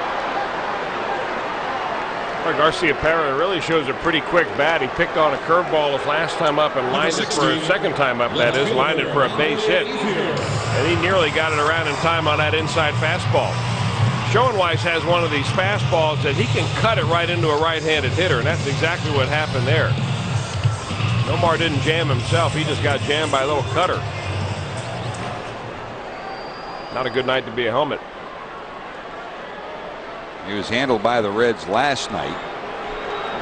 Well, Garciaparra really shows a pretty quick bat. He picked on a curveball his last time up and lined it for a second time up, that is, lined it for a base hit. And he nearly got it around in time on that inside fastball. Schoenweis has one of these fastballs that he can cut it right into a right-handed hitter, and that's exactly what happened there. Nomar didn't jam himself. He just got jammed by a little cutter. Not a good night to be a helmet. He was handled by the Reds last night,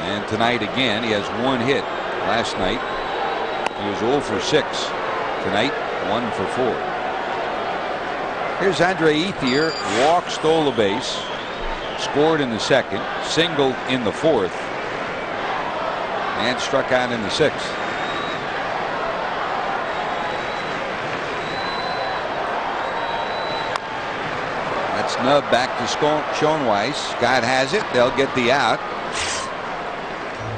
and tonight again he has 1 hit. Last night he was 0 for 6. Tonight 1 for 4. Here's Andre Ethier, walked, stole a base, scored in the 2nd, singled in the 4th, and struck out in the 6th. That's Nubb back to Schoenweis. Scott has it. They'll get the out.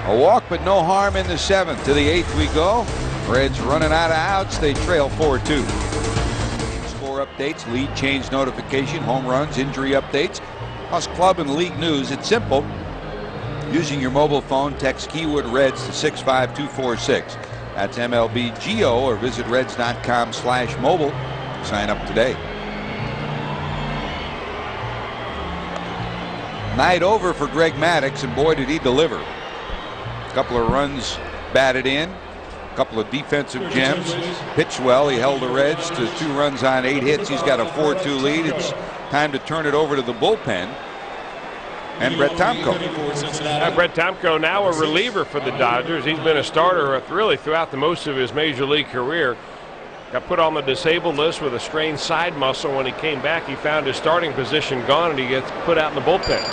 A walk, but no harm in the 7th. To the 8th we go. Reds running out of outs. They trail 4-2. Updates, lead change notification, home runs, injury updates, plus club and league news. It's simple. Using your mobile phone, text keyword Reds to 65246. That's MLBGO, or visit Reds.com/mobile. Sign up today. Night over for Greg Maddux, and boy did he deliver. A couple of runs batted in. Couple of defensive gems, pitched well. He held the Reds to 2 runs on 8 hits. He's got a 4-2 lead. It's time to turn it over to the bullpen and Brett Tomko. Brett Tomko, now a reliever for the Dodgers. He's been a starter really throughout the most of his major league career. Got put on the disabled list with a strained side muscle. When he came back, he found his starting position gone, and he gets put out in the bullpen.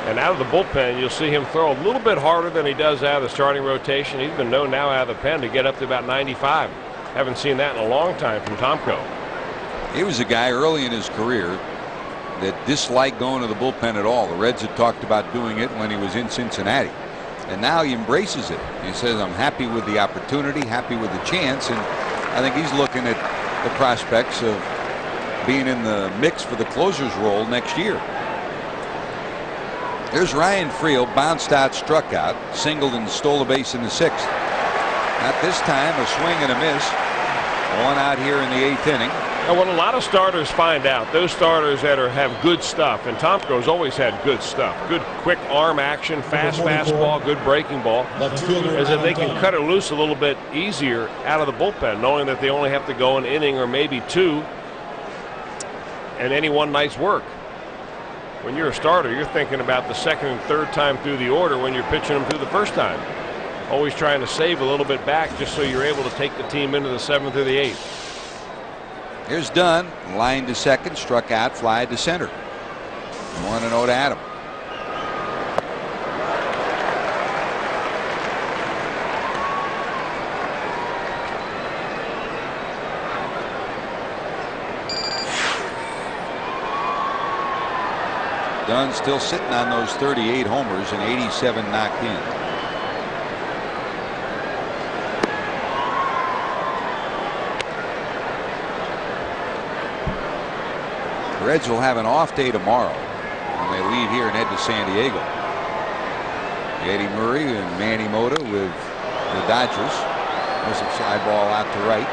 And out of the bullpen, you'll see him throw a little bit harder than he does out of the starting rotation. He's been known now out of the pen to get up to about 95. Haven't seen that in a long time from Tomko. He was a guy early in his career that disliked going to the bullpen at all. The Reds had talked about doing it when he was in Cincinnati. And now he embraces it. He says, I'm happy with the opportunity, happy with the chance. And I think he's looking at the prospects of being in the mix for the closer's role next year. There's Ryan Friel, bounced out, struck out, singled and stole a base in the 6th. Not this time, a swing and a miss. 1 out here in the 8th inning. And what a lot of starters find out, those starters that have good stuff, and Tomko's always had good stuff, good quick arm action, fast fastball, good breaking ball, is that they can cut it loose a little bit easier out of the bullpen, knowing that they only have to go an inning or maybe 2 and any one night's work. When you're a starter, you're thinking about the 2nd and 3rd time through the order when you're pitching them through the 1st time. always trying to save a little bit back just so you're able to take the team into the 7th or the 8th. Here's Dunn, line to second, struck out, fly to center. 1-0 to Adam. Dunn still sitting on those 38 homers and 87 knocked in. The Reds will have an off day tomorrow when they leave here and head to San Diego. Eddie Murray and Manny Mota with the Dodgers. There's a fly ball out to right.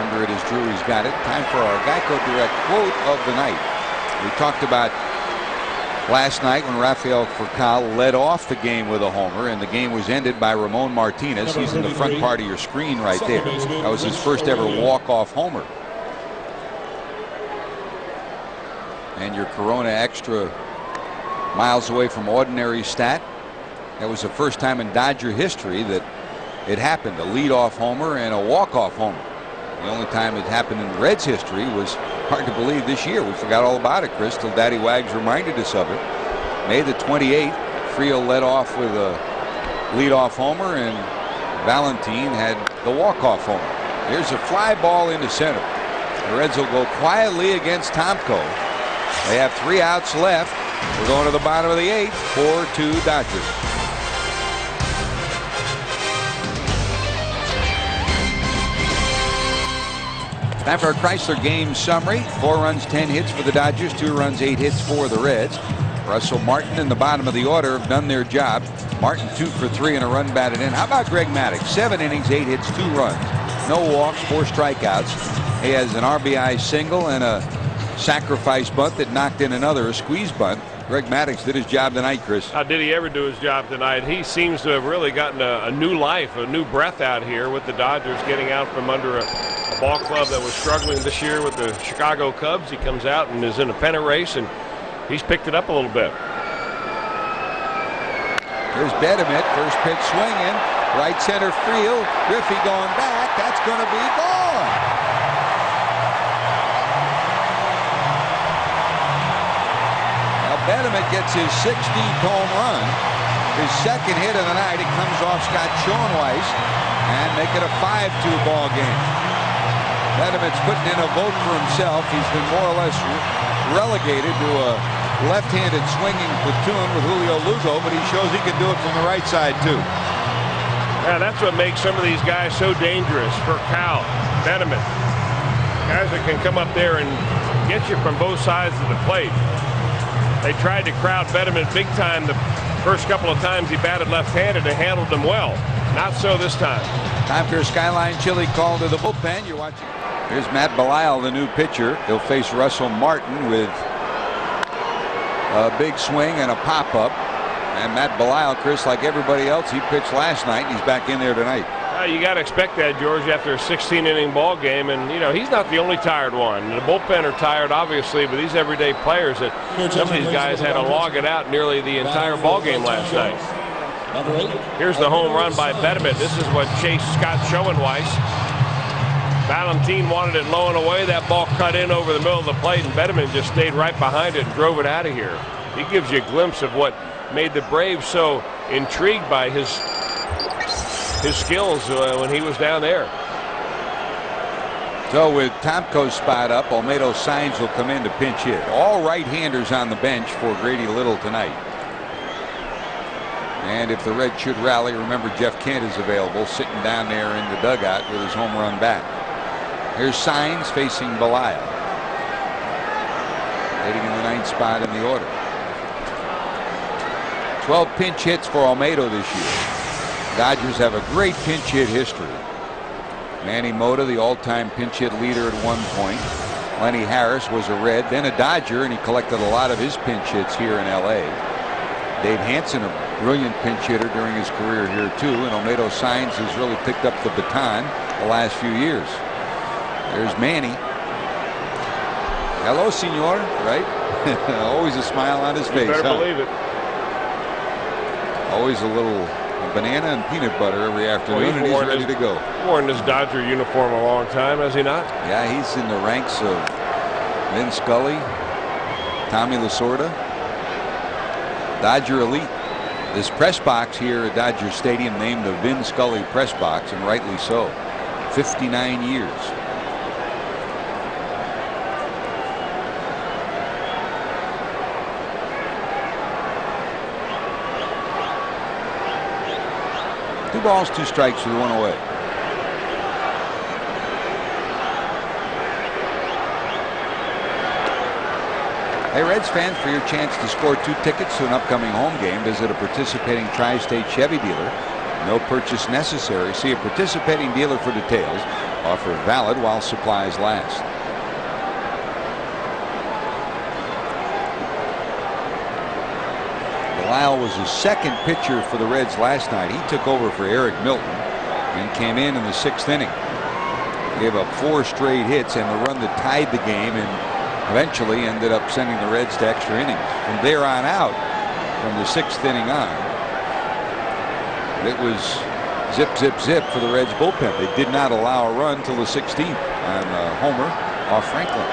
Under it is Drew. He's got it. Time for our Geico Direct quote of the night. We talked about last night when Rafael Furcal led off the game with a homer, and the game was ended by Ramon Martinez. He's in the front part of your screen right there. That was his first ever walk-off homer. And your Corona Extra miles away from ordinary stat. That was the first time in Dodger history that it happened, a leadoff homer and a walk-off homer. The only time it happened in Reds history was hard to believe this year. We forgot all about it, Chris, till Daddy Wags reminded us of it. May the 28th, Friel led off with a leadoff homer, and Valentin had the walk-off homer. Here's a fly ball into center. The Reds will go quietly against Tomko. They have 3 outs left. We're going to the bottom of the 8th. 4-2 Dodgers. Time for our Chrysler game summary. 4 runs, 10 hits for the Dodgers. 2 runs, 8 hits for the Reds. Russell Martin in the bottom of the order have done their job. Martin 2 for 3 and a run batted in. How about Greg Maddux? 7 innings, 8 hits, 2 runs. No walks, 4 strikeouts. He has an RBI single and a sacrifice bunt that knocked in another, a squeeze bunt. Greg Maddux did his job tonight, Chris. How did he ever do his job tonight? He seems to have really gotten a new life, a new breath out here with the Dodgers, getting out from under a ball club that was struggling this year with the Chicago Cubs. He comes out and is in a pennant race, and he's picked it up a little bit. Here's Bediment, first pitch swinging, right center field. Griffey going back. That's going to be gone. Bediment gets his 16th home run, his second hit of the night. It comes off Scott Schoenweiss and make it a 5-2 ball game. Bediment's putting in a vote for himself. He's been more or less relegated to a left-handed swinging platoon with Julio Lugo, but he shows he can do it from the right side too. Yeah, that's what makes some of these guys so dangerous. For Cal, Bediment, guys that can come up there and get you from both sides of the plate. They tried to crowd Bediment big time the first couple of times he batted left-handed and handled them well. Not so this time. Time for a Skyline Chili call to the bullpen. You're watching. Here's Matt Belisle, the new pitcher. He'll face Russell Martin with a big swing and a pop-up. And Matt Belisle, Chris, like everybody else, he pitched last night, and he's back in there tonight. You got to expect that, George, after a 16-inning ball game. And, you know, he's not the only tired one. The bullpen are tired, obviously, but these everyday players, that some of these guys had to log it out nearly the entire ball game last night. Here's the home run by Bediment. This is what chased Scott Schoenweiss. Valentin wanted it low and away. That ball cut in over the middle of the plate, and Bediment just stayed right behind it and drove it out of here. He gives you a glimpse of what made the Braves so intrigued by his skills when he was down there. So with Tomko's spot up, Olmedo Saenz will come in to pinch hit. All right-handers on the bench for Grady Little tonight. And if the Reds should rally, remember Jeff Kent is available, sitting down there in the dugout with his home run bat. Here's Saenz facing Belisle, hitting in the 9th spot in the order. 12 pinch hits for Olmedo this year. Dodgers have a great pinch hit history. Manny Mota, the all-time pinch hit leader at one point. Lenny Harris was a Red, then a Dodger, and he collected a lot of his pinch hits here in L.A. Dave Hansen, a brilliant pinch hitter during his career here too, and Olmedo Saenz has really picked up the baton the last few years. There's Manny. Hello, senor, right? Always a smile on his face. You better believe it. Always a little a banana and peanut butter every afternoon, and he's ready to go. Worn this Dodger uniform a long time, has he not? Yeah, he's in the ranks of Vin Scully, Tommy Lasorda, Dodger Elite. This press box here at Dodger Stadium named the Vin Scully press box, and rightly so. 59 years. Two balls, two strikes with one away. Hey, Reds fans, for your chance to score 2 tickets to an upcoming home game, visit a participating Tri-State Chevy dealer. No purchase necessary. See a participating dealer for details. Offer valid while supplies last. Lyle was the second pitcher for the Reds last night. He took over for Eric Milton and came in the 6th inning. Gave up 4 straight hits and the run that tied the game, and eventually ended up sending the Reds to extra innings. From there on out, from the 6th inning on, it was zip, zip, zip for the Reds bullpen. They did not allow a run till the 16th on a homer off Franklin.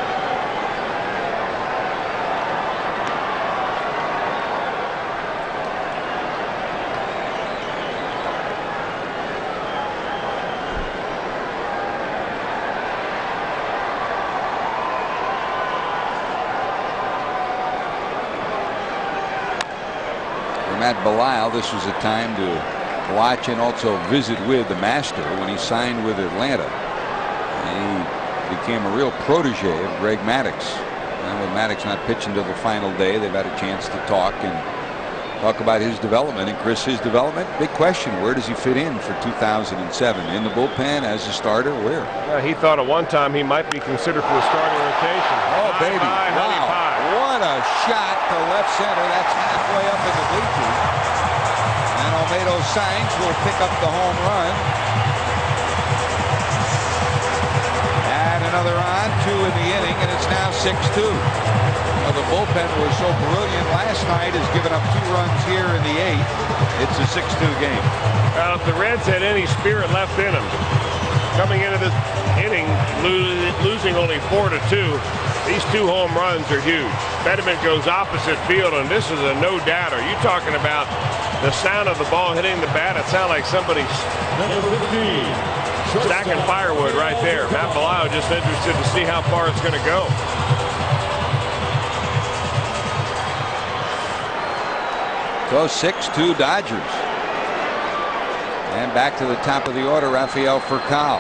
Matt Belisle, this was a time to watch and also visit with the master when he signed with Atlanta. He became a real protege of Greg Maddux. And with Maddux not pitching until the final day, they've had a chance to talk about his development. And Chris, his development, big question. Where does he fit in for 2007? In the bullpen, as a starter, where? He thought at one time he might be considered for the starting rotation. Oh, baby. Wow. What a shot to left center. That's halfway up in the bleachers. And Olmedo Sainz will pick up the home run. And another on, 2 in the inning, and it's now 6-2. Well, the bullpen was so brilliant last night, has given up 2 runs here in the 8th. It's a 6-2 game. Well, if the Reds had any spirit left in them, coming into this inning, losing only 4-2, these 2 home runs are huge. Betterman goes opposite field, and this is a no-doubter. You're talking about the sound of the ball hitting the bat. It sounds like somebody's stacking firewood right there. Matt Belisle just interested to see how far it's going to go. So 6-2 Dodgers. And back to the top of the order, Rafael Furcal.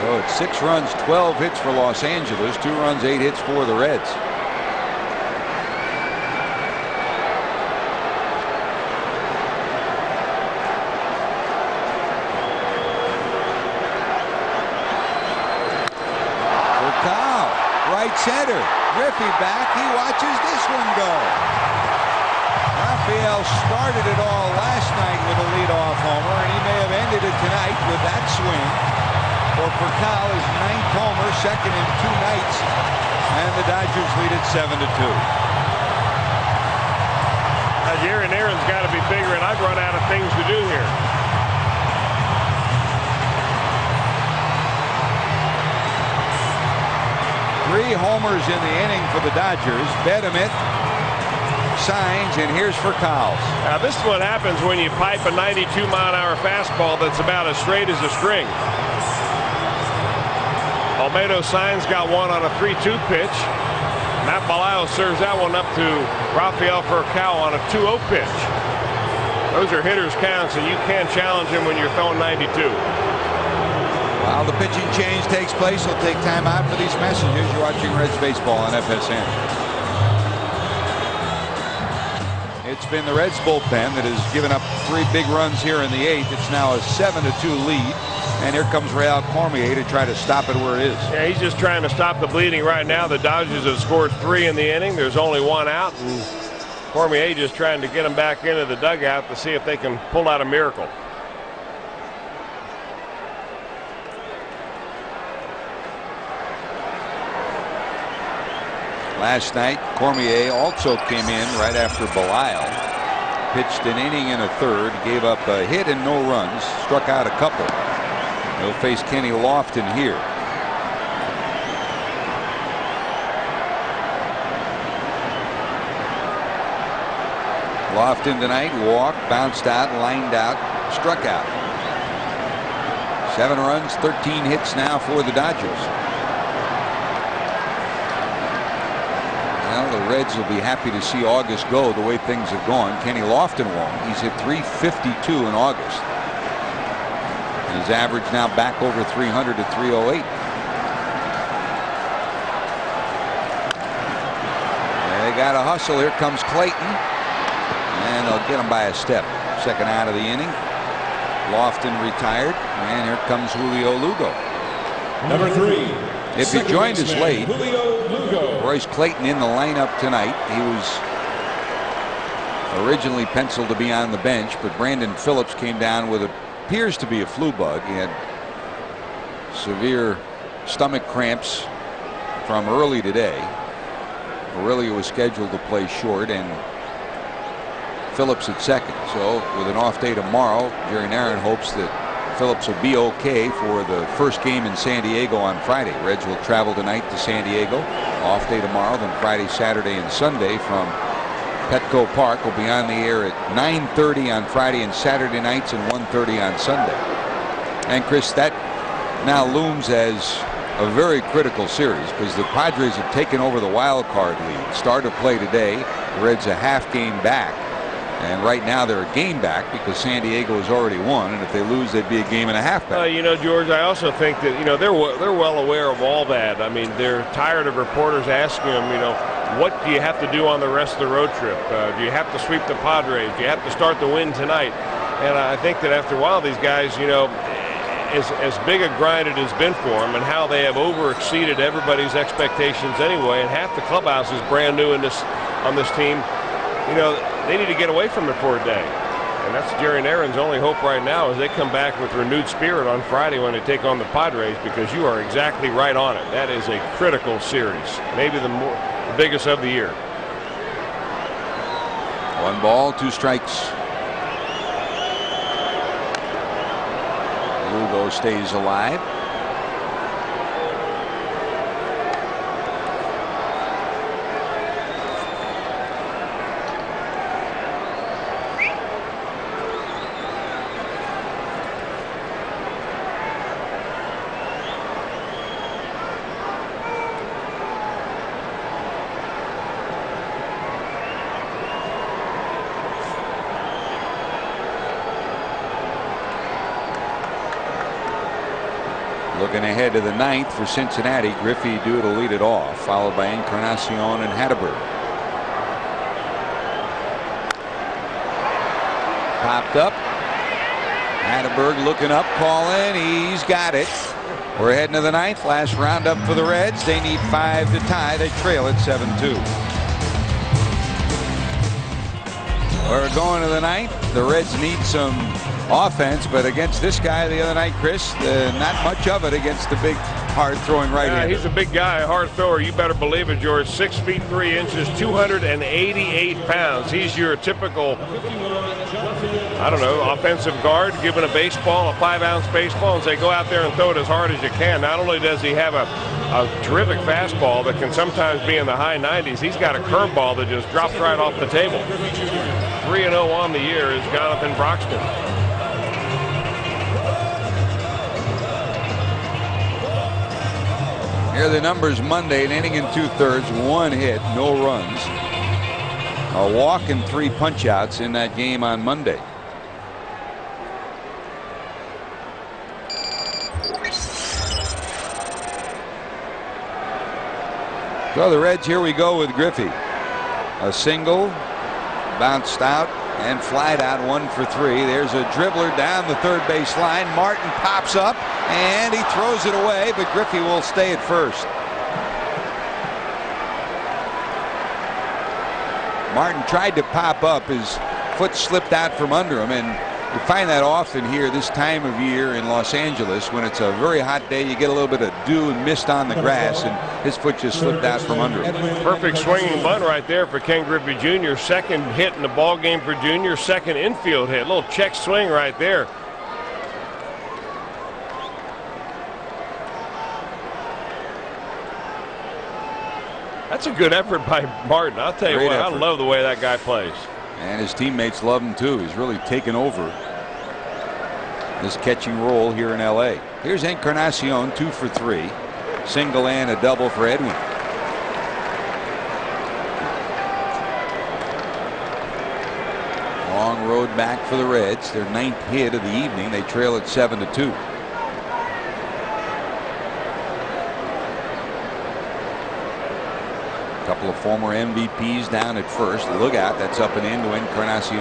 So it's 6 runs, 12 hits for Los Angeles, 2 runs, 8 hits for the Reds. Right center. Griffey back. He watches this one go. Rafael started it all last night with a leadoff homer, and he may have ended it tonight with that swing. For Furcal, his 9th homer, second in 2 nights, and the Dodgers lead it 7-2. Jaron Aaron's got to be figuring, I've run out of things to do here. Three homers in the inning for the Dodgers. Betterman, Sainz, and here's Furcal. Now this is what happens when you pipe a 92-mile-an-hour fastball that's about as straight as a string. Olmedo Sainz got one on a 3-2 pitch. Matt Belisle serves that one up to Rafael Furcal on a 2-0 pitch. Those are hitters' counts, and you can't challenge him when you're throwing 92. While the pitching change takes place, we'll take time out for these messages. You're watching Reds baseball on FSN. It's been the Reds bullpen that has given up 3 big runs here in the 8th. It's now a 7-2 lead. And here comes Real Cormier to try to stop it where it is. Yeah, he's just trying to stop the bleeding right now. The Dodgers have scored 3 in the inning. There's only 1 out, and Cormier just trying to get him back into the dugout to see if they can pull out a miracle. Last night, Cormier also came in right after Belisle. Pitched an inning and a third, gave up a hit and no runs, struck out a couple. He'll face Kenny Lofton here. Lofton tonight walked, bounced out, lined out, struck out. 7 runs, 13 hits now for the Dodgers. Well, the Reds will be happy to see August go the way things have gone. Kenny Lofton won't. He's hit .352 in August. His average now back over 300 at .308. They got a hustle. Here comes Clayton. And they'll get him by a step. Second out of the inning. Lofton retired. And here comes Julio Lugo. Number 3. If you joined us late, Royce Clayton in the lineup tonight. He was originally penciled to be on the bench, but Brandon Phillips came down with what appears to be a flu bug. He had severe stomach cramps from early today. Aurelia was scheduled to play short, and Phillips at second. So with an off day tomorrow, Jerry Narron hopes that Phillips will be okay for the first game in San Diego on Friday. Reds will travel tonight to San Diego. Off day tomorrow, then Friday, Saturday, and Sunday from Petco Park. Will be on the air at 9:30 on Friday and Saturday nights and 1:30 on Sunday. And Chris, that now looms as a very critical series because the Padres have taken over the wild card lead. Start of play today. The Reds a half game back. And right now they're a game back because San Diego has already won, and if they lose, they'd be a game and a half back. You know, George, I also think that they're well aware of all that. I mean, they're tired of reporters asking them, what do you have to do on the rest of the road trip? Do you have to sweep the Padres? Do you have to start the win tonight? And I think that after a while, these guys, as big a grind it has been for them, and how they have overexceeded everybody's expectations anyway, and half the clubhouse is brand new on this team. They need to get away from it for a day. And that's Jerry Narron's only hope right now as they come back with renewed spirit on Friday when they take on the Padres, because you are exactly right on it. That is a critical series, maybe the biggest of the year. 1 ball, 2 strikes. Lugo stays alive. Looking ahead to the 9th for Cincinnati, Griffey due to lead it off, followed by Encarnacion and Hatteberg. Popped up. Hatteberg looking up, calling. He's got it. We're heading to the 9th. Last roundup for the Reds. They need 5 to tie. They trail at 7-2. We're going to the 9th. The Reds need some offense, but against this guy the other night, Chris, not much of it against the big, hard-throwing right-hander. He's a big guy, a hard thrower. You better believe it, George. 6 feet 3 inches, 288 pounds. He's your typical, offensive guard, given a baseball, a 5-ounce baseball, and say, go out there and throw it as hard as you can. Not only does he have a terrific fastball that can sometimes be in the high 90s, he's got a curveball that just drops right off the table. 3-0 on the year is Jonathan Broxton. Here are the numbers Monday: an inning and 2/3, 1 hit, no runs, a walk and 3 punch-outs in that game on Monday. So the Reds, here we go with Griffey. A single, bounced out and flied out, 1 for 3. There's a dribbler down the third base line. Martin pops up and he throws it away, but Griffey will stay at first. Martin tried to pop up. His foot slipped out from under him, and You find that often here this time of year in Los Angeles. When it's a very hot day, you get a little bit of dew and mist on the grass, and his foot just slipped out from under him. Perfect swinging bunt right there for Ken Griffey Jr. Second hit in the ball game for Jr. Second infield hit. Little check swing right there. That's a good effort by Martin. I'll tell you what, I love the way that guy plays. And his teammates love him too. He's really taken over this catching role here in LA. Here's Encarnacion, 2 for 3. Single and a double for Edwin. Long road back for the Reds. Their 9th hit of the evening. They trail at 7-2. Couple of former MVPs down at first. Look out, that's up and in to Encarnacion.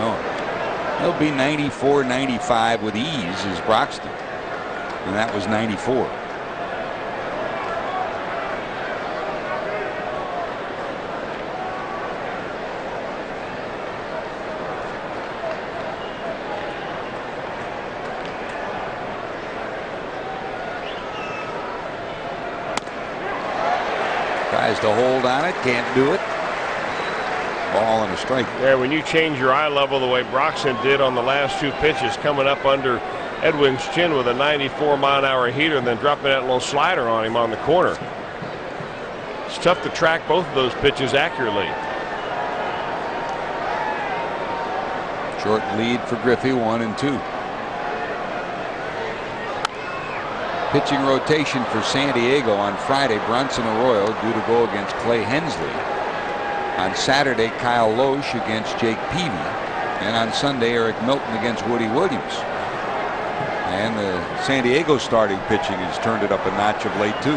He'll be 94-95 with ease as Broxton, and that was 94. Tries to hold on it, can't do it. Ball and a strike. Yeah, when you change your eye level the way Broxton did on the last 2 pitches, coming up under Edwin's chin with a 94-mile-an-hour heater and then dropping that little slider on him on the corner. It's tough to track both of those pitches accurately. Short lead for Griffey, 1-2. Pitching rotation for San Diego on Friday. Bronson Arroyo due to go against Clay Hensley. On Saturday, Kyle Loesch against Jake Peavy. And on Sunday, Eric Milton against Woody Williams. And the San Diego starting pitching has turned it up a notch of late too.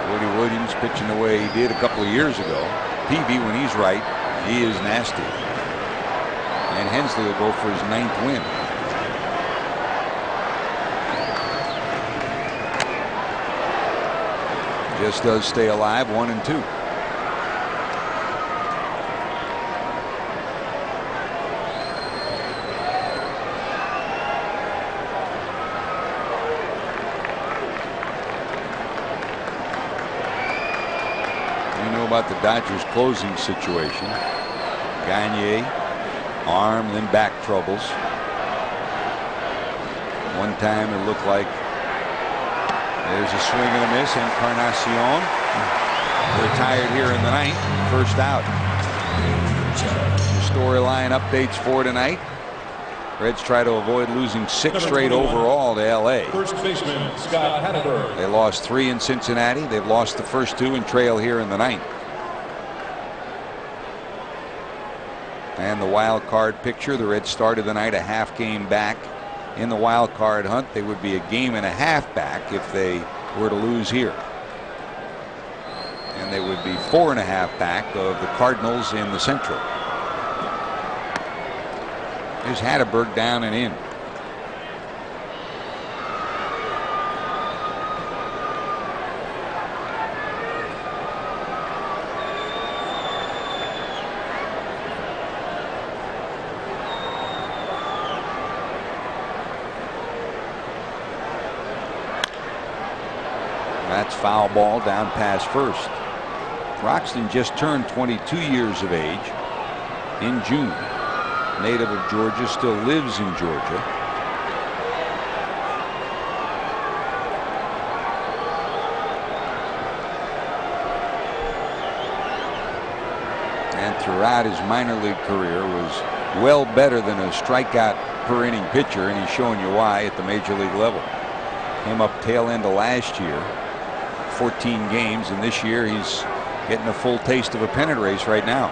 Woody Williams pitching the way he did a couple of years ago. Peavy, when he's right, he is nasty. And Hensley will go for his 9th win. Just does stay alive, 1-2. About the Dodgers closing situation. Gagne, arm, then back troubles. One time it looked like there's a swing and a miss. Encarnacion retired here in the 9th. First out. The storyline updates for tonight. Reds try to avoid losing 6 straight overall to LA. First baseman Scott Hatteberg. They lost 3 in Cincinnati. They've lost the first 2 and trail here in the 9th. And the wild card picture, the Reds started the night a half game back in the wild card hunt. They would be a game and a half back if they were to lose here. And they would be 4.5 back of the Cardinals in the Central. Here's Hatteberg down and in. That's foul ball down past first. Broxton just turned 22 years of age in June. Native of Georgia, still lives in Georgia. And throughout his minor league career was well better than a strikeout per inning pitcher, and he's showing you why at the major league level. Came up tail end of last year, 14 games, and this year he's getting a full taste of a pennant race right now.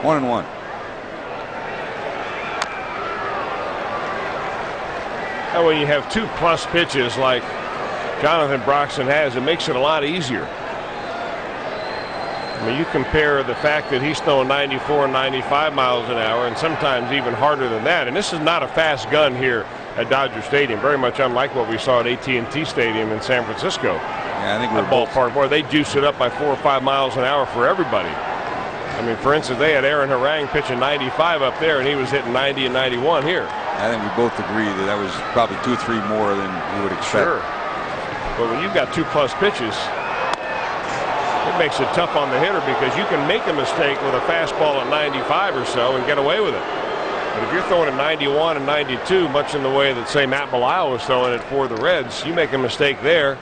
1-1. And when you have 2+ pitches like Jonathan Broxton has, it makes it a lot easier. I mean, you compare the fact that he's throwing 94 and 95 miles an hour, and sometimes even harder than that. And this is not a fast gun here at Dodger Stadium, very much unlike what we saw at AT&T Stadium in San Francisco. Yeah, I think that ballpark, boy, they juice it up by 4 or 5 miles an hour for everybody. I mean, for instance, they had Aaron Harang pitching 95 up there, and he was hitting 90 and 91 here. I think we both agree that was probably 2 or 3 more than you would expect. Sure. But when you've got 2+ pitches, it makes it tough on the hitter because you can make a mistake with a fastball at 95 or so and get away with it. But if you're throwing at 91 and 92, much in the way that, say, Matt Belisle was throwing it for the Reds, you make a mistake there,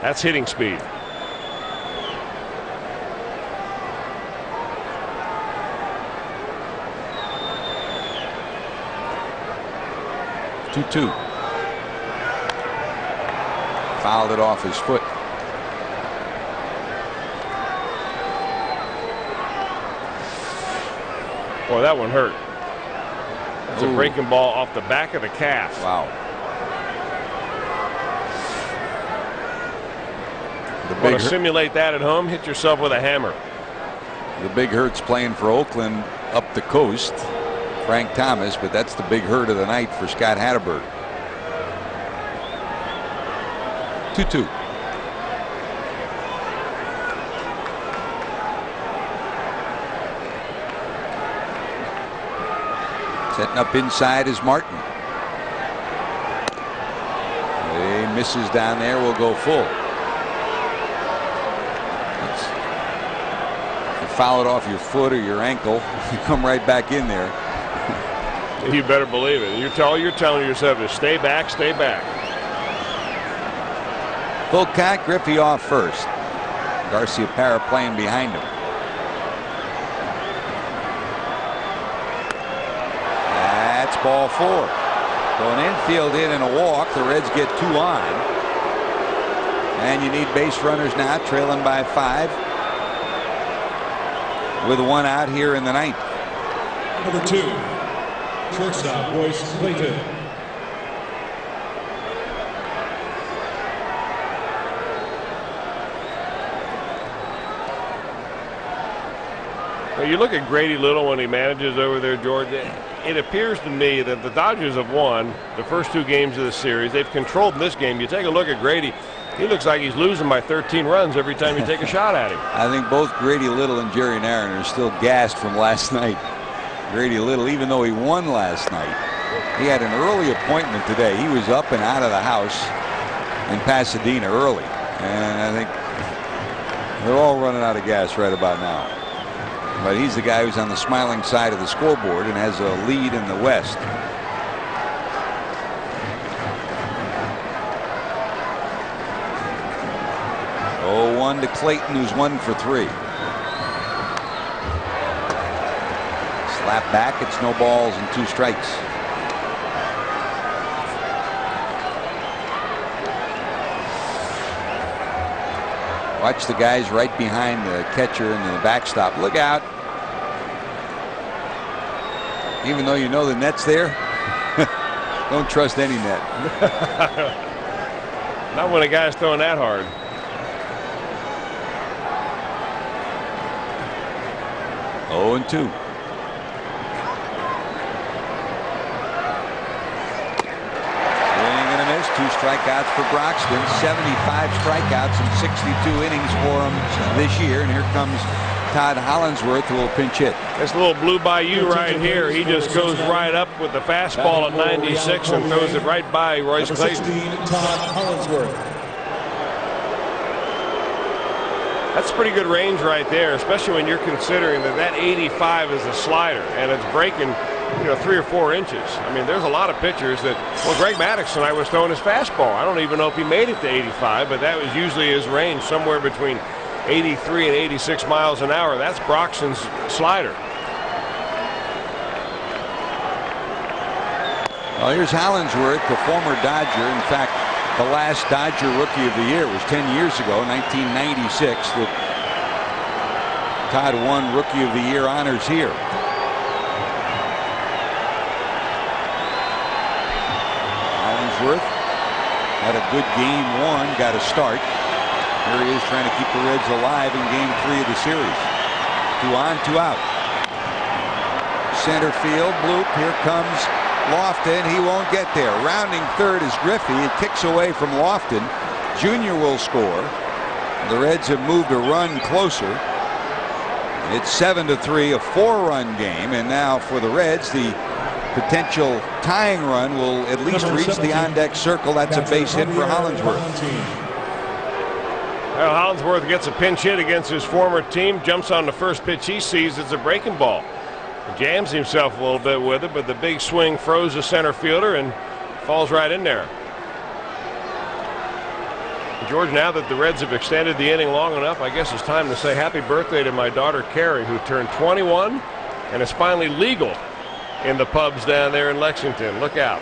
that's hitting speed. Two. Fouled it off his foot. Boy, that one hurt. That's a breaking ball off the back of the calf. Wow. Want to simulate that at home? Hit yourself with a hammer. The big hurt's playing for Oakland up the coast. Frank Thomas, but that's the big hurt of the night for Scott Hatterberg. 2-2. Setting up inside is Martin. He misses down there, will go full. You foul it off your foot or your ankle, you come right back in there. You better believe it. All you're telling yourself is stay back, stay back. Full count, Griffey off first. Garcia-Parra playing behind him. That's ball 4. So an infield in and a walk. The Reds get 2 on. And you need base runners now, trailing by 5. With 1 out here in the 9th. Number 2. Shortstop, Royce Clayton. Well, you look at Grady Little when he manages over there, George. It appears to me that the Dodgers have won the first 2 games of the series. They've controlled this game. You take a look at Grady. He looks like he's losing by 13 runs every time you take a shot at him. I think both Grady Little and Jerry Narron are still gassed from last night. Grady Little, even though he won last night, he had an early appointment today. He was up and out of the house in Pasadena early. And I think they're all running out of gas right about now. But he's the guy who's on the smiling side of the scoreboard and has a lead in the West. Oh, 1 to Clayton, who's 1 for 3. Slap back, it's no balls and 2 strikes. Watch the guys right behind the catcher and the backstop. Look out. Even though you know the net's there, don't trust any net. Not when a guy's throwing that hard. Oh, and 2. Miss. 2 strikeouts for Broxton. 75 strikeouts in 62 innings for him this year. And here comes Todd Hollingsworth, who will pinch hit. This little Blue Bayou right here, he just goes right up with the fastball at 96 and throws it right by Royce Clayton. 16, Todd Hollingsworth. That's pretty good range right there, especially when you're considering that 85 is a slider and it's breaking 3 or 4 inches. I mean, there's a lot of pitchers that, well, Greg Maddux tonight was throwing his fastball. I don't even know if he made it to 85, but that was usually his range, somewhere between 83 and 86 miles an hour. That's Broxton's slider. Well, here's Hollingsworth, the former Dodger. In fact, the last Dodger Rookie of the Year was 10 years ago, 1996, that Todd won Rookie of the Year honors here. Hollingsworth had a good game 1, got a start. Here he is trying to keep the Reds alive in game 3 of the series. 2 on, 2 out. Center field, bloop. Here comes Lofton. He won't get there. Rounding third is Griffey. It kicks away from Lofton. Junior will score. The Reds have moved a run closer. It's 7-3, a 4-run game, and now for the Reds, the potential tying run will at least reach the on-deck circle. That's a base hit for Hollingsworth. Well, Hollingsworth gets a pinch hit against his former team, jumps on the first pitch he sees. It's a breaking ball. He jams himself a little bit with it, but the big swing froze the center fielder and falls right in there. George, now that the Reds have extended the inning long enough, I guess it's time to say happy birthday to my daughter Carrie, who turned 21 and is finally legal in the pubs down there in Lexington. Look out.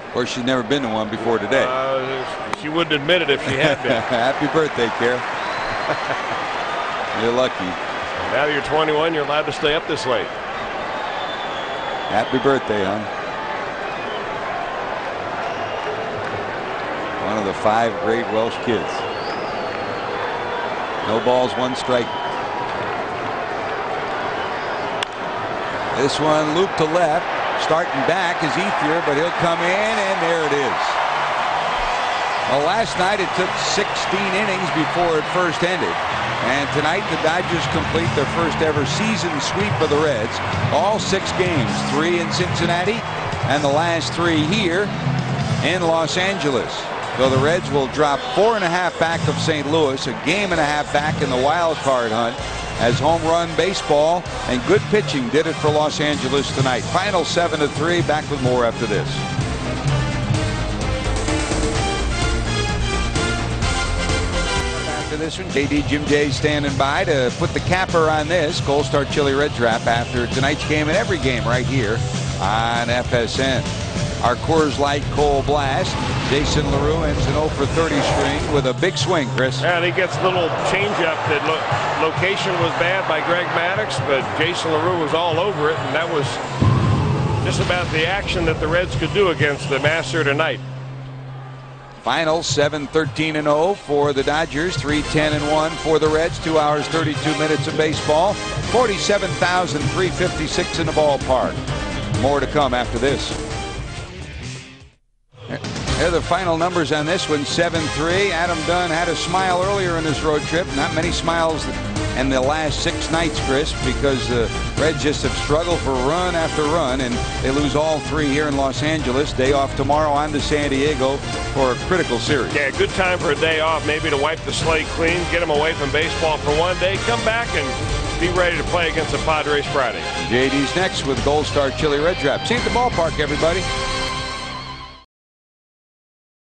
Of course, she's never been to one before today. She wouldn't admit it if she had been. Happy birthday, Carrie. You're lucky. Now that you're 21, you're allowed to stay up this late. Happy birthday, hon. One of the 5 great Welsh kids. No balls, 1 strike. This one looped to left. Starting back is Ethier, but he'll come in, and there it is. Well, last night it took 16 innings before it first ended. And tonight the Dodgers complete their first ever season sweep of the Reds. All 6 games, 3 in Cincinnati, and the last 3 here in Los Angeles. So the Reds will drop 4.5 back of St. Louis, a game and a half back in the wild card hunt, as home run baseball and good pitching did it for Los Angeles tonight. Final 7-3. Back with more after this. After this one, JD Jim J standing by to put the capper on this Gold Star Chili Red Trap after tonight's game and every game right here on FSN. Our Coors Light Cold Blast. Jason LaRue ends an 0 for 30 string with a big swing, Chris. And he gets a little changeup that location was bad by Greg Maddux, but Jason LaRue was all over it, and that was just about the action that the Reds could do against the Master tonight. Final 7-13-0 for the Dodgers, 3-10-1 for the Reds. 2 hours 32 minutes of baseball, 47,356 in the ballpark. More to come after this. Here are the final numbers on this one. 7-3. Adam Dunn had a smile earlier in this road trip. Not many smiles in the last 6 nights, Chris, because the Reds just have struggled for run after run, and they lose all 3 here in Los Angeles. Day off tomorrow on to San Diego for a critical series. Yeah, good time for a day off, maybe to wipe the slate clean, get them away from baseball for one day, come back and be ready to play against the Padres Friday. JD's next with Gold Star Chili Red Trap. See you at the ballpark, everybody.